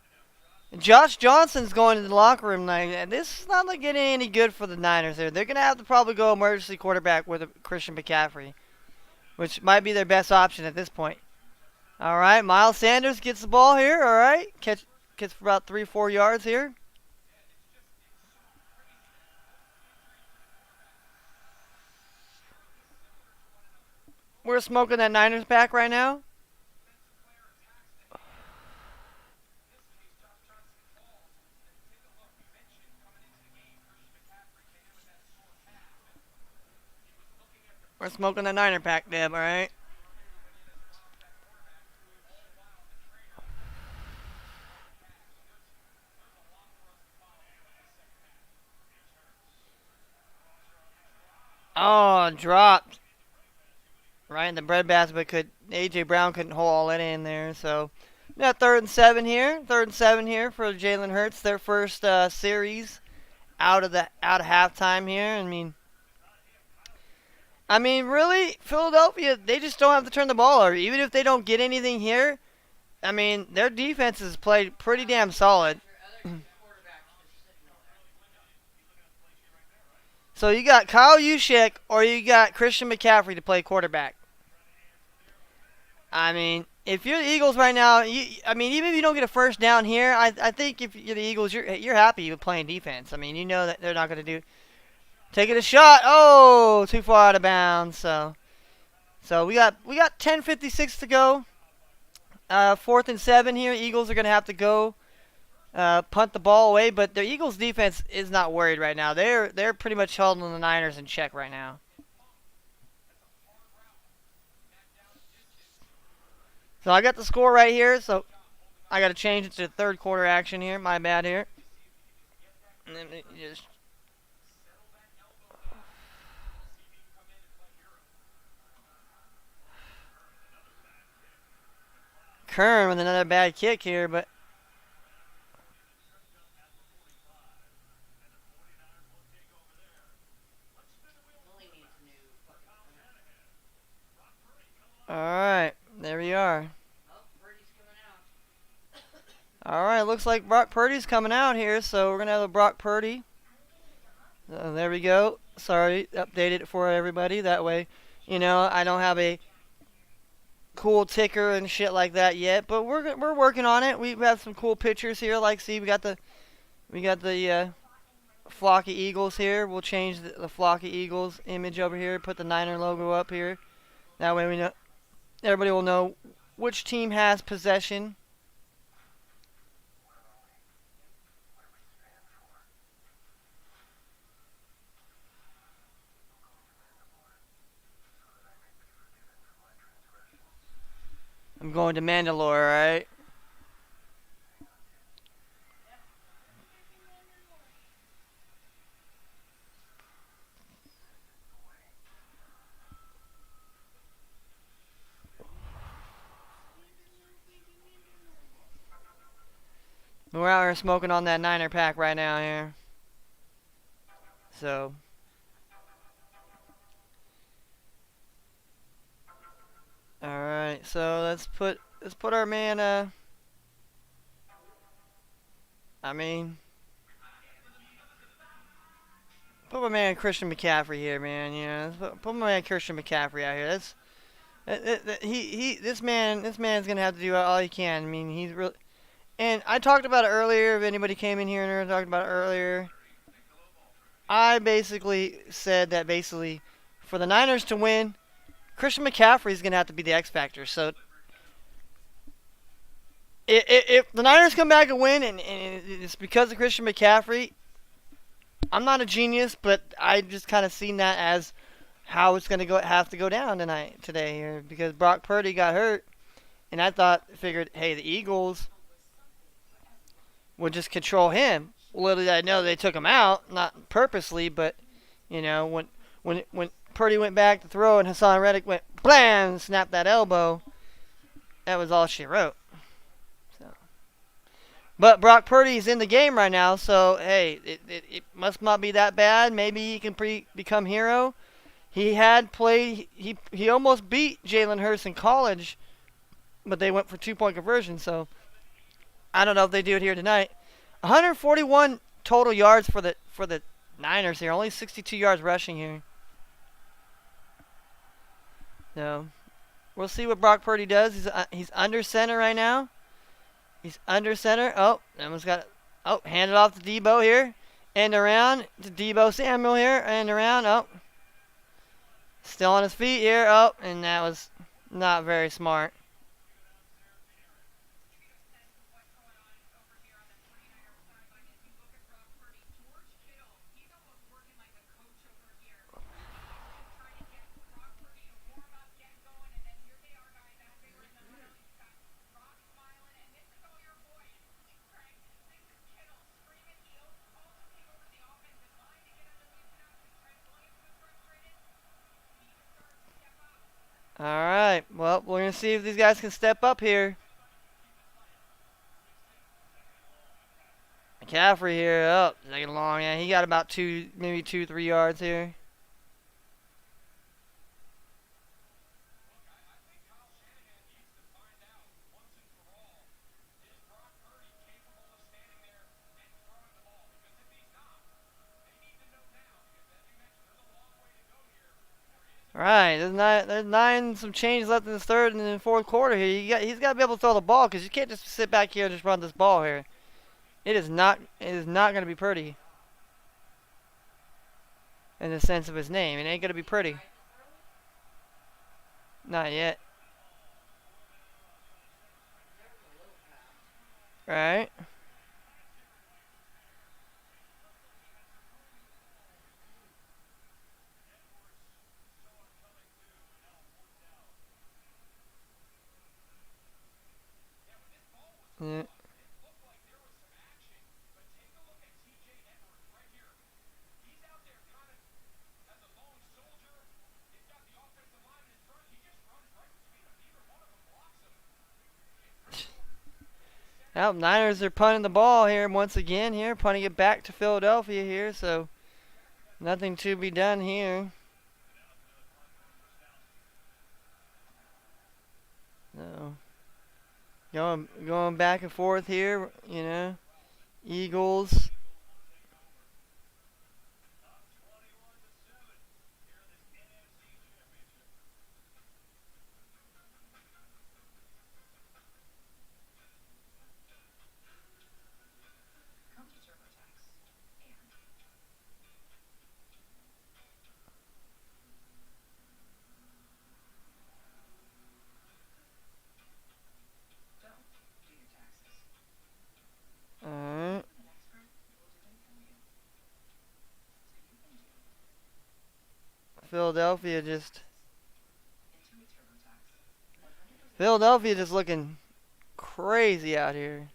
And Josh Johnson's going to the locker room like, and this is not like getting any good for the Niners here. They're going to have to probably go emergency quarterback with Christian McCaffrey, which might be their best option at this point. All right, Miles Sanders gets the ball here. All right, gets for about 3-4 yards here. We're smoking that Niners pack right now. We're smoking the Niner pack, Deb, alright? Oh, dropped. Right in the breadbasket, but A.J. Brown couldn't hold it in there, so. We got 3rd and 7 here. 3rd and 7 here for Jalen Hurts. Their first series out of halftime here. I mean, really, Philadelphia, they just don't have to turn the ball over. Even if they don't get anything here, I mean, their defense has played pretty damn solid. So you got Kyle Juszczyk or you got Christian McCaffrey to play quarterback. I mean, if you're the Eagles right now, even if you don't get a first down here, I think if you're the Eagles, you're happy with playing defense. I mean, you know that they're not going to do. Taking a shot. Oh, too far out of bounds. So we got 10:56 to go. 4th and 7 here. Eagles are going to have to go punt the ball away, but the Eagles defense is not worried right now. They're pretty much holding the Niners in check right now. So I got the score right here, so I got to change it to 3rd quarter action here. My bad here. And then just Kern with another bad kick here, but alright, there we are. Alright, looks like Brock Purdy's coming out here, so we're going to have a Brock Purdy. There we go. Sorry, updated it for everybody. That way, I don't have a cool ticker and shit like that yet, but we're working on it. We have some cool pictures here. Like, see, we got the Flocky Eagles here. We'll change the Flocky Eagles image over here. Put the Niner logo up here. That way we know everybody will know which team has possession. I'm going to Mandalore, right? We're out here smoking on that Niner pack right now here. So. Alright, so let's put our man I mean, put my man Christian McCaffrey here, man. You know, put my man Christian McCaffrey out here. This man's gonna have to do all he can. I mean, he's really. And I talked about it earlier. If anybody came in here and talked about it earlier, I basically said that for the Niners to win, Christian McCaffrey is gonna have to be the X factor. So if the Niners come back and win, and it's because of Christian McCaffrey, I'm not a genius, but I just kind of seen that as how it's gonna have to go down today here, because Brock Purdy got hurt, and I figured, hey, the Eagles would just control him. Little I know they took him out, not purposely, but you know when Purdy went back to throw and Hassan Reddick went blam, snapped that elbow, that was all she wrote. So, but Brock Purdy's in the game right now, so hey, it must not be that bad. Maybe he can become hero. He had played. He almost beat Jalen Hurts in college, but they went for 2-point conversion. So I don't know if they do it here tonight. 141 total yards for the Niners here. Only 62 yards rushing here. So we'll see what Brock Purdy does. He's under center right now. He's under center. Oh, almost got it. Oh, hand it off to Debo here. And around to Debo Samuel here. And around. Oh. Still on his feet here. Oh, and that was not very smart. Alright, well, we're going to see if these guys can step up here. McCaffrey here, oh, taking long. Yeah, he got about maybe 2-3 yards here. Right, there's some change left in the third and the fourth quarter here. He's got to be able to throw the ball, because you can't just sit back here and just run this ball here. It is not going to be pretty. In the sense of his name, it ain't going to be pretty. Not yet. Right. Yeah. Well, Niners are punting the ball here once again here, punting it back to Philadelphia here, so nothing to be done here. So going back and forth here, you know. Eagles. Alright. Philadelphia just Philadelphia just looking crazy out here.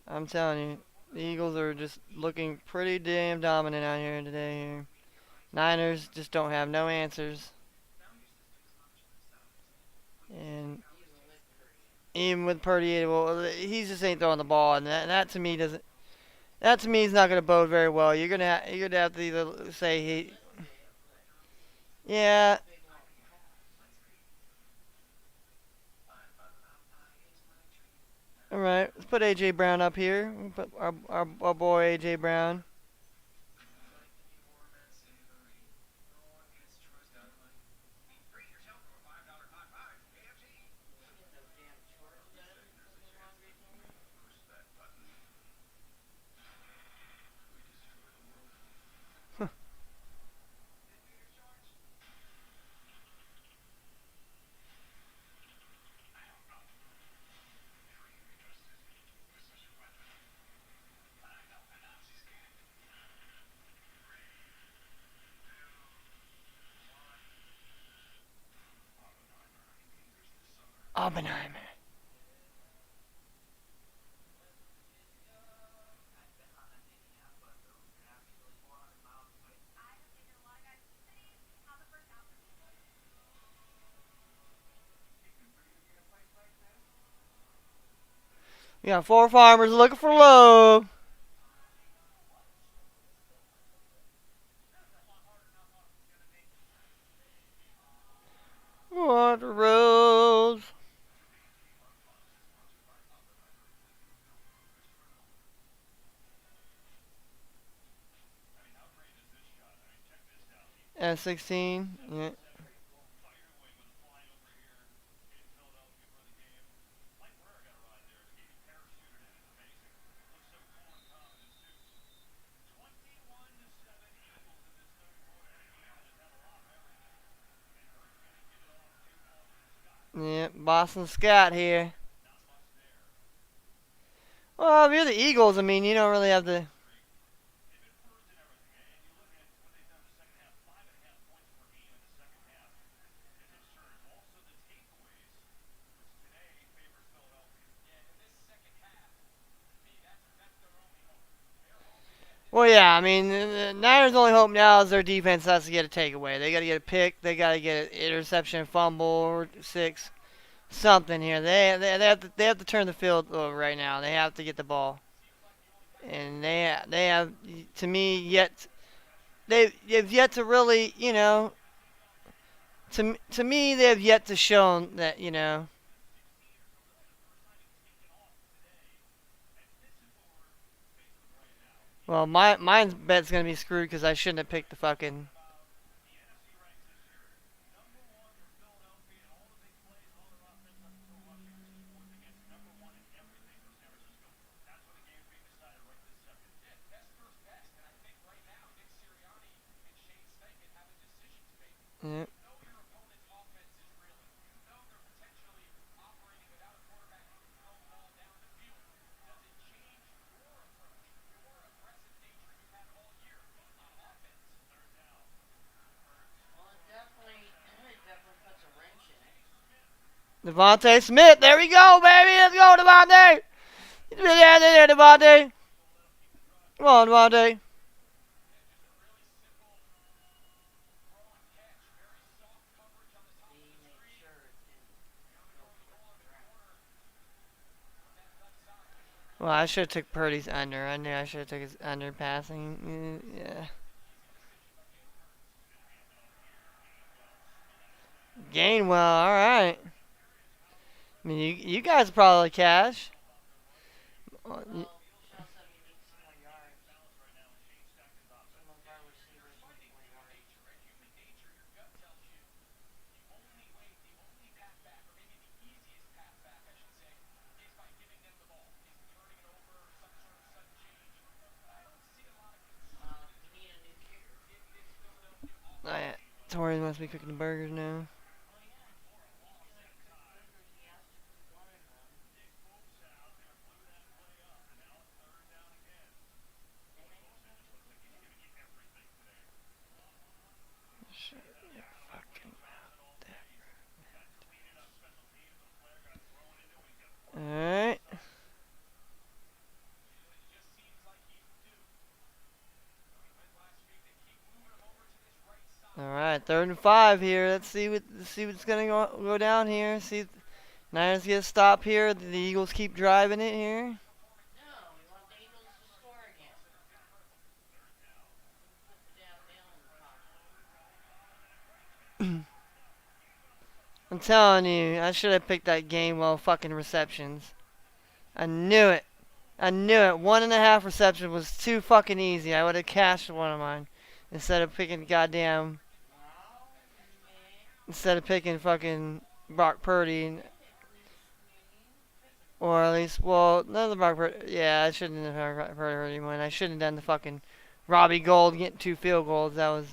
I'm telling you, the Eagles are just looking pretty damn dominant out here today. Here. Niners just don't have no answers. And even with Purdy, well, he just ain't throwing the ball, and that to me doesn't. That to me is not going to bode very well. You're gonna have to either say he, yeah. All right, let's put AJ Brown up here. We'll put our boy AJ Brown. Oppenheimer. We got 4 farmers looking for love. What a rose. S16. Yeah. Yeah, Boston Scott here. Well, if you're the Eagles, I mean, you don't really have to. Well, yeah, I mean, the Niners' only hope now is their defense has to get a takeaway. They got to get a pick. They got to get an interception, fumble, or 6. Something here. They have to turn the field over right now. They have to get the ball. And they have to me yet they've yet to really, to me they have yet to show that, well, mine's bet's going to be screwed cuz I shouldn't have picked the fucking. Yeah. Well, it definitely puts a wrench in it. Devontae Smith, there we go, baby. Let's go, Devontae. Yeah, there, Devontae. Come on, Devontae. He made sure it didn't go for the ground. Well, I should have took Purdy's under. I knew I should have took his under passing. Yeah. Gainwell, all right. I mean, you guys probably cash. Well, Bill said we need some more yards. Some of our receivers need more yards. We need a new kicker. Oh, yeah. Torres must be cooking the burgers now. Oh yeah. He's gonna cook burgers. He has to cook one of them. Shut your fucking mouth, Deborah. Third and 5 here. Let's see what's gonna go down here. See if Niners get a stop here. The Eagles keep driving it here. No, we want the Eagles to score again. Put the damn nail in the coffin. I'm telling you, I should have picked that Gainwell fucking receptions. I knew it. I knew it. 1.5 reception was too fucking easy. I would have cashed one of mine instead of picking goddamn. Instead of picking fucking Brock Purdy. Or at least, well, none of the Brock Purdy. Yeah, I shouldn't have had Brock Purdy win. I shouldn't have done the fucking Robbie Gold getting 2 field goals. That was.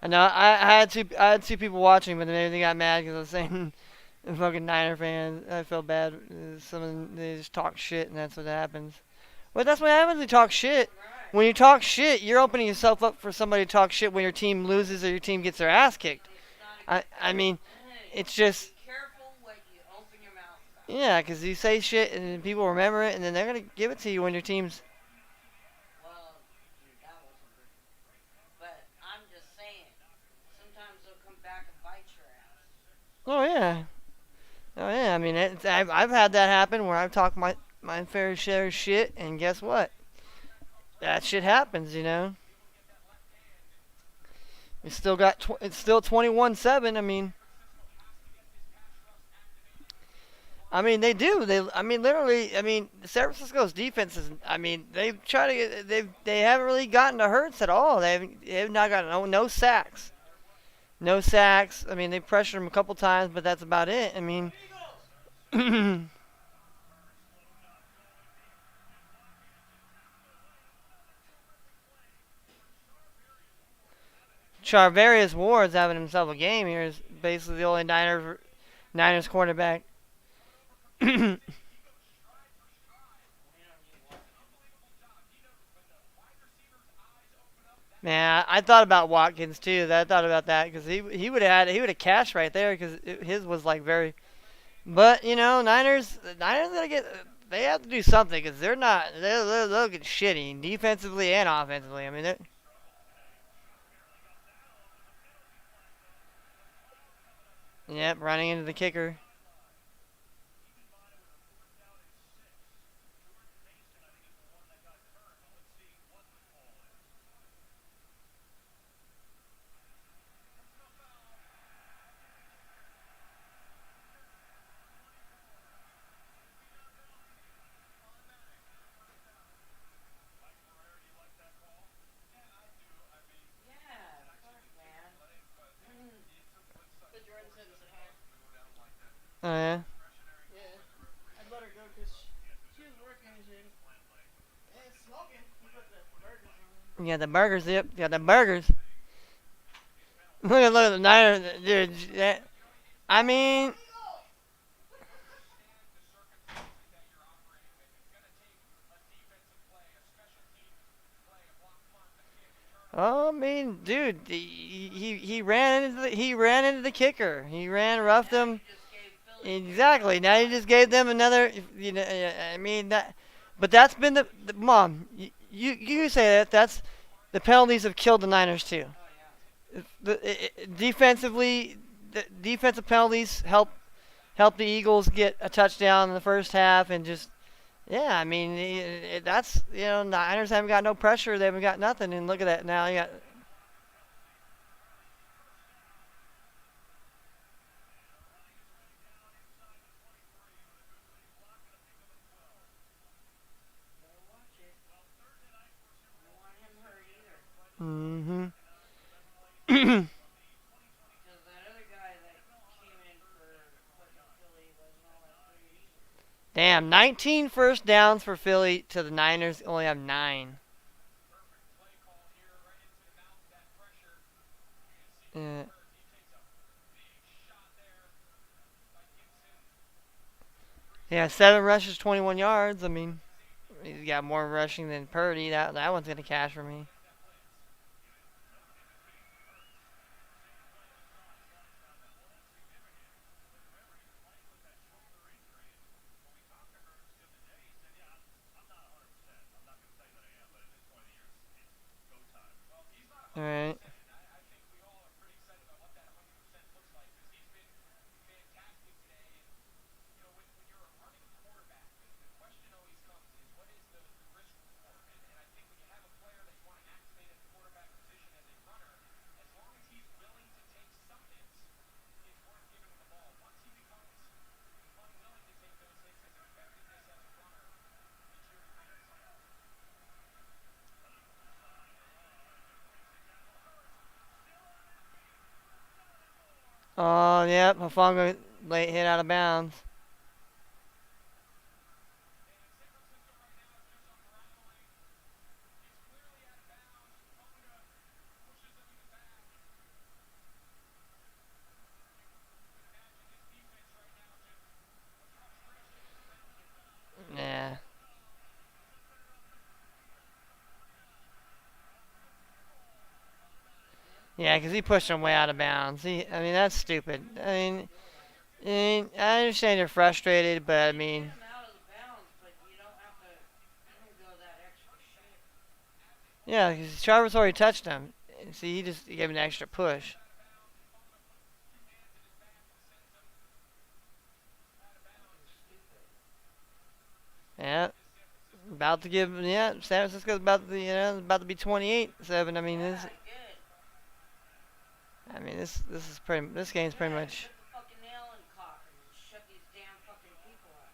I know I had two people watching, but then they got mad because I was saying the fucking Niner fans. I felt bad. Some of them, they just talk shit, and that's what happens. Well, that's what happens when you talk shit. When you talk shit, you're opening yourself up for somebody to talk shit when your team loses or your team gets their ass kicked. I mean, it's just. Be careful what you open your mouth about. Yeah, because you say shit and then people remember it, and then they're gonna give it to you when your team's. Well, that wasn't good. But I'm just saying, sometimes they'll come back and bite your ass. Oh yeah. Oh yeah. I mean, I've had that happen where I've talked my fair share of shit, and guess what? That shit happens, you know. It's still 21-7. I mean, they do. Literally. San Francisco's defense is. They try to get. They haven't really gotten to Hurts at all. They have not gotten no sacks. No sacks. They pressured him a couple times, but that's about it. Charvarius Ward's having himself a game here. Is basically the only Niners cornerback. Man, I thought about Watkins too. I thought about that because he would have cashed right there because his was like very. But Niners gotta get. They have to do something because they're looking shitty defensively and offensively. They're. Yep, running into the kicker. Oh yeah. Yeah. I'd let her go because she was working and shit. And smoking. You put the burgers on. Yeah, the burgers. Yep, yeah, the burgers. Look at the Niners, dude. Dude, he ran into the kicker. He roughed him. Exactly. Now you just gave them another. But that's been the mom. You say that. That's the penalties have killed the Niners too. Defensively, the defensive penalties help the Eagles get a touchdown in the first half, and just that's Niners haven't got no pressure, they haven't got nothing, and look at that now. You got. Mm-hmm. Because that other guy that came in for fucking Philly wasn't all that great either. Damn, 19 first downs for Philly to the Niners only have 9. Yeah. Yeah, 7 rushes, 21 yards. He's got more rushing than Purdy. That one's gonna cash for me. All right. I think we all are pretty excited about what that 100% looks like because he's been fantastic today. And, you know, when you're a running quarterback, the question always comes is what is the risk reward? And I think when you have a player that you want to activate at the quarterback position as a runner, as long as he's willing to take some hits, it's worth giving him the ball. Once he becomes unwilling to take those hits, his effectiveness as a runner deteriorates. Oh, yep. Hufanga late hit out of bounds. Yeah. Yeah, because he pushed him way out of bounds. I mean, that's stupid. I understand you're frustrated, but I mean, Get him out of the bounds, but you don't have to go that extra shit. yeah, because Travis already touched him. See, he gave him an extra push. Yeah. About to give, yeah, San Francisco's about to, about to be 28-7. I mean, Yeah, good. this game's pretty Yeah, much. put the fucking nail in the coffin and shut these damn fucking people up.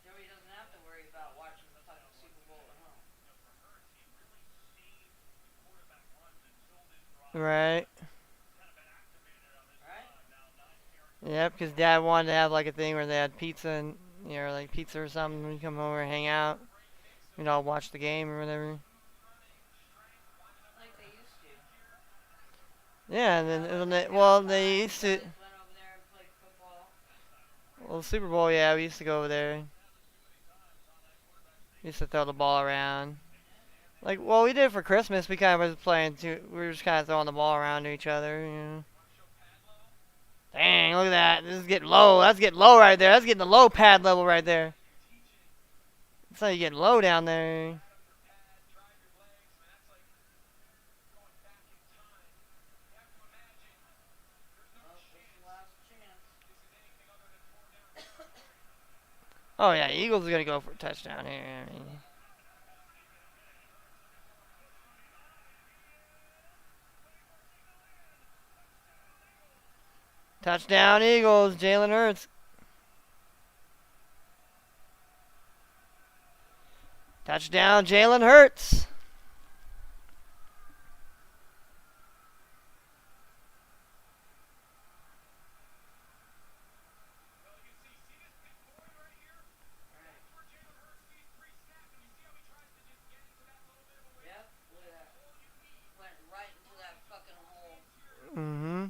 Joey doesn't have to worry about watching the fucking Super Bowl at home. Right. Right? Yep, because Dad wanted to have like a thing where they had pizza and, like pizza or something when you come over and hang out. We'd all watch the game or whatever. Like they used to. Yeah, and then, they used to. Guys went over there and played football. Well, the Super Bowl, yeah, we used to go over there. We used to throw the ball around. Like, well, we did it for Christmas. We kind of was playing too. We were just kind of throwing the ball around to each other. Dang, look at that. This is getting low. That's getting low right there. That's getting the low pad level right there. That's how you get low down there. Oh, yeah, Eagles are going to go for a touchdown here. I mean, touchdown, Eagles. Jalen Hurts. Touchdown, Jalen Hurts. Yep, look at that. Went right into that fucking hole. Mm-hmm.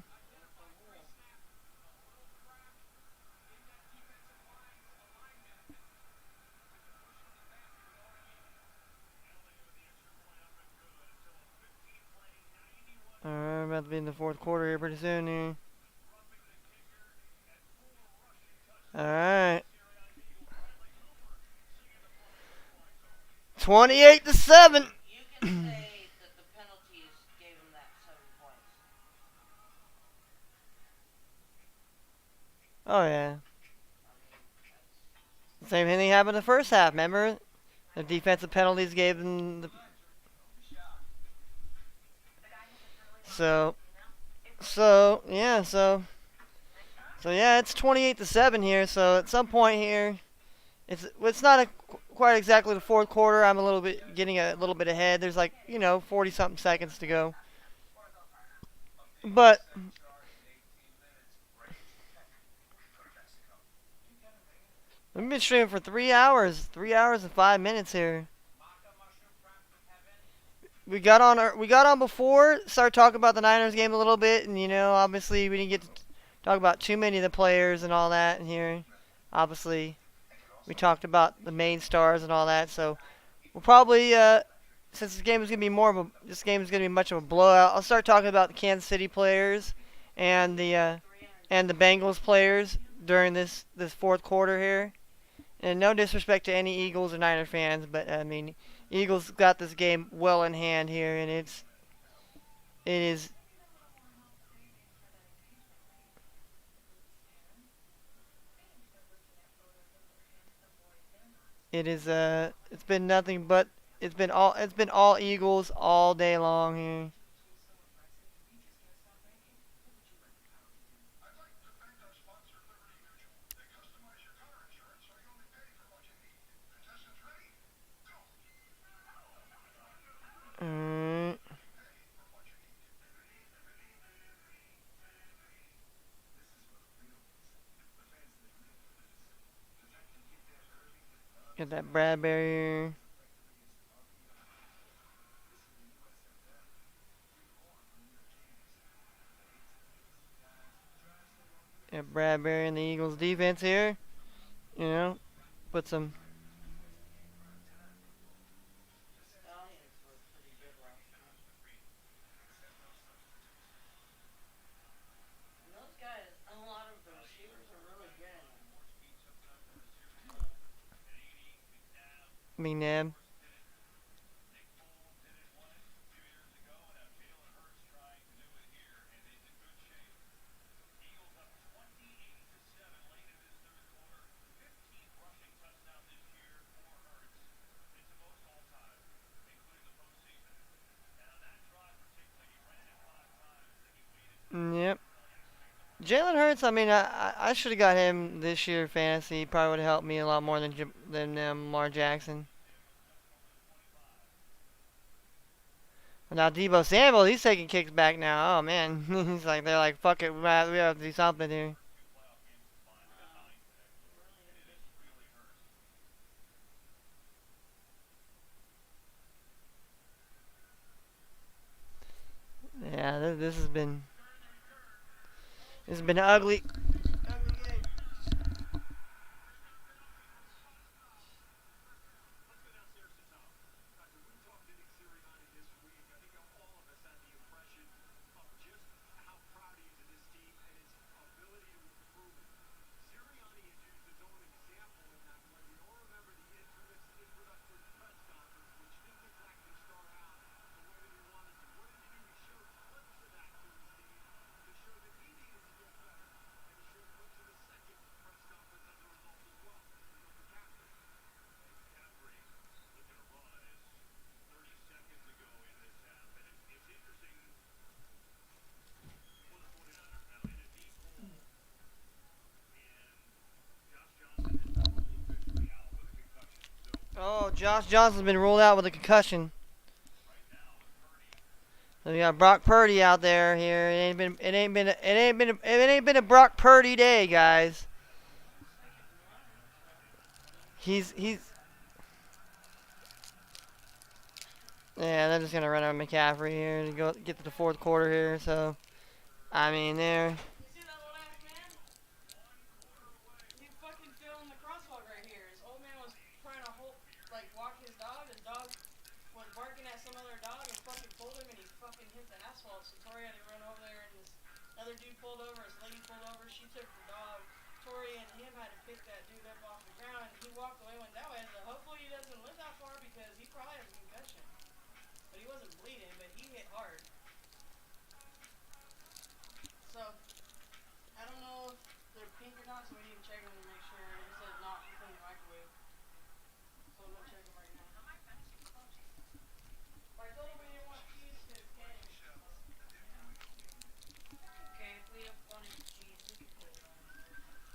Alright, about to be in the fourth quarter here pretty soon here. Alright. 28-7. You can say that the penalties gave him that 7 points. Oh, yeah. Same thing happened in the first half, remember? The defensive penalties gave them the... So yeah, it's 28-7 here. So at some point here, it's not quite exactly the fourth quarter. I'm getting a little bit ahead. There's 40 something seconds to go. But we've been streaming for 3 hours, 3 hours and 5 minutes here. We got on before, started talking about the Niners game a little bit, and obviously we didn't get to talk about too many of the players and all that in here. Obviously, we talked about the main stars and all that. So we'll probably, since this game is gonna be this game is gonna be much of a blowout. I'll start talking about the Kansas City players and the Bengals players during this fourth quarter here. And no disrespect to any Eagles or Niner fans, but I mean, Eagles got this game well in hand here, and it is. It's been nothing but it's been all Eagles all day long here. I'd like to thank our sponsor, Liberty Mutual. They customize your car insurance so you only pay for what you need. Contestants ready? Go! Mm, get that Bradbury here. Get Bradbury and the Eagles defense here. You know, put some. Stallions were pretty good last night. And those guys, a lot of the receivers are really good in there. McNabb. Yep. Jalen Hurts. I mean, I should have got him this year fantasy. He probably would have helped me a lot more than Lamar Jackson. Now Debo Samuel, he's taking kicks back now. Oh man, he's like they're like fuck it, we have to do something here. Yeah, this has been ugly. Ugly game. Let's go downstairs to Tom. Guys, when we talked to Nick Sirianni this week, I think all of us had the impression of just how proud he is of this team and his ability to improve it. Sirianni has used his own example in that way. We all remember the infamous introductory press conference, which didn't exactly start out the way that he wanted to. What did he do? He showed clips of that to his team to show that he needed to get better. And he showed clips of the second press conference as a result as well. You know, McCaffrey. McCaffrey looking to run is 30 seconds ago in this half. And it's interesting for the 49ers now in a deep hole. And Josh Johnson has been ruled officially out with a concussion. So Oh, Josh Johnson's been ruled out with a concussion. right now, Purdy. So we got Brock Purdy out there here. It ain't been a Brock Purdy day, guys. He's yeah, they're just gonna run out McCaffrey here to go get to the fourth quarter here. So I mean, there. You see that last man? He fucking fell in the crosswalk right here. His old man was trying to walk his dog. His dog was barking at some other dog and fucking pulled him, and he fucking hit the asphalt. So Tori had to run over there, and this other dude pulled over. His lady pulled over. She took the dog. Tori and him had to pick that dude up off the ground, and he walked away, went that way. So hopefully he doesn't live that far because he probably has a concussion. But he wasn't bleeding, but he hit hard. So I don't know if they're pink or not, so we need to check them to make sure. It says not from the microwave. So I'm gonna check them right now. I told him we didn't want cheese because Kenny. Okay, if we have wanted cheese, we can put it on there. I'm not gonna.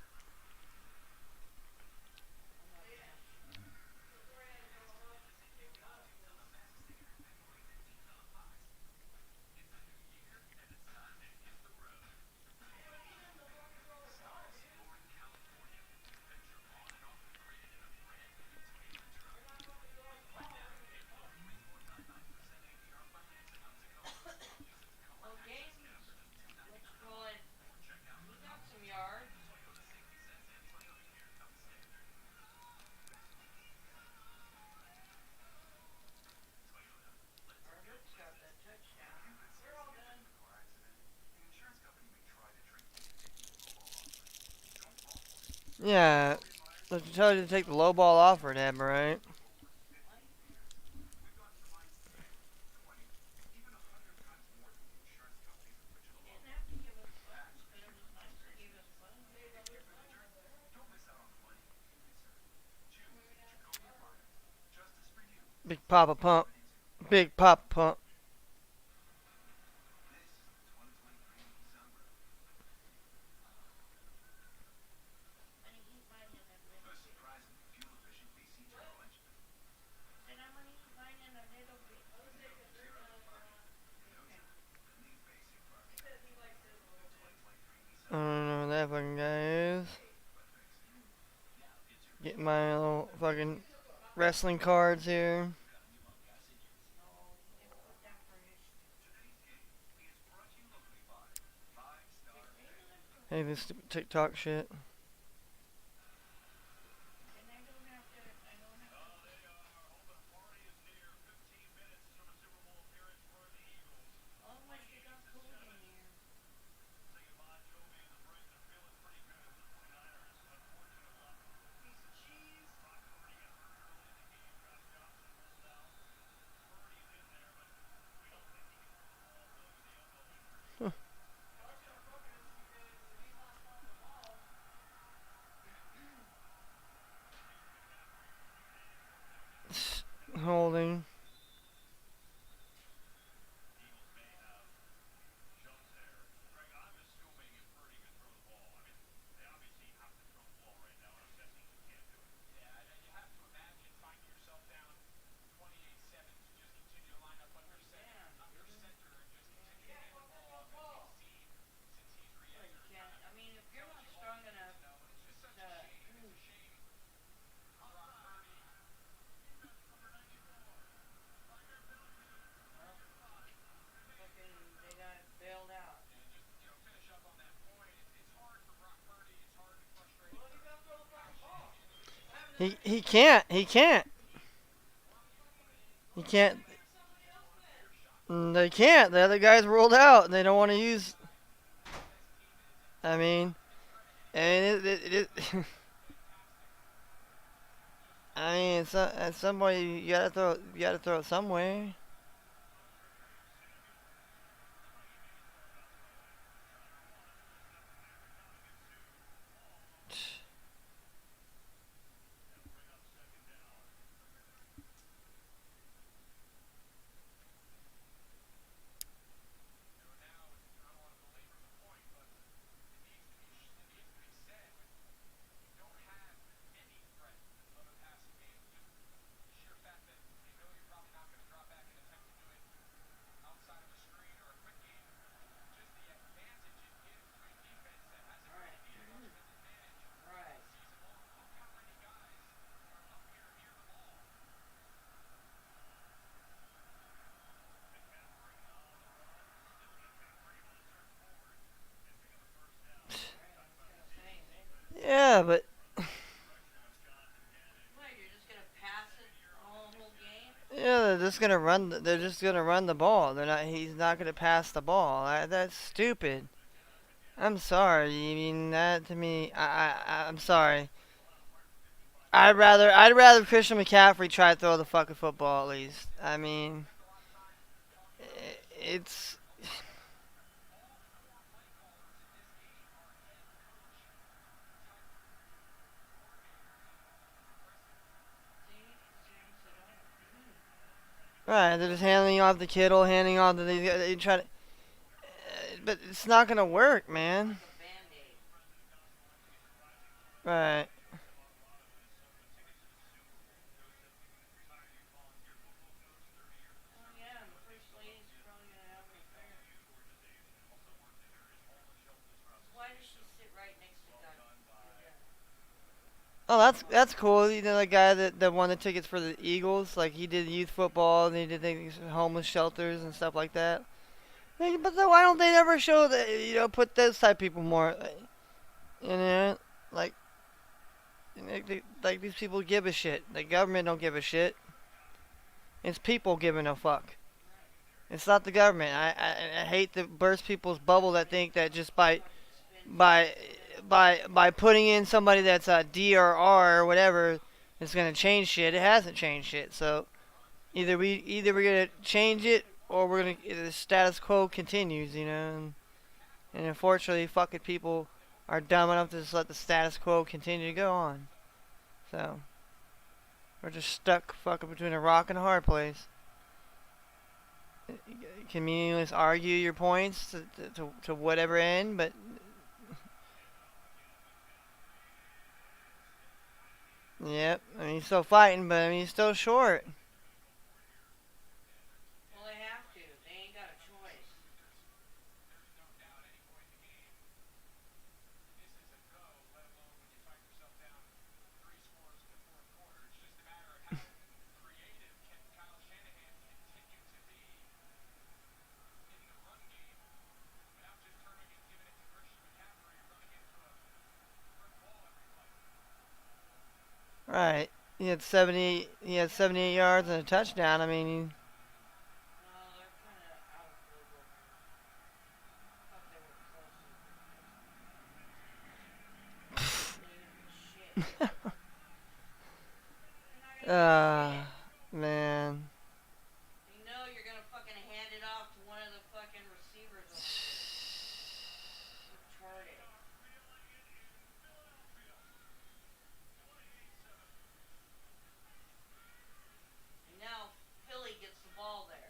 Yeah. They tell you to take the low ball offer, Deb, right? Didn't have to give us funds, but it was nice to give us funds. Big Papa Pump. Big Papa Pump. Money he's buying in a little bit. Then I'm money he's buying in a little bit. I don't know who that fucking guy is. Get my little fucking wrestling cards here. No, he didn't put that for his. Hey, this stupid TikTok shit. Then I don't have to. Oh my, they got food in here. Piece of cheese. Holding. Yeah, and you have to imagine finding yourself down 28-7 to just continue to line up under center and just continue to hand the ball off as we've seen since he's Well, you re-entered. can't. I mean, if you're not strong enough You know, and it's just such to. a shame. It's a shame for Brock Purdy. Fucking, they got bailed out. And just, you know, finish up on that point. It's hard for Brock Purdy. It's hard and frustrating. He can't. He can't. He can't. They can't. The other guys ruled out, and they don't want to use. I mean, it I mean, at some point you gotta throw it somewhere. Right. Yeah, but What, you're just gonna pass it the whole game? yeah, they're just gonna run the ball. They're not. He's not gonna pass the ball. That's stupid. I'm sorry. You mean that to me? I'm sorry. I'd rather Christian McCaffrey try to throw the fucking football at least. I mean, it's. Right, they're just handing off the Kittle, handing off they try to, but it's not gonna work, man. Band-aid. Right. Oh yeah, and the first lady's probably gonna have an affair. Why does she sit right next to Doug? Oh, that's cool. You know, the guy that won the tickets for the Eagles, like he did youth football and he did things, homeless shelters and stuff like that. But then why don't they ever show that? You know, put those type of people more. You know, like like these people give a shit. The government don't give a shit. It's people giving a fuck. It's not the government. I hate to burst people's bubble that think that just by by putting in somebody that's a DRR or whatever, it's gonna change shit. It hasn't changed shit. So either we're gonna change it or we're gonna the status quo continues. You know, and unfortunately, fucking people are dumb enough to just let the status quo continue to go on. So we're just stuck fucking between a rock and a hard place. You can meaningless argue your points to whatever end, but yep, I mean he's still fighting, but I mean he's still short. Well, they have to. They ain't got a choice. There's no doubt any point in the game, this is a go, let alone when you find yourself down 3 scores in the fourth quarter. It's just a matter of how creative can Kyle Shanahan continue to be in the run game without just turning and giving it to Christian McCaffrey or running into a brick wall every play. Right. He had 78 yards and a touchdown. I mean, No, they're kind of out of field goal range. I thought they were closer. Shit. man. You know you're gonna fucking hand it off to one of the fucking receivers over there. Retarded. And now Philly gets the ball there.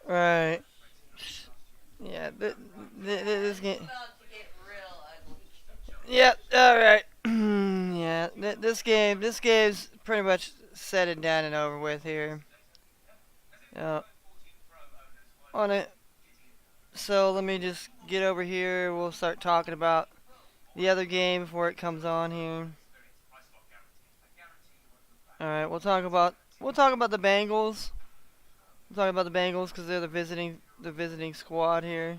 Right. Yeah, this game. It's about to get real ugly. Yep. All right. Yeah. This game's pretty much set and done and over with here. On it. So let me just get over here. We'll start talking about the other game before it comes on here. All right. We'll talk about the Bengals. We'll talk about the Bengals because they're the visiting squad here.